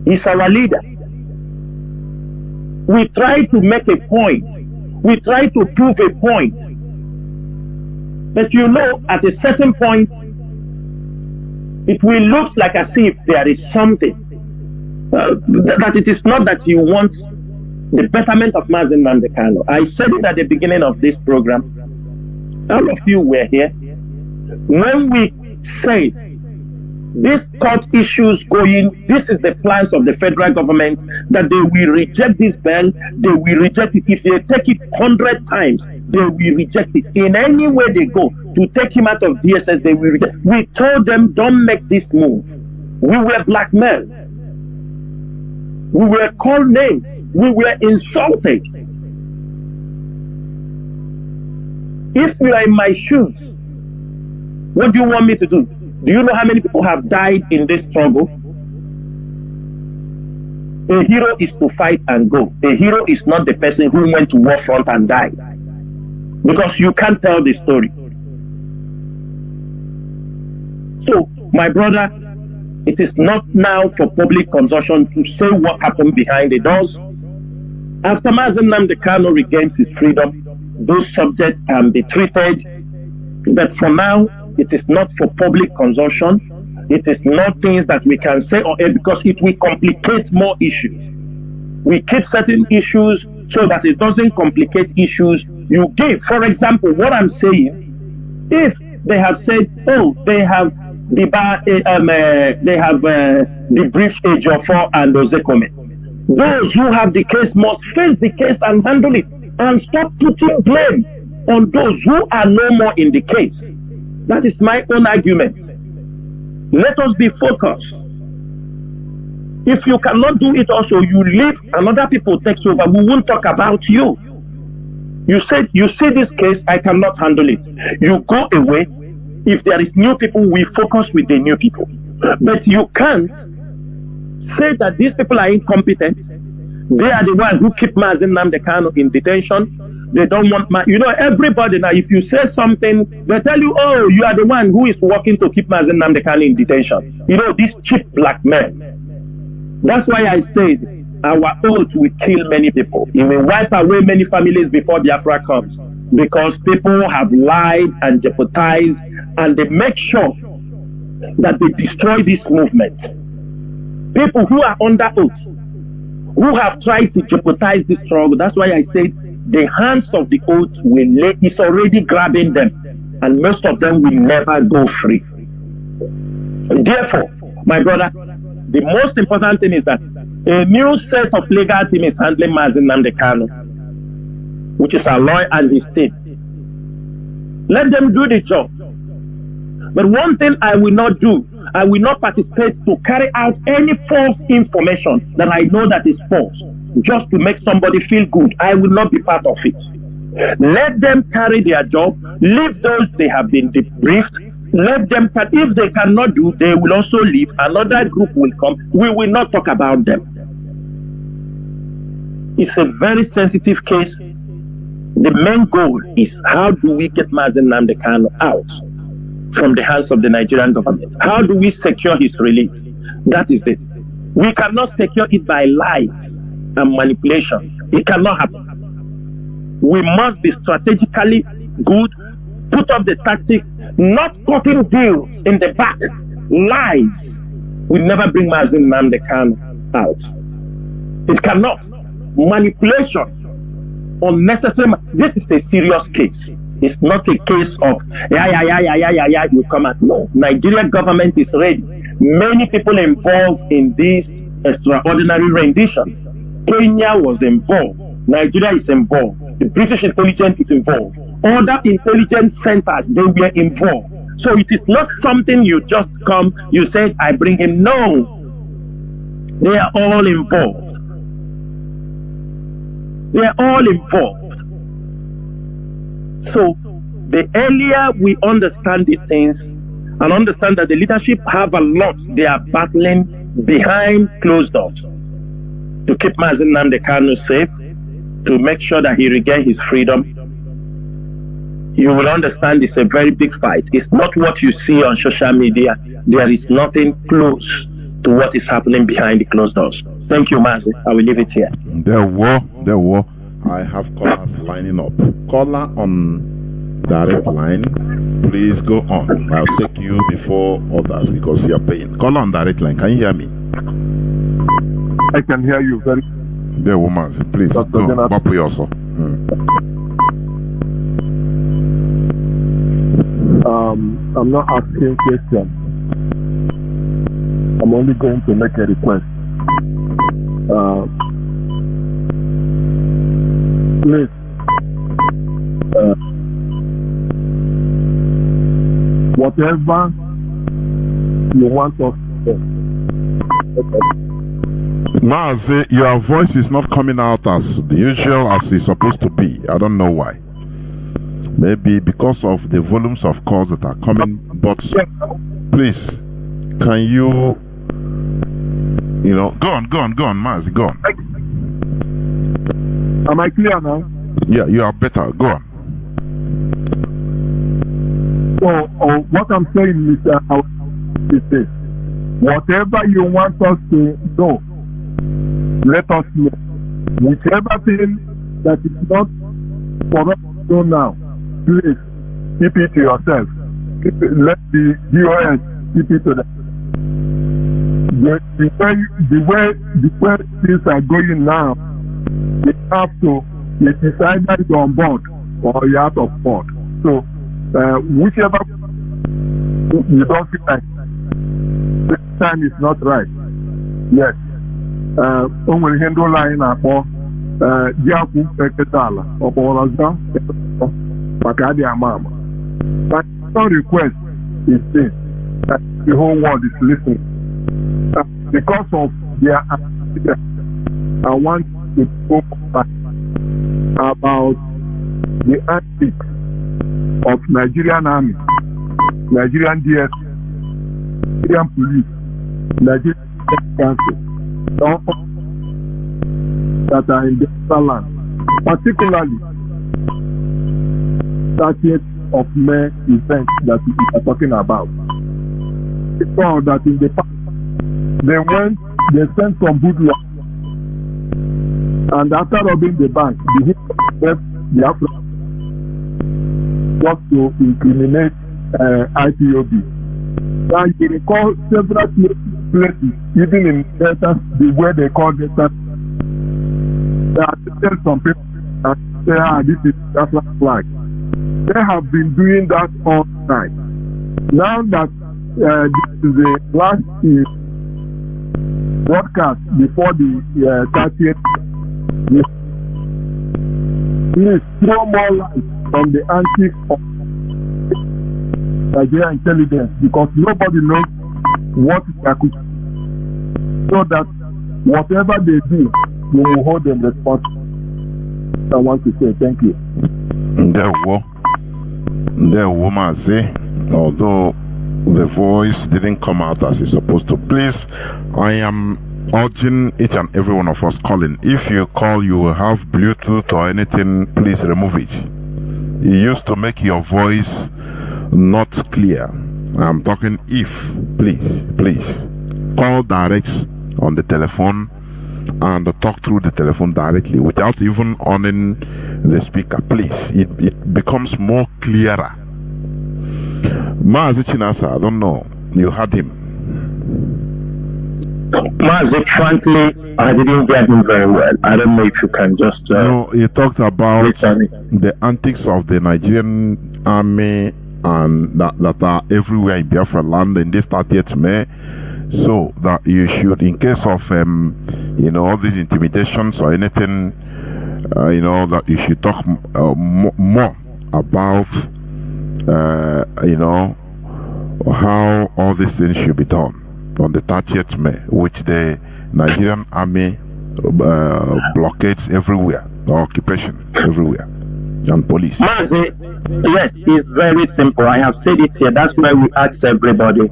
he's our leader. We try to make a point. We try to prove a point. But you know, at a certain point, it will look like as if there is something. That it is not that you want the betterment of Mazi Nnamdi Kanu. I said it at the beginning of this program. All of you were here. When we say these court issues going, this is the plans of the federal government, that they will reject this bill, they will reject it. If they take it 100 times, they will reject it. In any way they go to take him out of DSS, they will reject. We told them, don't make this move. We were blackmailed. We were called names. We were insulted. If you are in my shoes, what do you want me to do? Do you know how many people have died in this struggle? A hero is to fight and go. A hero is not the person who went to war front and died. Because you can't tell the story. So, my brother, it is not now for public consumption to say what happened behind the doors. After Mazi Nnamdi Kanu regains his freedom, those subjects can be treated. But for now, it is not for public consumption. It is not things that we can say or because it will complicate more issues. We keep certain issues so that it doesn't complicate issues you give. For example, what I'm saying, if they have said, oh, they have debriefed Ejiofor and Ozekome, those who have the case must face the case and handle it, and stop putting blame on those who are no more in the case. That is my own argument. Let us be focused. If you cannot do it also, you leave, another people takes over. We won't talk about you. You said, you see this case, I cannot handle it. You go away. If there is new people, we focus with the new people. But you can't say that these people are incompetent. They are the ones who keep Mazi Nnamdi Kanu in detention. They don't want everybody now, if you say something, they tell you, oh, you are the one who is working to keep Mazi Nnamdi Kanu in detention. These cheap black men. That's why I said our oath will kill many people. It will wipe away many families before Biafra comes, because people have lied and jeopardized, and they make sure that they destroy this movement. People who are under oath, who have tried to jeopardize this struggle. That's why I said the hands of the oath is already grabbing them, and most of them will never go free. Therefore, my brother, the most important thing is that a new set of legal team is handling Mazi Nnamdi Kanu, which is our lawyer and his team. Let them do the job. But one thing I will not do, I will not participate to carry out any false information that I know that is false, just to make somebody feel good. I will not be part of it. Let them carry their job. Leave those they have been debriefed. Let them, if they cannot do, they will also leave. Another group will come. We will not talk about them. It's a very sensitive case. The main goal is, how do we get Mazi Nnamdi Kanu out from the hands of the Nigerian government? How do we secure his release? That is it. We cannot secure it by lies and manipulation. It cannot happen. We must be strategically good, put up the tactics, not cutting deals in the back. Lies will never bring Mazi Nnamdi Kanu out. It cannot. Manipulation, unnecessary. This is a serious case. It's not a case of you come out. No, Nigerian government is ready. Many people involved in this extraordinary rendition. Kenya was involved. Nigeria is involved. The British intelligence is involved. Other intelligence centers, they were involved. So it is not something you just come, you said, I bring him. No. They are all involved. They are all involved. So the earlier we understand these things and understand that the leadership have a lot they are battling behind closed doors to keep Mazi Nnamdi Kanu safe, to make sure that he regains his freedom, you will understand it's a very big fight. It's not what you see on social media. There is nothing close to what is happening behind the closed doors. Thank you, Mazi. I will leave it here. There were. I have callers lining up. Caller on direct line, please go on. I'll take you before others because you are paying. Caller on direct line, can you hear me? I can hear you very. There, woman, please go on. Bapu also. I'm not asking questions. I'm only going to make a request. Please, whatever you want us to do. Mazi, your voice is not coming out as usual as it's supposed to be. I don't know why. Maybe because of the volumes of calls that are coming, but please, can you go on, Mazi, go on. Am I clear now? Yeah, you are better. Go on. So, what I'm saying is is this. Whatever you want us to know, let us know. Whichever thing that is not for us to know now, please keep it to yourself. Let the DOS keep it to them. The way things are going now, we have to, it is either you're on board or you're out of board. So, whichever you don't feel like this time is not right. Yes. Only handle line up or Jaku Peketala or Boraza, Pakadia Mama. But our request is this, that the whole world is listening. Because of their activity, I want to talk about the antics of Nigerian Army, Nigerian DS, Nigerian Police, Nigerian Council, that are in the land, particularly 30th of May event that we are talking about. We saw that in the past, they sent some bootleggers, and after robbing the bank, they hit Biafra just to incriminate IPOB. Now you recall several places, even in Delta, the way they call Delta, that tell some people and say, this is Biafra flag. They have been doing that all the time. Now that this is the last broadcast before the 30th, please throw more light on the antics of Nigerian intelligence, because nobody knows what they are cooking. So that whatever they do, we will hold them responsible. I want to say thank you. There were Mazi, although the voice didn't come out as it's supposed to. Please, I am urging each and every one of us calling. If you call, you will have Bluetooth or anything, please remove it. It used to make your voice not clear. I'm talking if, please call direct on the telephone and talk through the telephone directly without even owning the speaker. Please, it becomes more clearer. Mazi Chinasa, I don't know, you had him. Mazi, frankly, I didn't get him very well. I don't know if you can just no, he talked about the antics of the Nigerian army and that are everywhere in Biafra land, and they started May. So that you should, in case of all these intimidations or anything, that you should talk more about how all these things should be done on the 30th May, which the Nigerian army blockades everywhere, occupation everywhere, and police. Mazi, yes, it's very simple. I have said it here. That's why we ask everybody.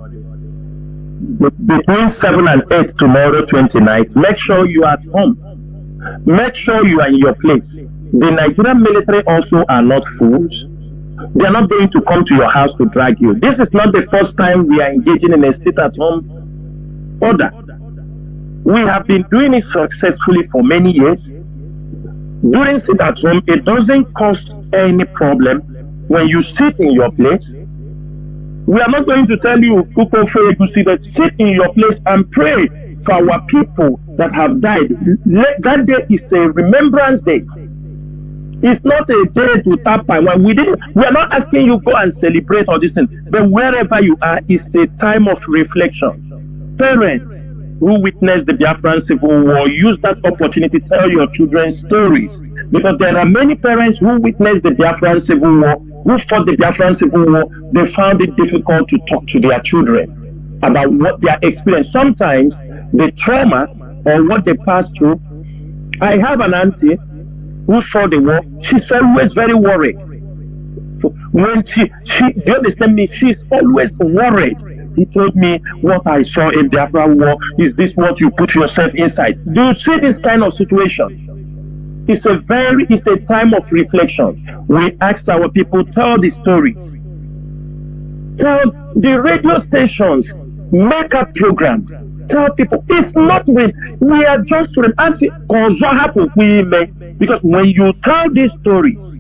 Between 7 and 8 tomorrow, 29th, make sure you are at home. Make sure you are in your place. The Nigerian military also are not fools. They are not going to come to your house to drag you. This is not the first time we are engaging in a sit-at-home order. We have been doing it successfully for many years. During sit-at-home, it doesn't cause any problem when you sit in your place. We are not going to tell you to sit in your place and pray for our people that have died. That day is a remembrance day. It's not a day to tap and when we are not asking you go and celebrate all this thing, but wherever you are, it's a time of reflection. Parents who witnessed the Biafran Civil War, use that opportunity to tell your children stories, because there are many parents who witnessed the Biafran Civil War, who fought the Biafran Civil War. They found it difficult to talk to their children about what they are experiencing. Sometimes the trauma or what they passed through. I have an auntie who saw the war. She's always very worried. So when you understand me, she's always worried. He told me, what I saw in the Biafra war, is this what you put yourself inside? Do you see this kind of situation? It's a time of reflection. We ask our people, tell the stories. Tell the radio stations, make up programs, tell people it's not real. We are just because when you tell these stories,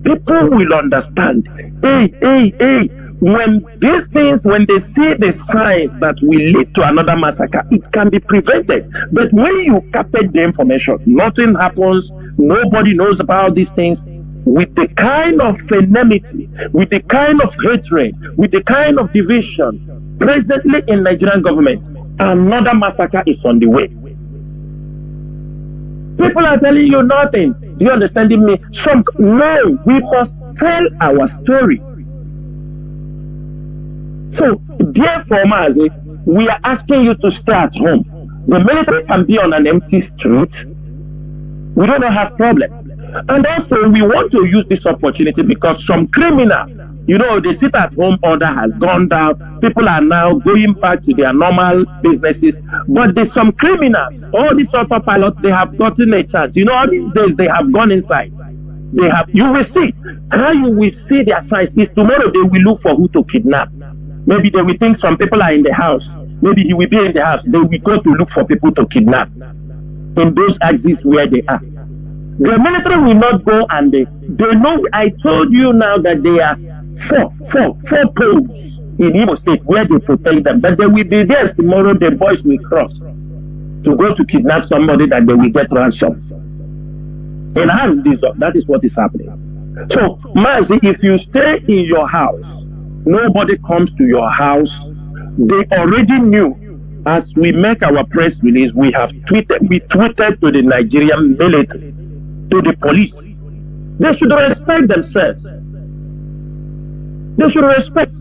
people will understand. Hey. When these things, when they see the signs that will lead to another massacre, it can be prevented. But when you carpet the information, nothing happens, nobody knows about these things. With the kind of enmity, with the kind of hatred, with the kind of division presently in Nigerian government, another massacre is on the way. People are telling you nothing. Do you understand me? No, we must tell our story. So, therefore, Mazi, we are asking you to stay at home. The military can be on an empty street. We don't have problem. And also, we want to use this opportunity because some criminals, they sit at home, order has gone down. People are now going back to their normal businesses. But there's some criminals, all these autopilots, they have gotten a chance. All these days, they have gone inside. You will see. How you will see their signs is tomorrow they will look for who to kidnap. Maybe they will think some people are in the house. Maybe he will be in the house. They will go to look for people to kidnap in those axes where they are. The military will not go and they know. I told you now that there are four poles in Imo State where they protect them. But they will be there tomorrow. The boys will cross to go to kidnap somebody that they will get ransom. And that is what is happening. So, Mazi, if you stay in your house, nobody comes to your house. They already knew. As we make our press release, we tweeted to the Nigerian military, to the police. They should respect themselves. They should respect.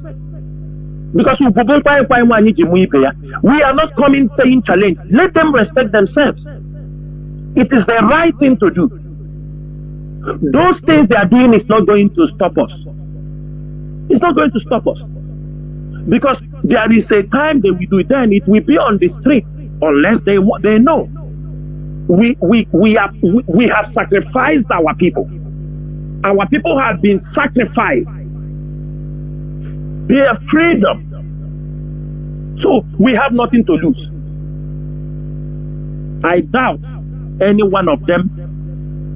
Because we are not coming saying challenge. Let them respect themselves. It is the right thing to do. Those things they are doing is not going to stop us. It's not going to stop us. Because there is a time they will do it, then it will be on the street unless they know. We have sacrificed our people. Our people have been sacrificed. Their freedom. So we have nothing to lose. I doubt any one of them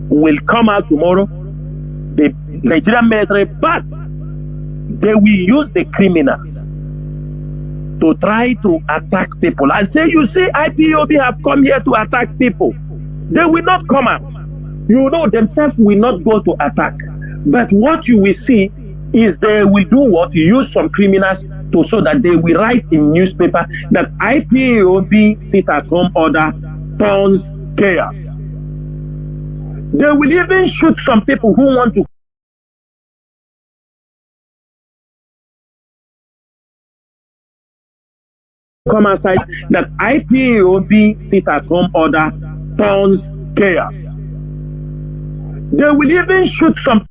will come out tomorrow, the Nigerian military, but they will use the criminals to try to attack people. I say, you see, IPOB have come here to attack people. They will not come out. Themselves will not go to attack. But what you will see is they will do what? Use some criminals so that they will write in newspaper that IPOB sit at home order turns chaos. They will even shoot some people who want to come outside that IPOB sit at home order turns chaos. They will even shoot some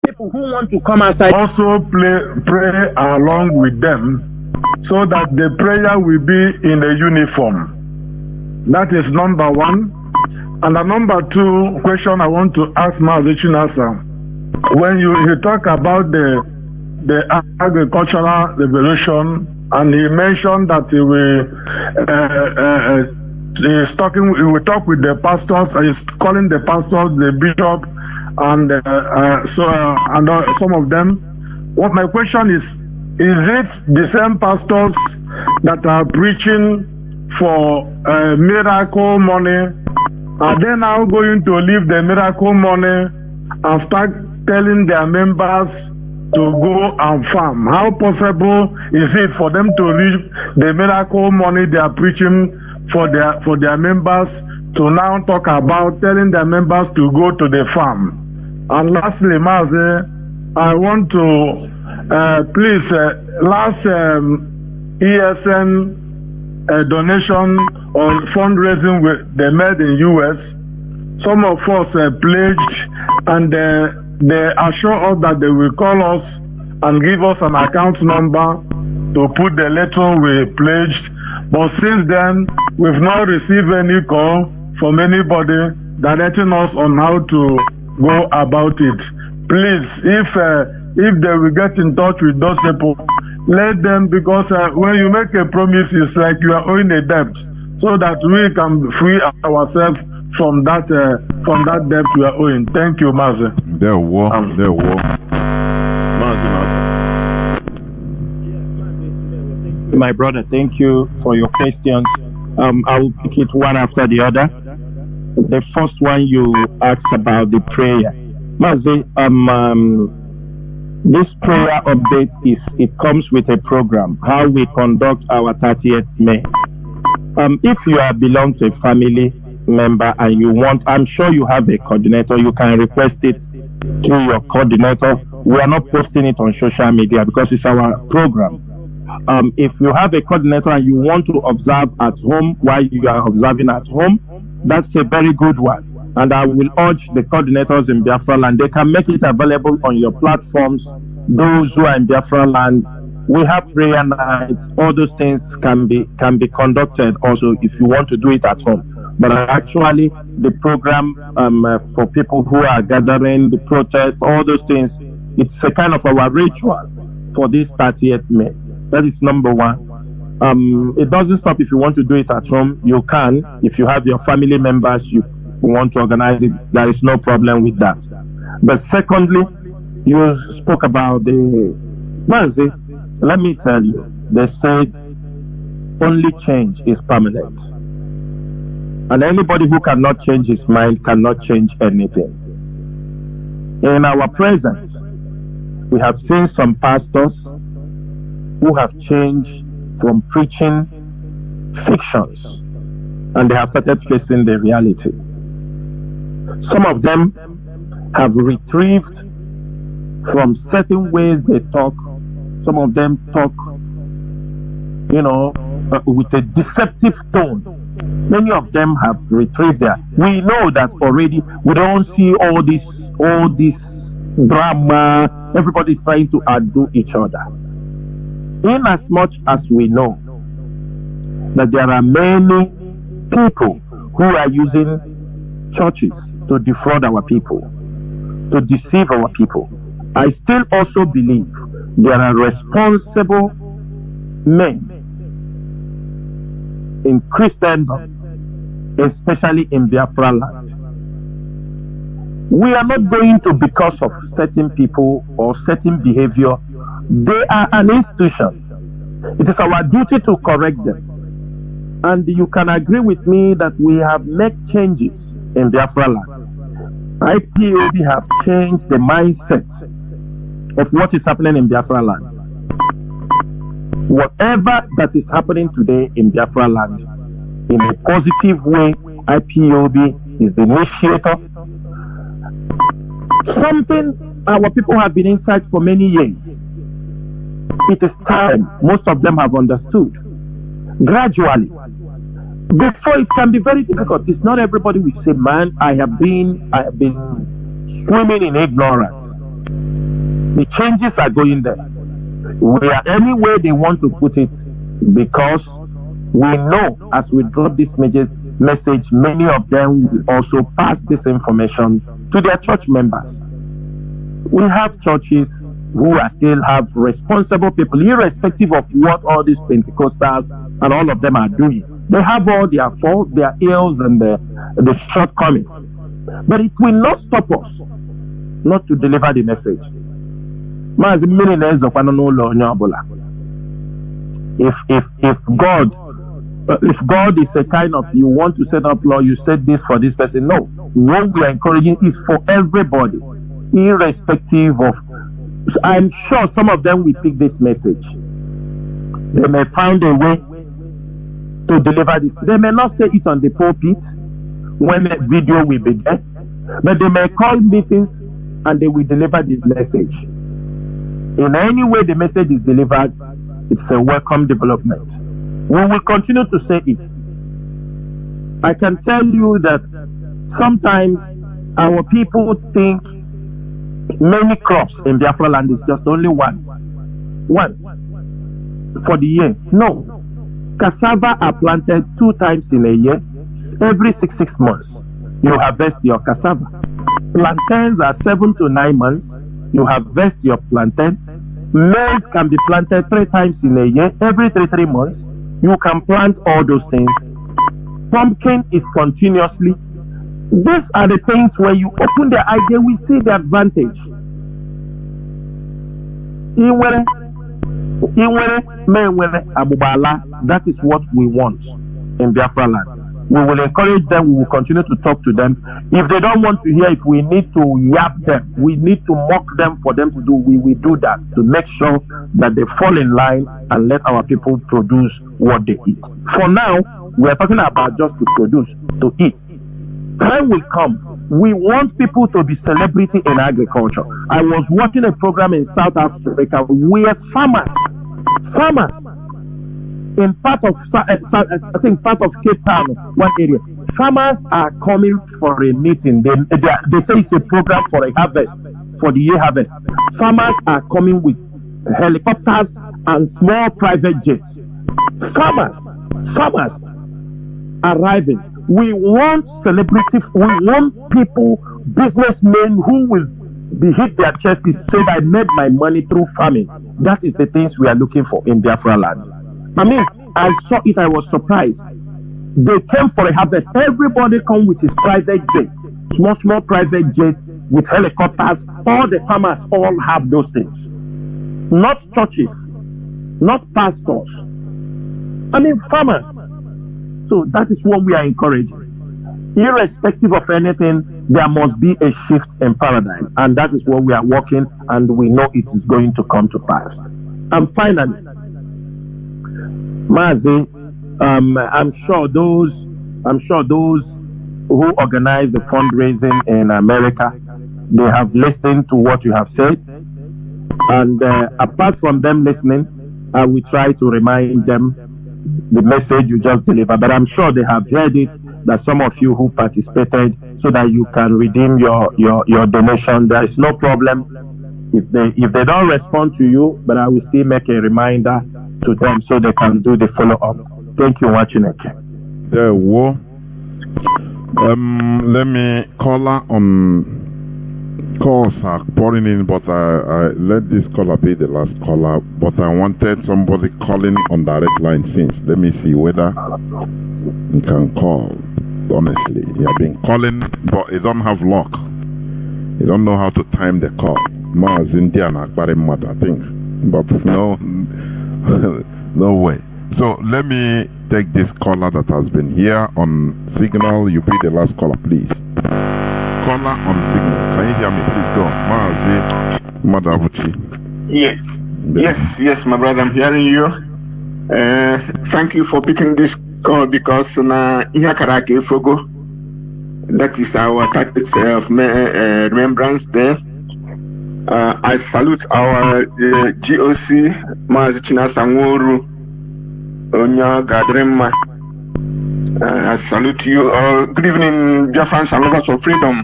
people who want to come outside. Also pray along with them so that the prayer will be in a uniform. That is number one. And the number two question I want to ask Mazi Chinasa, when you talk about the agricultural revolution, and he mentioned that he will talk with the pastors, he's calling the pastors, the bishop, and some of them. What my question is it the same pastors that are preaching for miracle money? Are they now going to leave the miracle money and start telling their members to go and farm? How possible is it for them to leave the miracle money they are preaching for their members to now talk about telling their members to go to the farm? And lastly, Mazi, I want to please last ESN donation or fundraising they made in US. Some of us pledged, and they assure us that they will call us and give us an account number to put the letter we pledged. But since then, we've not received any call from anybody directing us on how to go about it. Please, if they will get in touch with those people, let them, because when you make a promise, it's like you are owing a debt, so that we can free ourselves from that debt we are owing. Thank you, Mazi. There were. My brother, thank you for your questions. I will pick it one after the other. The first one you asked about the prayer. Mazi, this prayer update it comes with a program, how we conduct our 30th May. If you belong to a family member and you want, I'm sure you have a coordinator, you can request it through your coordinator. We are not posting it on social media because it's our program. If you have a coordinator and you want to observe at home while you are observing at home, that's a very good one. And I will urge the coordinators in Biafra land, they can make it available on your platforms. Those who are in Biafra land, we have prayer nights. All those things can be conducted also if you want to do it at home. But actually, the program for people who are gathering, the protest, all those things, it's a kind of our ritual for this 30th May. That is number one. It doesn't stop if you want to do it at home. You can. If you have your family members, you want to organize it, there is no problem with that. But secondly, you spoke about the Mazi. Let me tell you, they said only change is permanent. And anybody who cannot change his mind cannot change anything. In our present, we have seen some pastors who have changed from preaching fictions and they have started facing the reality. Some of them have retrieved from certain ways they talk. Some of them talk, with a deceptive tone. Many of them have retrieved that. We know that already. We don't see all this drama. Everybody's trying to outdo each other. In as much as we know that there are many people who are using churches to defraud our people, to deceive our people, I still also believe there are responsible men in Christendom, especially in Biafra land. We are not going to, because of certain people or certain behavior, they are an institution. It is our duty to correct them. And you can agree with me that we have made changes in Biafra land. IPOB have changed the mindset of what is happening in Biafra land. Whatever that is happening today in Biafra land, in a positive way, IPOB is the initiator. Something our people have been inside for many years. It is time most of them have understood. Gradually. Before it can be very difficult. It's not everybody will say, man, I have been swimming in ignorance. The changes are going there. We are any way they want to put it, because we know as we drop this message, many of them will also pass this information to their church members. We have churches who still have responsible people, irrespective of what all these Pentecostals and all of them are doing. They have all their faults, their ills, and the shortcomings. But it will not stop us not to deliver the message. If God is a kind of, you want to set up law, you said this for this person. No, what we are encouraging is for everybody, irrespective of. I'm sure some of them will pick this message. They may find a way to deliver this. They may not say it on the pulpit when the video will be there, but they may call meetings and they will deliver the message. In any way the message is delivered, it's a welcome development. We will continue to say it. I can tell you that sometimes our people think many crops in Biafra land is just only once. for the year. No. Cassava are planted 2 times in a year, every 6 months. You harvest your cassava. Plantains are 7 to 9 months. You harvest your plantain. Maize can be planted 3 times in a year, every 3 months. You can plant all those things. Pumpkin is continuously. These are the things where you open the idea, we see the advantage. That is what we want in Biafra land. We will encourage them, we will continue to talk to them. If they don't want to hear, if we need to yap them, we need to mock them for them to do, we will do that to make sure that they fall in line and let our people produce what they eat. For now, we are talking about just to produce, to eat. Time will come. We want people to be celebrity in agriculture. I was watching a program in South Africa where farmers in part of I think part of Cape Town, one area, farmers are coming for a meeting. They say it's a program for a harvest, for the year harvest. Farmers are coming with helicopters and small private jets. Farmers arriving. We want celebrity, we want people, businessmen who will be hit their chest to say I made my money through farming. That is the things we are looking for in Biafra land. I mean, I saw it, I was surprised. They came for a harvest. Everybody come with his private jet, small private jet with helicopters. All the farmers all have those things. Not churches, not pastors. I mean, farmers. So that is what we are encouraging. Irrespective of anything, there must be a shift in paradigm. And that is what we are working, and we know it is going to come to pass. And finally, Mazi, I'm sure those who organize the fundraising in America, they have listened to what you have said. And apart from them listening, I will try to remind them the message you just delivered. But I'm sure they have heard it, that some of you who participated, so that you can redeem your donation. There is no problem if they don't respond to you, but I will still make a reminder to them so they can do the follow-up. Thank you, Wachineke. Let me call on calls are pouring in, but I let this caller be the last caller, but I wanted somebody calling on direct line since. Let me see whether you can call. Honestly, you have been calling, but you don't have luck. You don't know how to time the call. Mazi Indiana, I think, but no, no way. So let me take this caller that has been here on signal. You be the last caller, please. Caller on signal. Can you hear me? Please go. Mazi Madabuchi. Yes, my brother, I'm hearing you. Thank you for picking this call, because na Ihakarake Fogo, that is our 30th of Remembrance Day. I salute our GOC, Mazi Chinasa Nworu, Onya Gadrema. I salute you all. Good evening, dear friends and lovers of freedom.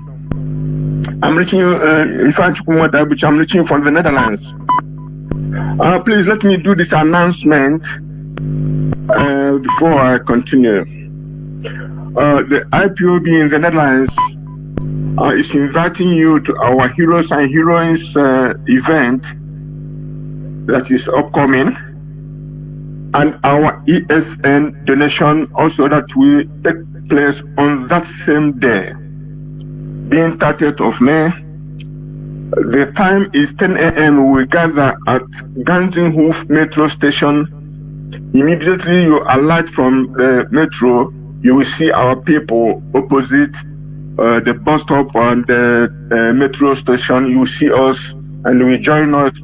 I'm reaching you, I'm reaching you from the Netherlands. Please let me do this announcement before I continue. The IPOB in the Netherlands is inviting you to our Heroes and Heroines event that is upcoming, and our ESN donation also that will take place on that same day, being 30th of May. The time is 10 a.m. We gather at Ganzenhof metro station. Immediately you alight from the metro, you will see our people opposite the bus stop and the metro station. You will see us and you will join us.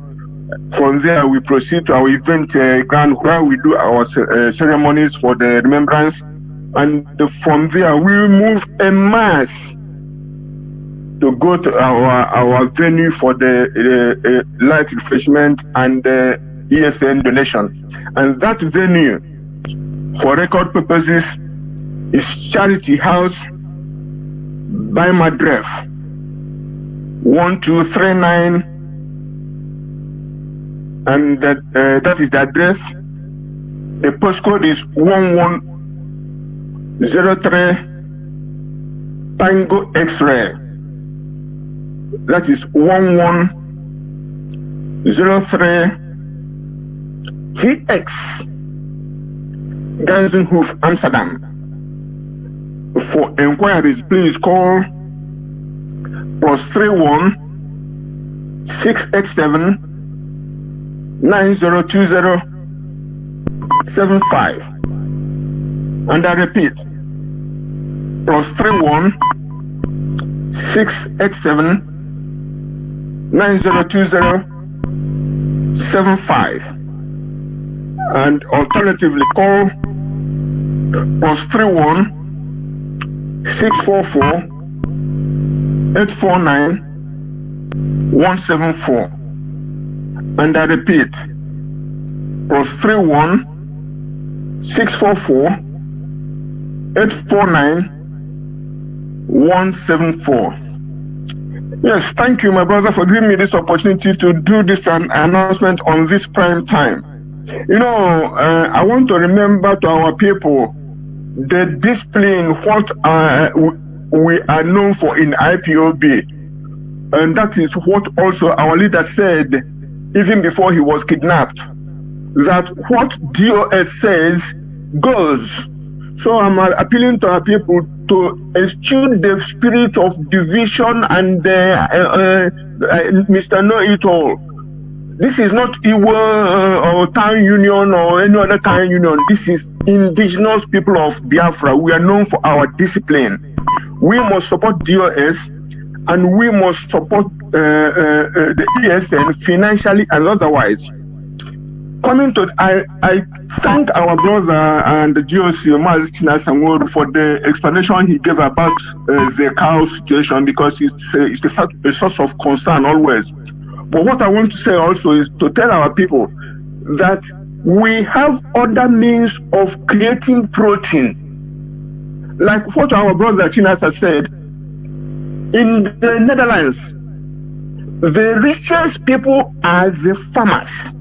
From there, we proceed to our event ground where we do our ceremonies for the remembrance. And from there, we move en masse to go to our venue for the light refreshment and ESN donation. And that venue, for record purposes, is Charity House by Madref, 1239, and that is the address. The postcode is 1103 Tango X-ray. That is 1103 TX Ganzenhoef, Amsterdam. For inquiries, please call +31 687 9020 75. And I repeat, +31 687 9020 75. And alternatively, call +31 644 849 174. And I repeat, +31 644 849 174. Yes, thank you, my brother, for giving me this opportunity to do this announcement on this prime time. You know, I want to remember to our people the discipline what we are known for in IPOB, and that is what also our leader said even before he was kidnapped, that what DOS says goes. So I'm appealing to our people to eschew the spirit of division and Mr. Know-it-all. This is not Iwo or town union or any other town union. This is indigenous people of Biafra. We are known for our discipline. We must support DOS, and we must support the ESN financially and otherwise. Coming to, I thank our brother and the GOC, Mazi Chinasa Nworu, for the explanation he gave about the cow situation, because it's a source of concern always. But what I want to say also is to tell our people that we have other means of creating protein. Like what our brother Chinasa said, in the Netherlands, the richest people are the farmers.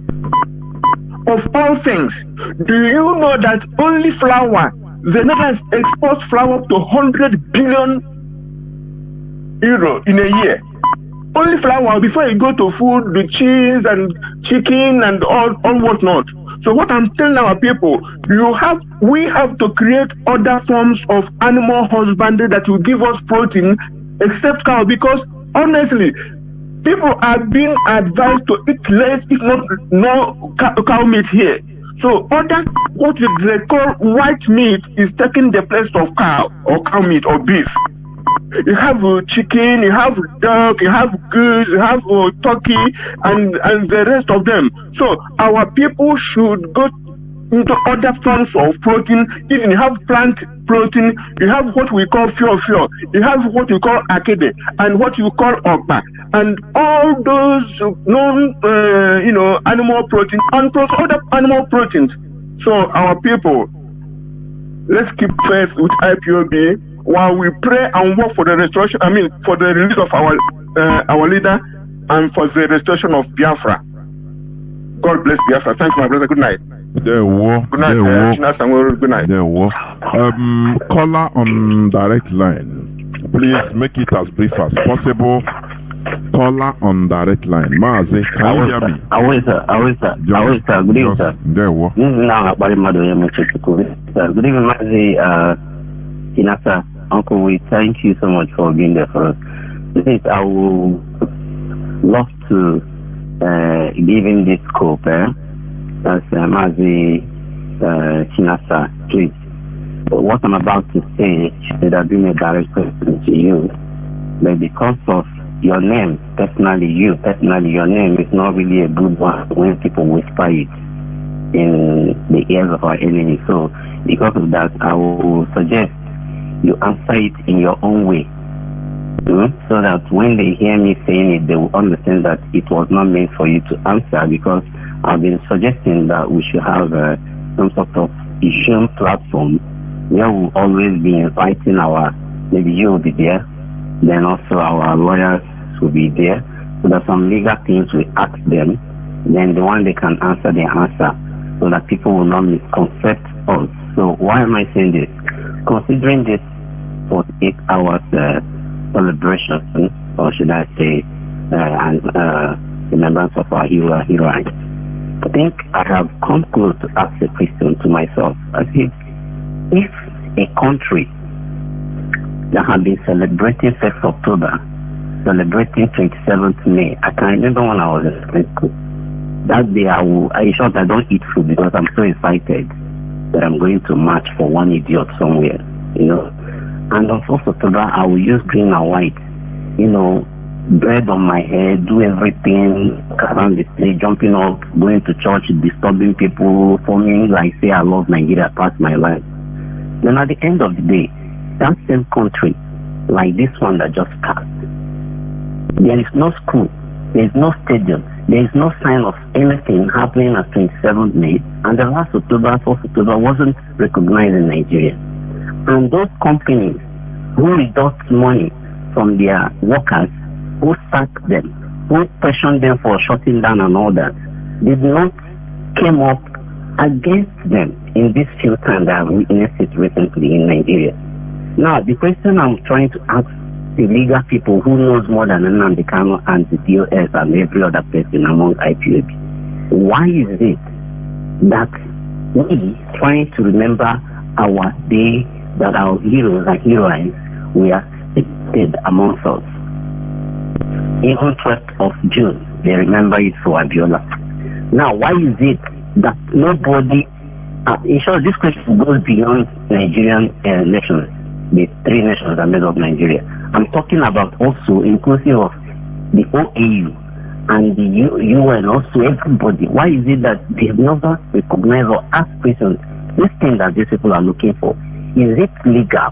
Of all things, do you know that only flour, the Netherlands exports flour to 100 billion euro in a year? Only flour, before you go to food, the cheese and chicken and all whatnot. So what I'm telling our people, we have to create other forms of animal husbandry that will give us protein, except cow, because honestly, people are being advised to eat less, if not no cow meat here. So what they call white meat is taking the place of cow or cow meat or beef. You have chicken, you have duck, you have goose, you have turkey, and the rest of them. So our people should go into other forms of protein. Even you have plant protein, you have what we call fio, you have what you call akede, and what you call okpa, and all those known, animal protein and plus other animal proteins. So our people, let's keep faith with IPOB while we pray and work for the restoration. For the release of our leader and for the restoration of Biafra. God bless Biafra. Thank you, my brother. Good night. Good night, Chinasa Nworu. Good night. Caller on direct line. Please make it as brief as possible. Caller on direct line. Mazi, can you hear me? I will, sir. Good evening, sir. This is now Good evening, Mazi, Chinasa. Uncle, we thank you so much for being there for us. Please, I would love to give him this scope, as Mazi Chinasa, please. What I'm about to say should have been a direct question to you, but because of your name, personally, your name is not really a good one when people whisper it in the ears of our enemies. So, because of that, I will suggest you answer it in your own way, so that when they hear me saying it, they will understand that it was not meant for you to answer, because I've been suggesting that we should have some sort of Zoom platform where we'll always be inviting maybe you will be there, then also our lawyers will be there, so that some legal things we ask them, then the one they can answer, they answer. so that people will not misconcept us. So why am I saying this? Considering this 48 hours celebration, or should I say, and remembrance of our hero and heroine, I think I have come close to ask a question to myself. I think if a country that had been celebrating 1st October, celebrating 27th May, I can remember when I was in school. That day I don't eat food because I'm so excited that I'm going to march for one idiot somewhere, And on 1st October, I will use green and white, bread on my head, do everything around the street, jumping up, going to church, disturbing people, forming like say I love Nigeria past my life. Then at the end of the day, that same country, like this one that just passed, there is no school, there is no stadium, there is no sign of anything happening at 27th May, and the last October, 4th October wasn't recognized in Nigeria. And those companies who deduct money from their workers, who sack them, who questioned them for shutting down and all that, did not came up against them in this few times that I've witnessed it recently in Nigeria. Now, the question I'm trying to ask the legal people who knows more than Nnamdi Kanu and the DOS and every other person among IPOB, why is it that we trying to remember our day that our heroes and heroines were seated amongst us? Even 12th of June, they remember it for Abiola. Now, why is it that nobody, in short, this question goes beyond Nigerian nations, the three nations that made up Nigeria. I'm talking about also inclusive of the OAU and the UN, also everybody. Why is it that they have never recognized or asked questions? This thing that these people are looking for, is it legal?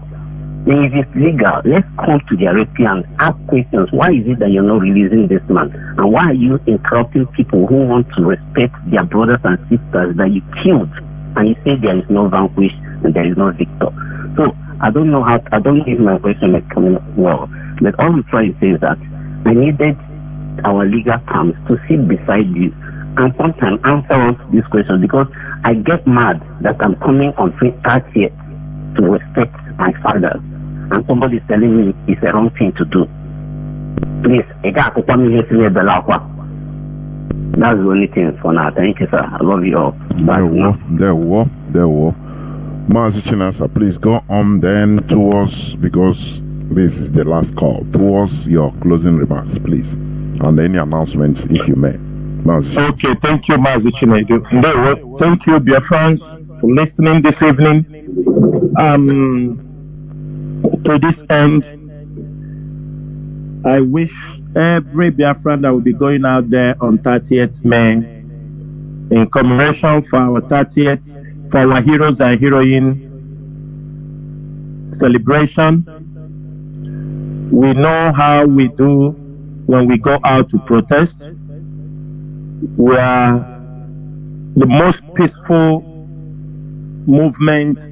Then if it's legal, let's come to the RAP and ask questions. Why is it that you're not releasing this man? And why are you interrupting people who want to respect their brothers and sisters that you killed? And you say there is no vanquish and there is no victor. So I don't know if my question is coming up well, but all I'm trying to say is that I needed our legal terms to sit beside you and sometimes answer us this question, because I get mad that I'm coming on 30th to respect my fathers, and somebody is telling me it's the wrong thing to do. Please, that's the only thing for now. Thank you, sir. I love you all. There were. Mazi Chinasa, please go on then towards, because this is the last call, towards your closing remarks, please, and any announcements if you may. Mazi. Okay, thank you, Mazi Chinedu. Thank you, Biafrans, for listening this evening. To this end, I wish every Biafran that will be going out there on 30th May in commemoration for our 30th, for our heroes and heroine celebration. We know how we do when we go out to protest. We are the most peaceful movement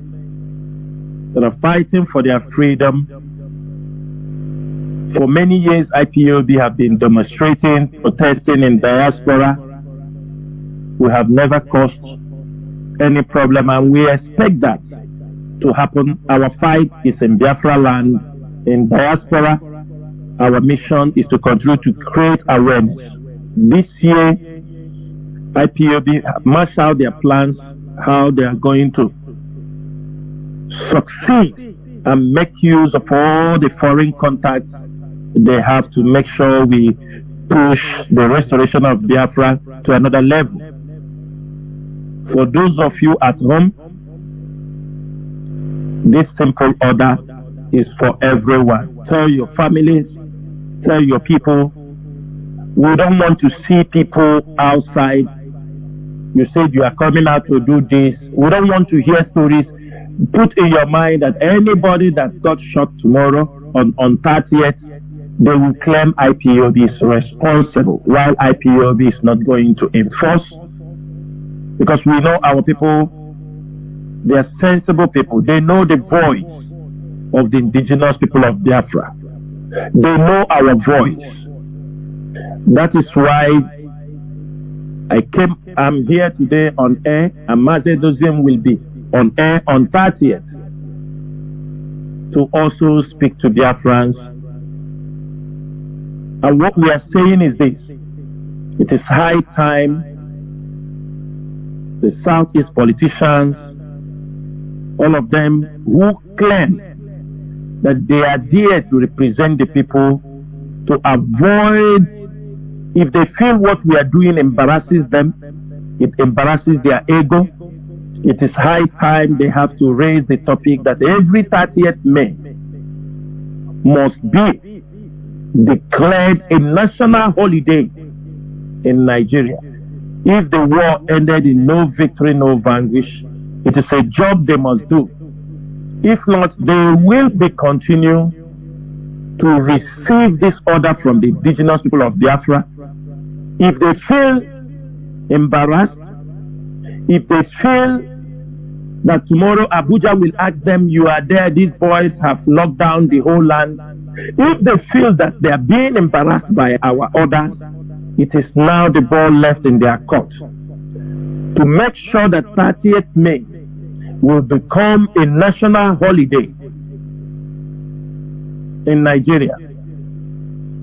that are fighting for their freedom. For many years, IPOB have been demonstrating, protesting in diaspora. We have never caused any problem, and we expect that to happen. Our fight is in Biafra land, in diaspora. Our mission is to continue to create awareness. This year, IPOB have marched out their plans, how they are going to succeed and make use of all the foreign contacts they have to make sure we push the restoration of Biafra to another level. For those of you at home, this simple order is for everyone. Tell your families, tell your people. We don't want to see people outside. You said you are coming out to do this. We don't want to hear stories. Put in your mind that anybody that got shot tomorrow on 30th, they will claim IPOB is responsible, while IPOB is not going to enforce. Because we know our people, they are sensible people. They know the voice of the indigenous people of Biafra. They know our voice. That is why I'm here today on air, and Mazi will be on air on 30th to also speak to Biafrans. And what we are saying is this: it is high time the Southeast politicians, all of them who claim that they are there to represent the people, to avoid, if they feel what we are doing embarrasses them, it embarrasses their ego, it is high time they have to raise the topic that every 30th May must be declared a national holiday in Nigeria. If the war ended in no victory, no vanquish, it is a job they must do. If not, they will be continue to receive this order from the indigenous people of Biafra. If they feel embarrassed, if they feel that tomorrow Abuja will ask them, you are there, these boys have locked down the whole land. If they feel that they are being embarrassed by our orders, it is now the ball left in their court to make sure that 30th May will become a national holiday in Nigeria.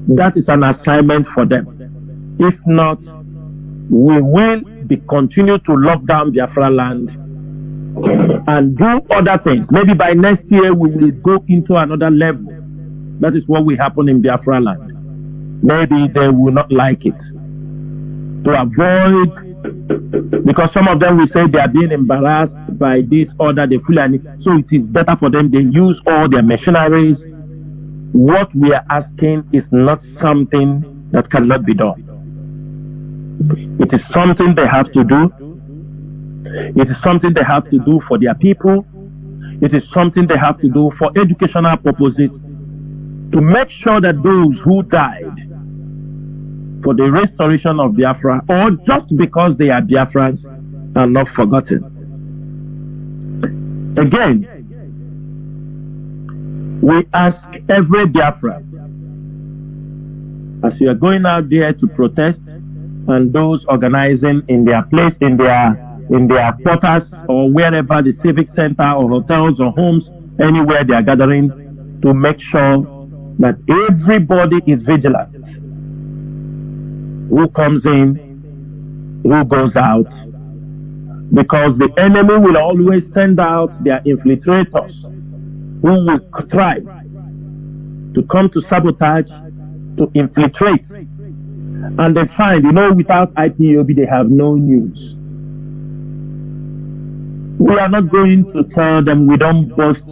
That is an assignment for them. If not, we will be continue to lock down Biafra land and do other things. Maybe by next year we will go into another level. That is what will happen in Biafra land. Maybe they will not like it. To avoid, because some of them will say they are being embarrassed by this order, they feel like, so it is better for them, they use all their machineries. What we are asking is not something that cannot be done. It is something they have to do. It is something they have to do for their people. It is something they have to do for educational purposes, to make sure that those who died for the restoration of Biafra, or just because they are Biafrans, are not forgotten. Again, we ask every Biafra, as you are going out there to protest, and those organizing in their place, in their quarters, or wherever, the civic center or hotels or homes, anywhere they are gathering, to make sure that everybody is vigilant. Who comes in, who goes out, because the enemy will always send out their infiltrators who will try to come to sabotage, to infiltrate. And they find, without IPOB, they have no news. We are not going to tell them we don't boast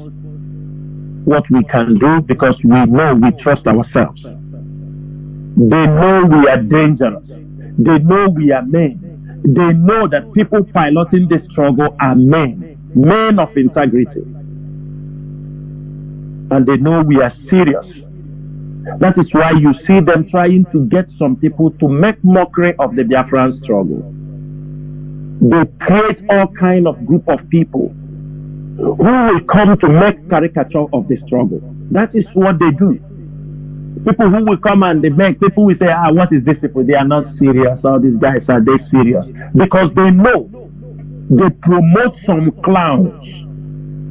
what we can do, because we know we trust ourselves. They know we are dangerous. They know we are men. They know that people piloting this struggle are men of integrity. And they know we are serious. That is why you see them trying to get some people to make mockery of the Biafran struggle. They create all kind of group of people who will come to make caricature of the struggle. That is what they do. People who will come and they make, people will say, what is this people? They are not serious. All these guys, are they serious? Because they know they promote some clowns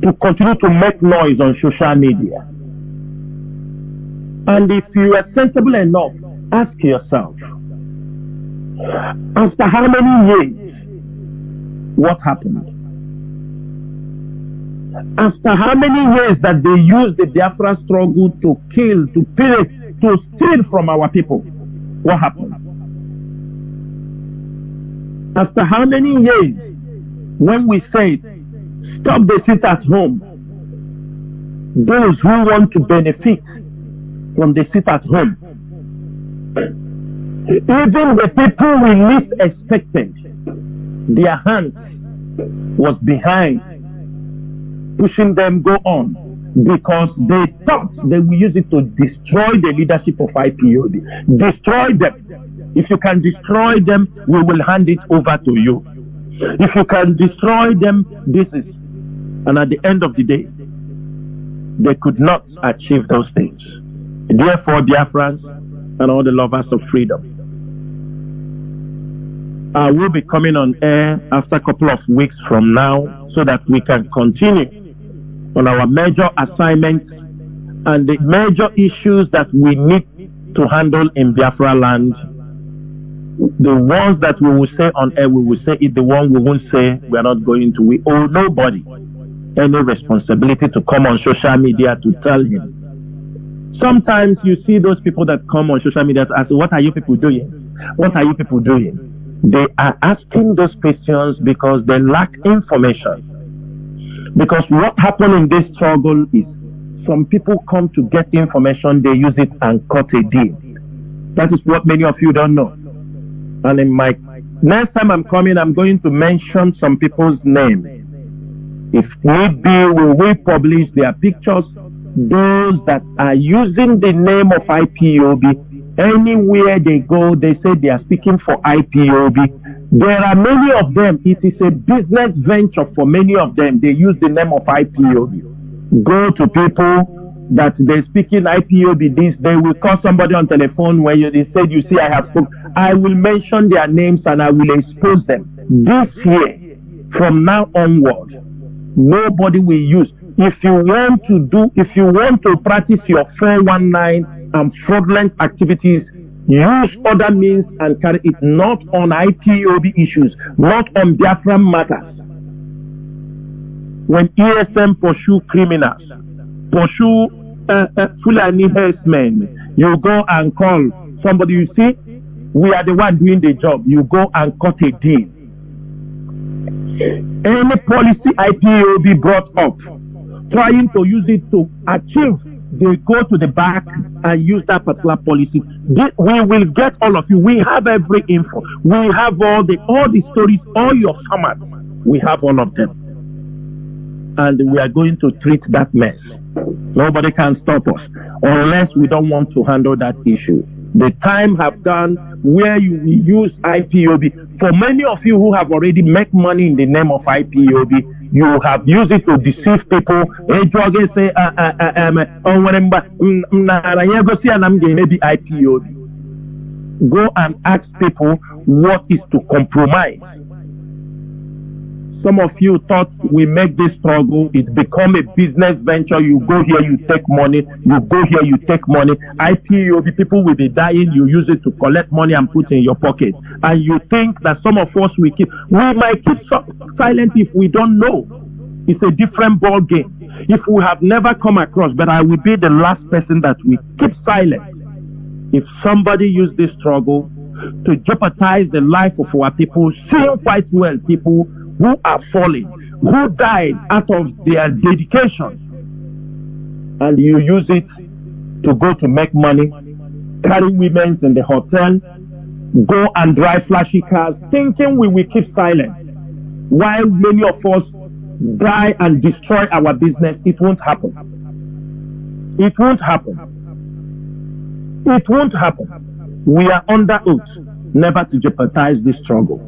to continue to make noise on social media. And if you are sensible enough, ask yourself, after how many years, what happened? After how many years that they used the Biafra struggle to kill, to pillage, to steal from our people, what happened? After how many years, when we said, stop the sit at home, those who want to benefit from the sit at home, even the people we least expected, their hands was behind, pushing them go on, because they thought they will use it to destroy the leadership of IPOB. Destroy them. If you can destroy them, we will hand it over to you. If you can destroy them, this is. And at the end of the day, they could not achieve those things. Therefore, Biafrans and all the lovers of freedom, I will be coming on air after a couple of weeks from now so that we can continue on our major assignments and the major issues that we need to handle in Biafra land. The ones that we will say on air, we will say it. The one we won't say, we are not going to. We owe nobody any responsibility to come on social media to tell him. Sometimes you see those people that come on social media to ask, what are you people doing? What are you people doing? They are asking those questions because they lack information. Because what happened in this struggle is some people come to get information, they use it and cut a deal. That is what many of you don't know. And in my next time I'm coming, I'm going to mention some people's name. If need be, we will publish their pictures. Those that are using the name of IPOB, anywhere they go, they say they are speaking for IPOB. There are many of them. It is a business venture for many of them. They use the name of IPOB. Go to people that they speak in IPOB this, they will call somebody on telephone when they said, you see, I have spoken. I will mention their names and I will expose them. This year, from now onward, nobody will use. If you want to practice your 419 and fraudulent activities, use other means and carry it, not on IPOB issues, not on Biafra matters. When ESM pursue criminals, pursue Fulani herdsmen, you go and call somebody, you see, we are the one doing the job. You go and cut a deal. Any policy IPOB brought up, trying to use it to achieve, they go to the back and use that particular policy. We will get all of you. We have every info. We have all the stories, all your formats. We have all of them. And we are going to treat that mess. Nobody can stop us unless we don't want to handle that issue. The time have gone where you will use IPOB. For many of you who have already made money in the name of IPOB, you have used it to deceive people. Maybe IPOB. Go and ask people what is to compromise. Some of you thought we make this struggle, it become a business venture. You go here, you take money. You go here, you take money. IPOB, people will be dying. You use it to collect money and put in your pocket. And you think that some of us we might keep silent if we don't know. It's a different ball game. If we have never come across, but I will be the last person that we keep silent. If somebody use this struggle to jeopardize the life of our people, seeing quite well people who are falling, who died out of their dedication, and you use it to go to make money, carry women in the hotel, go and drive flashy cars, thinking we will keep silent, while many of us die and destroy our business. It won't happen. It won't happen. It won't happen. We are under oath never to jeopardize this struggle.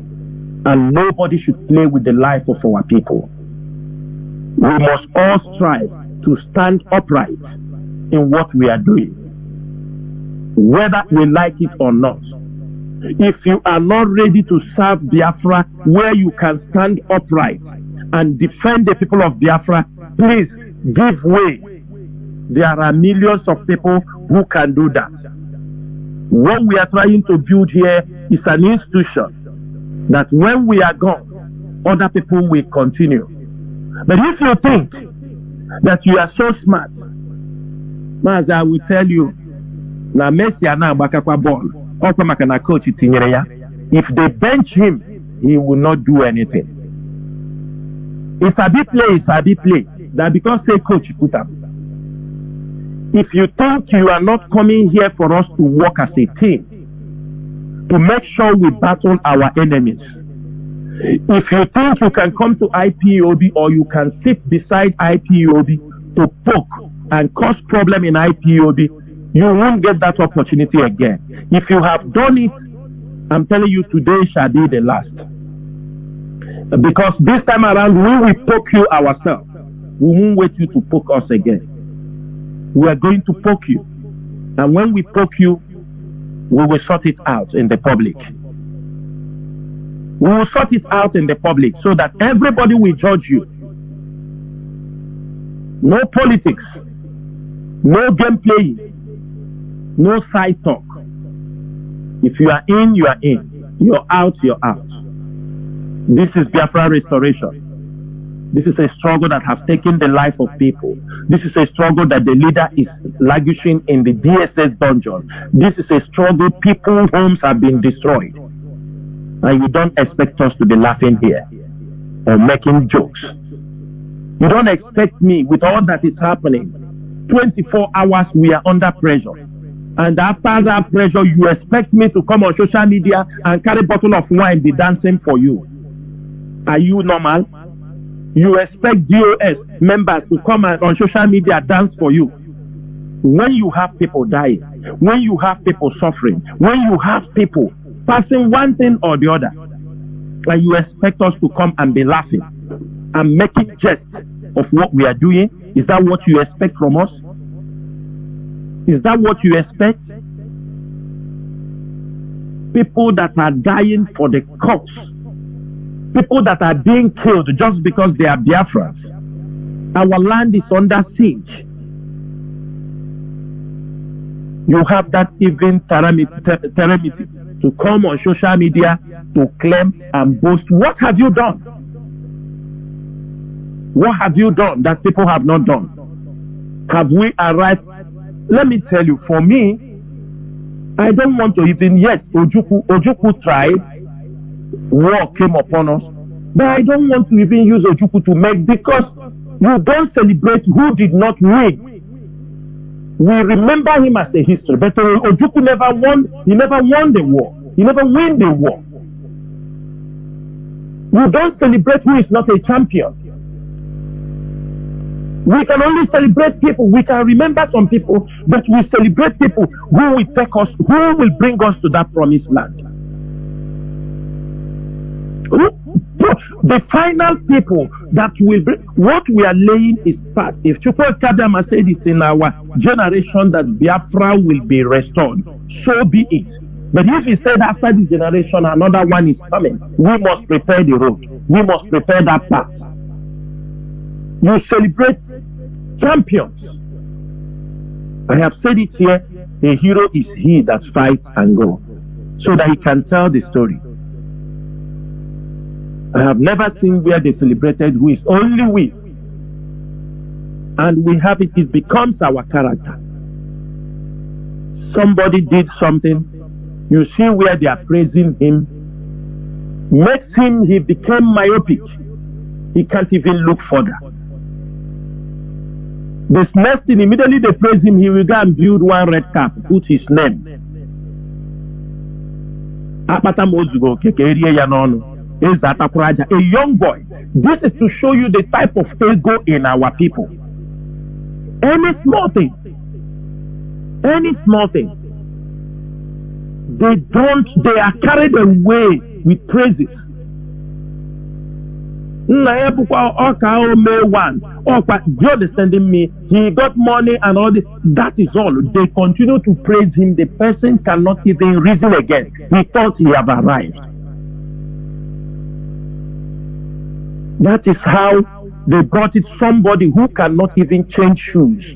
And nobody should play with the life of our people. We must all strive to stand upright in what we are doing, whether we like it or not. If you are not ready to serve Biafra where you can stand upright and defend the people of Biafra, please give way. There are millions of people who can do that. What we are trying to build here is an institution that when we are gone, other people will continue. But if you think that you are so smart, Mazi, I will tell you, na Messi ana bakakwa ball. Okwamaka coach tinyere ya. If they bench him, he will not do anything. It's a big play. That because say coach put up. If you think you are not coming here for us to work as a team, to make sure we battle our enemies. If you think you can come to IPOB or you can sit beside IPOB to poke and cause problem in IPOB, you won't get that opportunity again. If you have done it, I'm telling you, today shall be the last. Because this time around, we will poke you ourselves. We won't wait you to poke us again. We are going to poke you. And when we poke you, we will sort it out in the public. We will sort it out in the public so that everybody will judge you. No politics, no game playing, no side talk. If you are in, you are in. You're out, you're out. This is Biafra restoration. This is a struggle that has taken the life of people. This is a struggle that the leader is languishing in the DSS dungeon. This is a struggle people's homes have been destroyed. And you don't expect us to be laughing here or making jokes. You don't expect me, with all that is happening, 24 hours we are under pressure. And after that pressure, you expect me to come on social media and carry a bottle of wine be dancing for you. Are you normal? You expect DOS members to come on social media dance for you. When you have people dying, when you have people suffering, when you have people passing one thing or the other, and you expect us to come and be laughing and making jest of what we are doing, is that what you expect from us? Is that what you expect? People that are dying for the cause, people that are being killed just because they are Biafrans. Our land is under siege. You have that even temerity to come on social media to claim and boast. What have you done? What have you done that people have not done? Have we arrived? Let me tell you, for me, I don't want to even, yes, Ojukwu tried, war came upon us, but I don't want to even use Ojukwu to make, because you don't celebrate who did not win. We remember him as a history, but Ojukwu never won, he never won the war, he never win the war. You don't celebrate who is not a champion. We can only celebrate people. We can remember some people, but we celebrate people who will take us, who will bring us to that promised land. The final people that will bring, what we are laying is part. If Chukwu Kadama said this in our generation that Biafra will be restored, so be it. But if he said after this generation another one is coming, we must prepare the road. We must prepare that path. You celebrate champions. I have said it here, a hero is he that fights and goes, so that he can tell the story. I have never seen where they celebrated who is only we. And we have it, it becomes our character. Somebody did something, you see where they are praising him, makes him, he became myopic. He can't even look further. This next thing, immediately they praise him, he will go and build one red cap, put his name. A young boy. This is to show you the type of ego in our people. Any small thing, they are carried away with praises. Do you understanding me? He got money and all this. That is all. They continue to praise him. The person cannot even reason again. He thought he had arrived. That is how they brought it. Somebody who cannot even change shoes.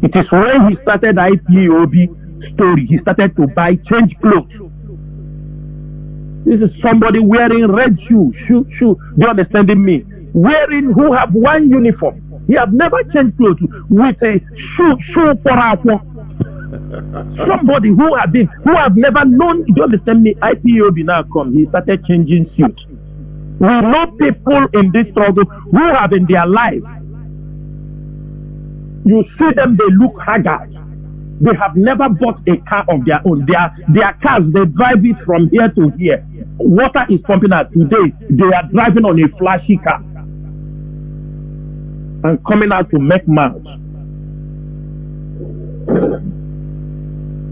It is when he started IPOB story. He started to change clothes. This is somebody wearing red shoe. Do you understanding me? Wearing, who have one uniform. He have never changed clothes with a shoe for somebody who have never known. Do you understand me? IPOB now come. He started changing suit. We know people in this struggle who have in their life. You see them, they look haggard. They have never bought a car of their own. Their cars, they drive it from here to here. Water is pumping out. Today, they are driving on a flashy car and coming out to make mouth.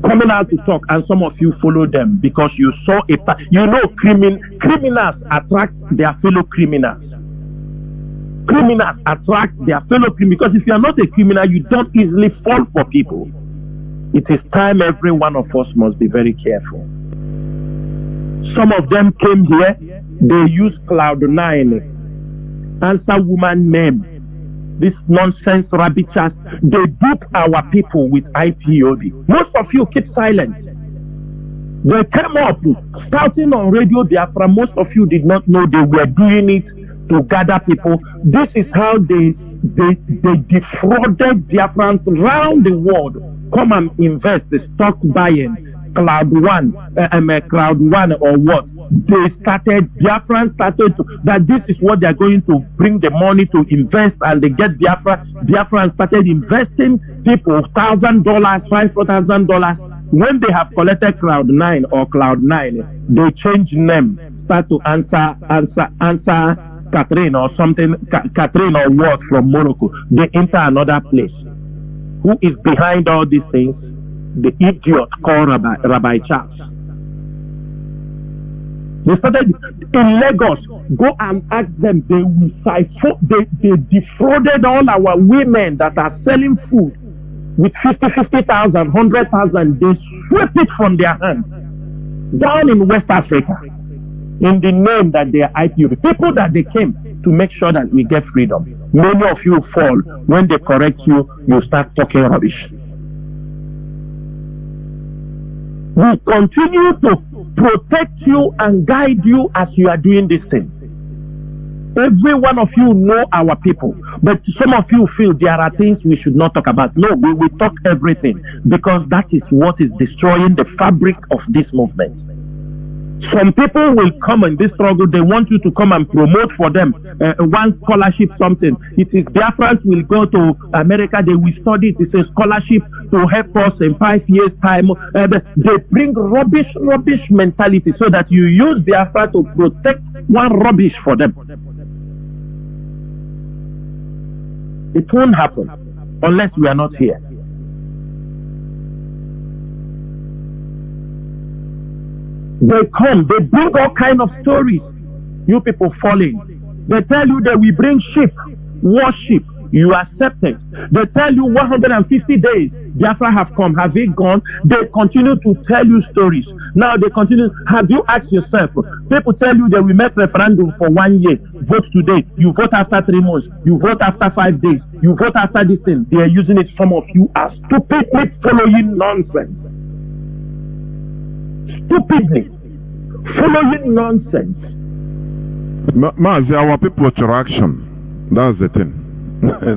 Coming out to talk, and some of you follow them because you saw it. You know, criminals attract their fellow criminals. Criminals attract their fellow criminals, because if you are not a criminal, you don't easily fall for people. It is time every one of us must be very careful. Some of them came here they use Cloud9, answer woman name. This nonsense rabbit chats, they dupe our people with IPOB. Most of you keep silent. They came up starting on Radio Biafra. Most of you did not know they were doing it to gather people. This is how they defrauded Biafrans around the world. Come and invest, the stock buying, Cloud1 or what? Biafrans started to, that this is what they are going to bring the money to invest, and they get Biafrans started investing people $1,000, $5,000. When they have collected Cloud9, they change name, start to answer Catherine or something, Catherine or what from Morocco. They enter another place. Who is behind all these things? The idiot called Rabbi Charles. They started in Lagos. Go and ask them. They will they defrauded all our women that are selling food with 50,000, 100,000. They swept it from their hands down in West Africa in the name that they are IPOB. People that they came to make sure that we get freedom. Many of you fall. When they correct you, you start talking rubbish. We continue to protect you and guide you as you are doing this thing. Every one of you know our people, but some of you feel there are things we should not talk about. No, we will talk everything, because that is what is destroying the fabric of this movement. Some people will come in this struggle. They want you to come and promote for them one scholarship, something. It is Biafrans will go to America. They will study. It is a scholarship to help us in 5 years' time. They bring rubbish mentality so that you use Biafra to protect one rubbish for them. It won't happen unless we are not here. They come, they bring all kind of stories. You people falling. They tell you that we bring sheep, worship. You accept it. They tell you 150 days. Biafra have come. Have they gone? They continue to tell you stories. Now they continue. Have you asked yourself? People tell you that we make referendum for 1 year. Vote today. You vote after 3 months. You vote after 5 days. You vote after this thing. They are using it. Some of you are stupidly following nonsense. Stupidly following nonsense. Mazi, our people to action. That's the thing.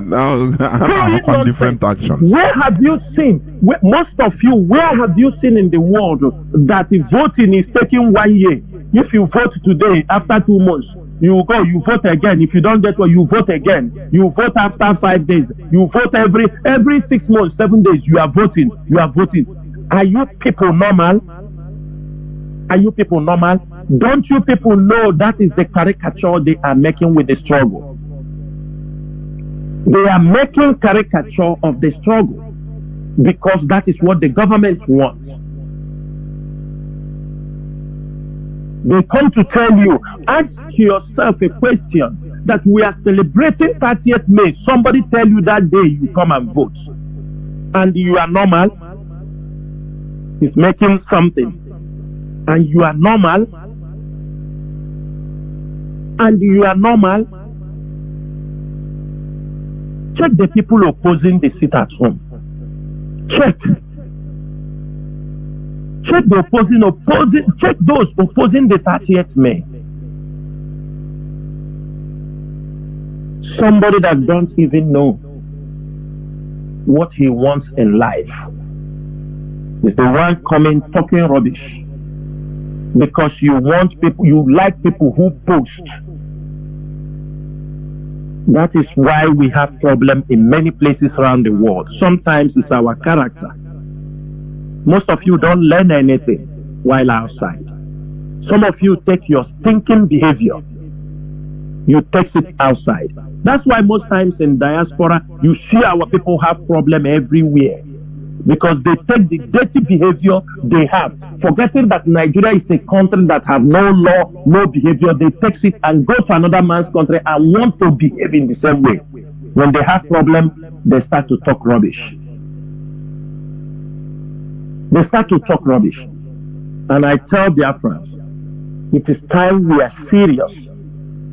Now on different actions. Where have you seen? Most of you, where have you seen in the world that voting is taking 1 year? If you vote today, after 2 months, you go, you vote again. If you don't get what, you vote again. You vote after 5 days. You vote every 6 months, 7 days. You are voting. You are voting. Are you people normal? Are you people normal? Don't you people know that is the caricature they are making with the struggle? They are making caricature of the struggle because that is what the government wants. They come to tell you, ask yourself a question, that we are celebrating 30th May. Somebody tell you that day you come and vote. And you are normal. He's making something. And you are normal. And you are normal. Check the people opposing the sit at home. Check. Check the opposing, check those opposing the 30th May. Somebody that don't even know what he wants in life is the one coming talking rubbish. Because you want people, you like people who boast. That is why we have problem in many places around the world. Sometimes it's our character. Most of you don't learn anything while outside. Some of you take your stinking behavior, you take it outside. That's why most times in diaspora, you see our people have problem everywhere. Because they take the dirty behavior they have, forgetting that Nigeria is a country that have no law, no behavior. They take it and go to another man's country and want to behave in the same way. When they have problem, they start to talk rubbish. They start to talk rubbish. And I tell Biafrans, It is time we are serious.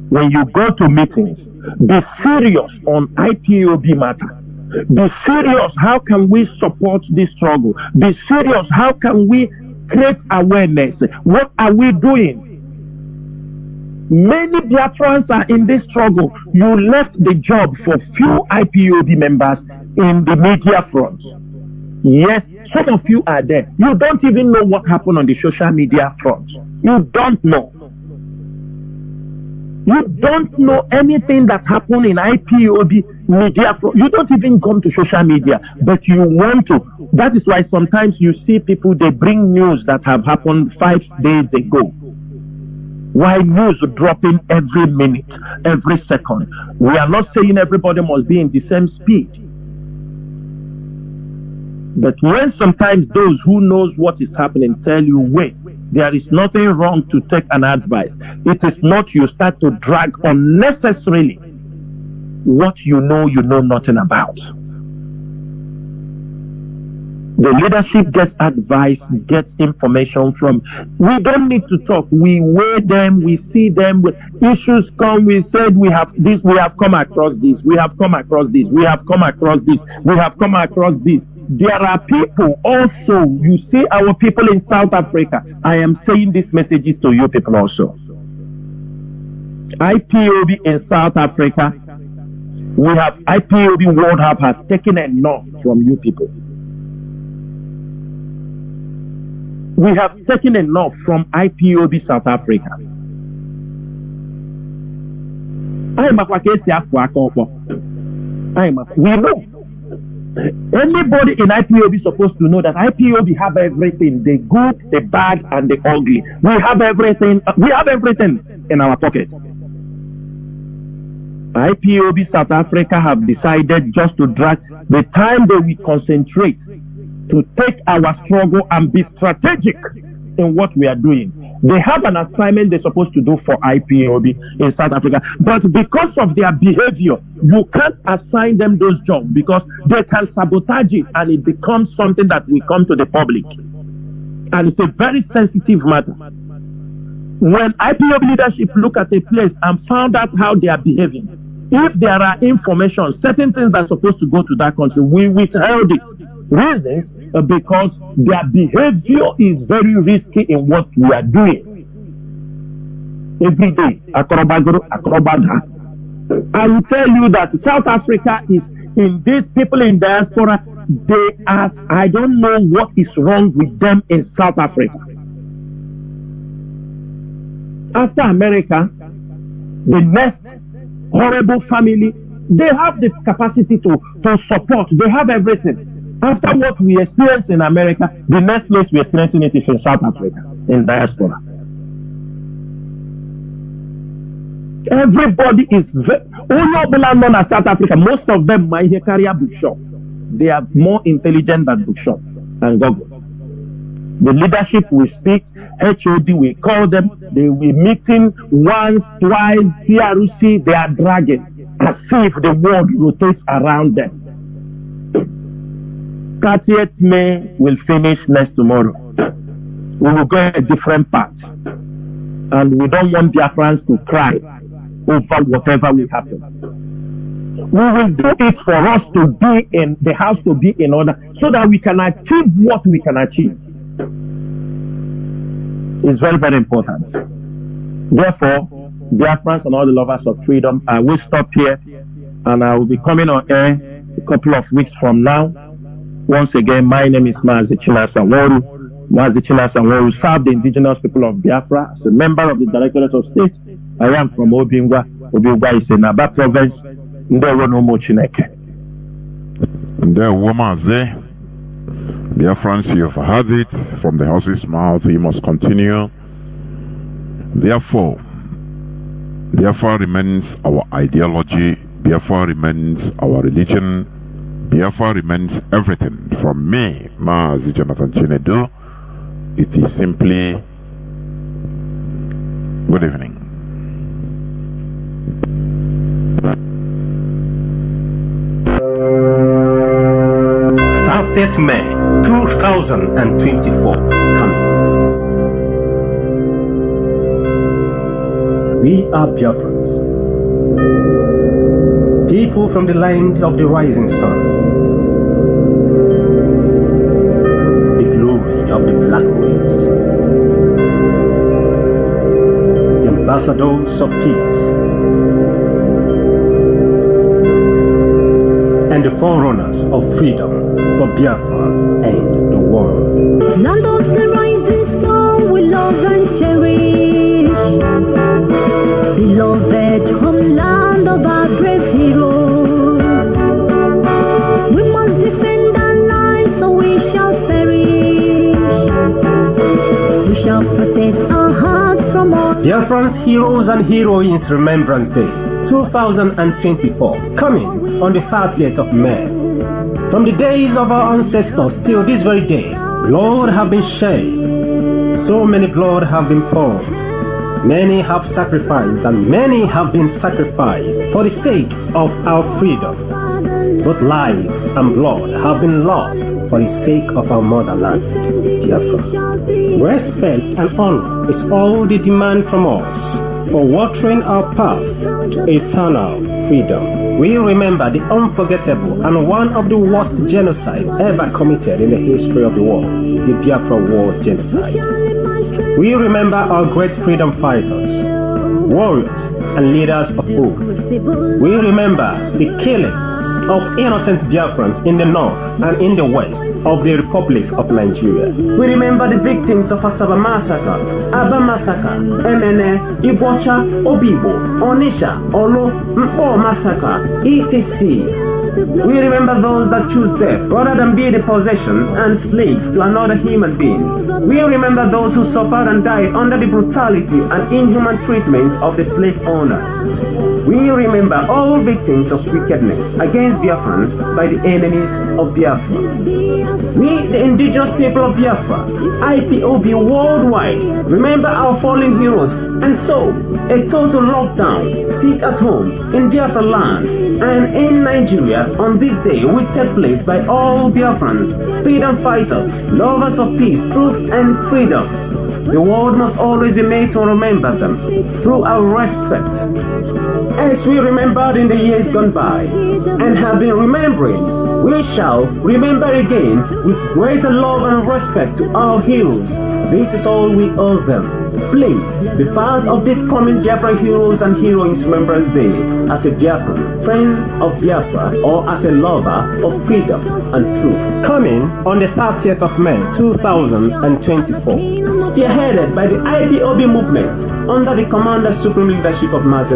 When you go to meetings, be serious on IPOB matter. Be serious. How can we support this struggle? Be serious. How can we create awareness? What are we doing? Many Biafrans are in this struggle. You left the job for few IPOB members in the media front. Yes, some of you are there. You don't even know what happened on the social media front. You don't know. You don't know anything that happened in IPOB media front. You don't even come to social media, but you want to. That is why sometimes you see people, they bring news that have happened 5 days ago. Why news dropping every minute, every second? We are not saying everybody must be in the same speed. But when sometimes those who knows what is happening tell you, wait, there is nothing wrong to take an advice. It is not you start to drag unnecessarily what you know nothing about. The leadership gets advice, gets information from. We don't need to talk. We weigh them, we see them. Issues come, we said we have this, we have come across this, we have come across this, we have come across this, we have come across this. There are people also, you see our people in South Africa. I am saying these messages to you people also. IPOB in South Africa, we have IPOB World Hub have taken enough from you people. We have taken enough from IPOB South Africa. We know. Anybody in IPOB is supposed to know that IPOB have everything, the good, the bad, and the ugly. We have everything. We have everything in our pocket. IPOB South Africa have decided just to drag the time that we concentrate to take our struggle and be strategic in what we are doing. They have an assignment they're supposed to do for IPOB in South Africa, but because of their behavior, you can't assign them those jobs because they can sabotage it and it becomes something that will come to the public. And it's a very sensitive matter. When IPOB leadership look at a place and found out how they are behaving, if there are information, certain things that are supposed to go to that country, we withheld it. Reasons because their behavior is very risky in what we are doing. Every day, I will tell you that South Africa is in these people in diaspora. They are, I don't know what is wrong with them in South Africa. After America, the next horrible family, they have the capacity to support. They have everything. After what we experience in America, the next place we're experiencing it is in South Africa, in diaspora. Everybody is known as South Africa. Most of them might carry a bookshop. They are more intelligent than bookshop and Google. The leadership will speak, HOD will call them, they will meeting once, twice, CRC, they are dragging as if the world rotates around them. 30th May will finish next tomorrow. We will go a different path. And we don't want Biafrans to cry over whatever will happen. We will do it for us to be in the house, to be in order, so that we can achieve what we can achieve. It's very, very important. Therefore, Biafrans and all the lovers of freedom, I will stop here and I will be coming on air a couple of weeks from now. Once again, my name is Mazi Chinasa Nworu. Mazi Chinasa Nworu served the indigenous people of Biafra as a member of the Directorate of State. I am from Obingwa. Obingwa is in Aba province. Nworu no mo Chineke. Nworu Mazi. Biafrans, you've heard it from the horse's mouth. We must continue. Therefore, Biafra remains our ideology. Biafra remains our religion. Biafra remains everything. From me, Mazi Jonathan Chinedu, it is simply good evening. May 2024 coming. We are Biafrans, people from the land of the rising sun, the glory of the black race, the ambassadors of peace, and the forerunners of freedom for Biafra and the world. Land of the rising sun, we love and cherish. Beloved homeland of our brave heroes. We must defend our lives or we shall perish. We shall protect our hearts from all. Biafran's Heroes and Heroines Remembrance Day 2024, coming on the 30th of May. From the days of our ancestors till this very day, blood have been shed. So many blood have been poured. Many have sacrificed and many have been sacrificed for the sake of our freedom. Both life and blood have been lost for the sake of our motherland, Biafra. Respect and honor is all they demand from us for watering our path to eternal freedom. We remember the unforgettable and one of the worst genocide ever committed in the history of the world, the Biafra War genocide. We remember our great freedom fighters, warriors, and leaders of hope. We remember the killings of innocent Biafrans in the north and in the west of the Republic of Nigeria. We remember the victims of Asaba Massacre, Aba Massacre, Emene, Igbocha, Obibo, Onisha, Olo, Mpo Massacre, etc. We remember those that choose death rather than be the possession and slaves to another human being. We remember those who suffered and died under the brutality and inhuman treatment of the slave owners. We remember all victims of wickedness against Biafrans by the enemies of Biafra. We, the indigenous people of Biafra, IPOB worldwide, remember our fallen heroes, and so a total lockdown, sit at home in Biafra land and in Nigeria on this day will take place by all Biafrans, freedom fighters, lovers of peace, truth and freedom. The world must always be made to remember them through our respect. As we remembered in the years gone by and have been remembering, we shall remember again with greater love and respect to our heroes. This is all we owe them. Please be part of this coming Biafra Heroes and Heroines Remembrance Day as a Biafran, friends of Biafra, or as a lover of freedom and truth. Coming on the 30th of May 2024, spearheaded by the IPOB movement under the Commander Supreme Leadership of Mazi.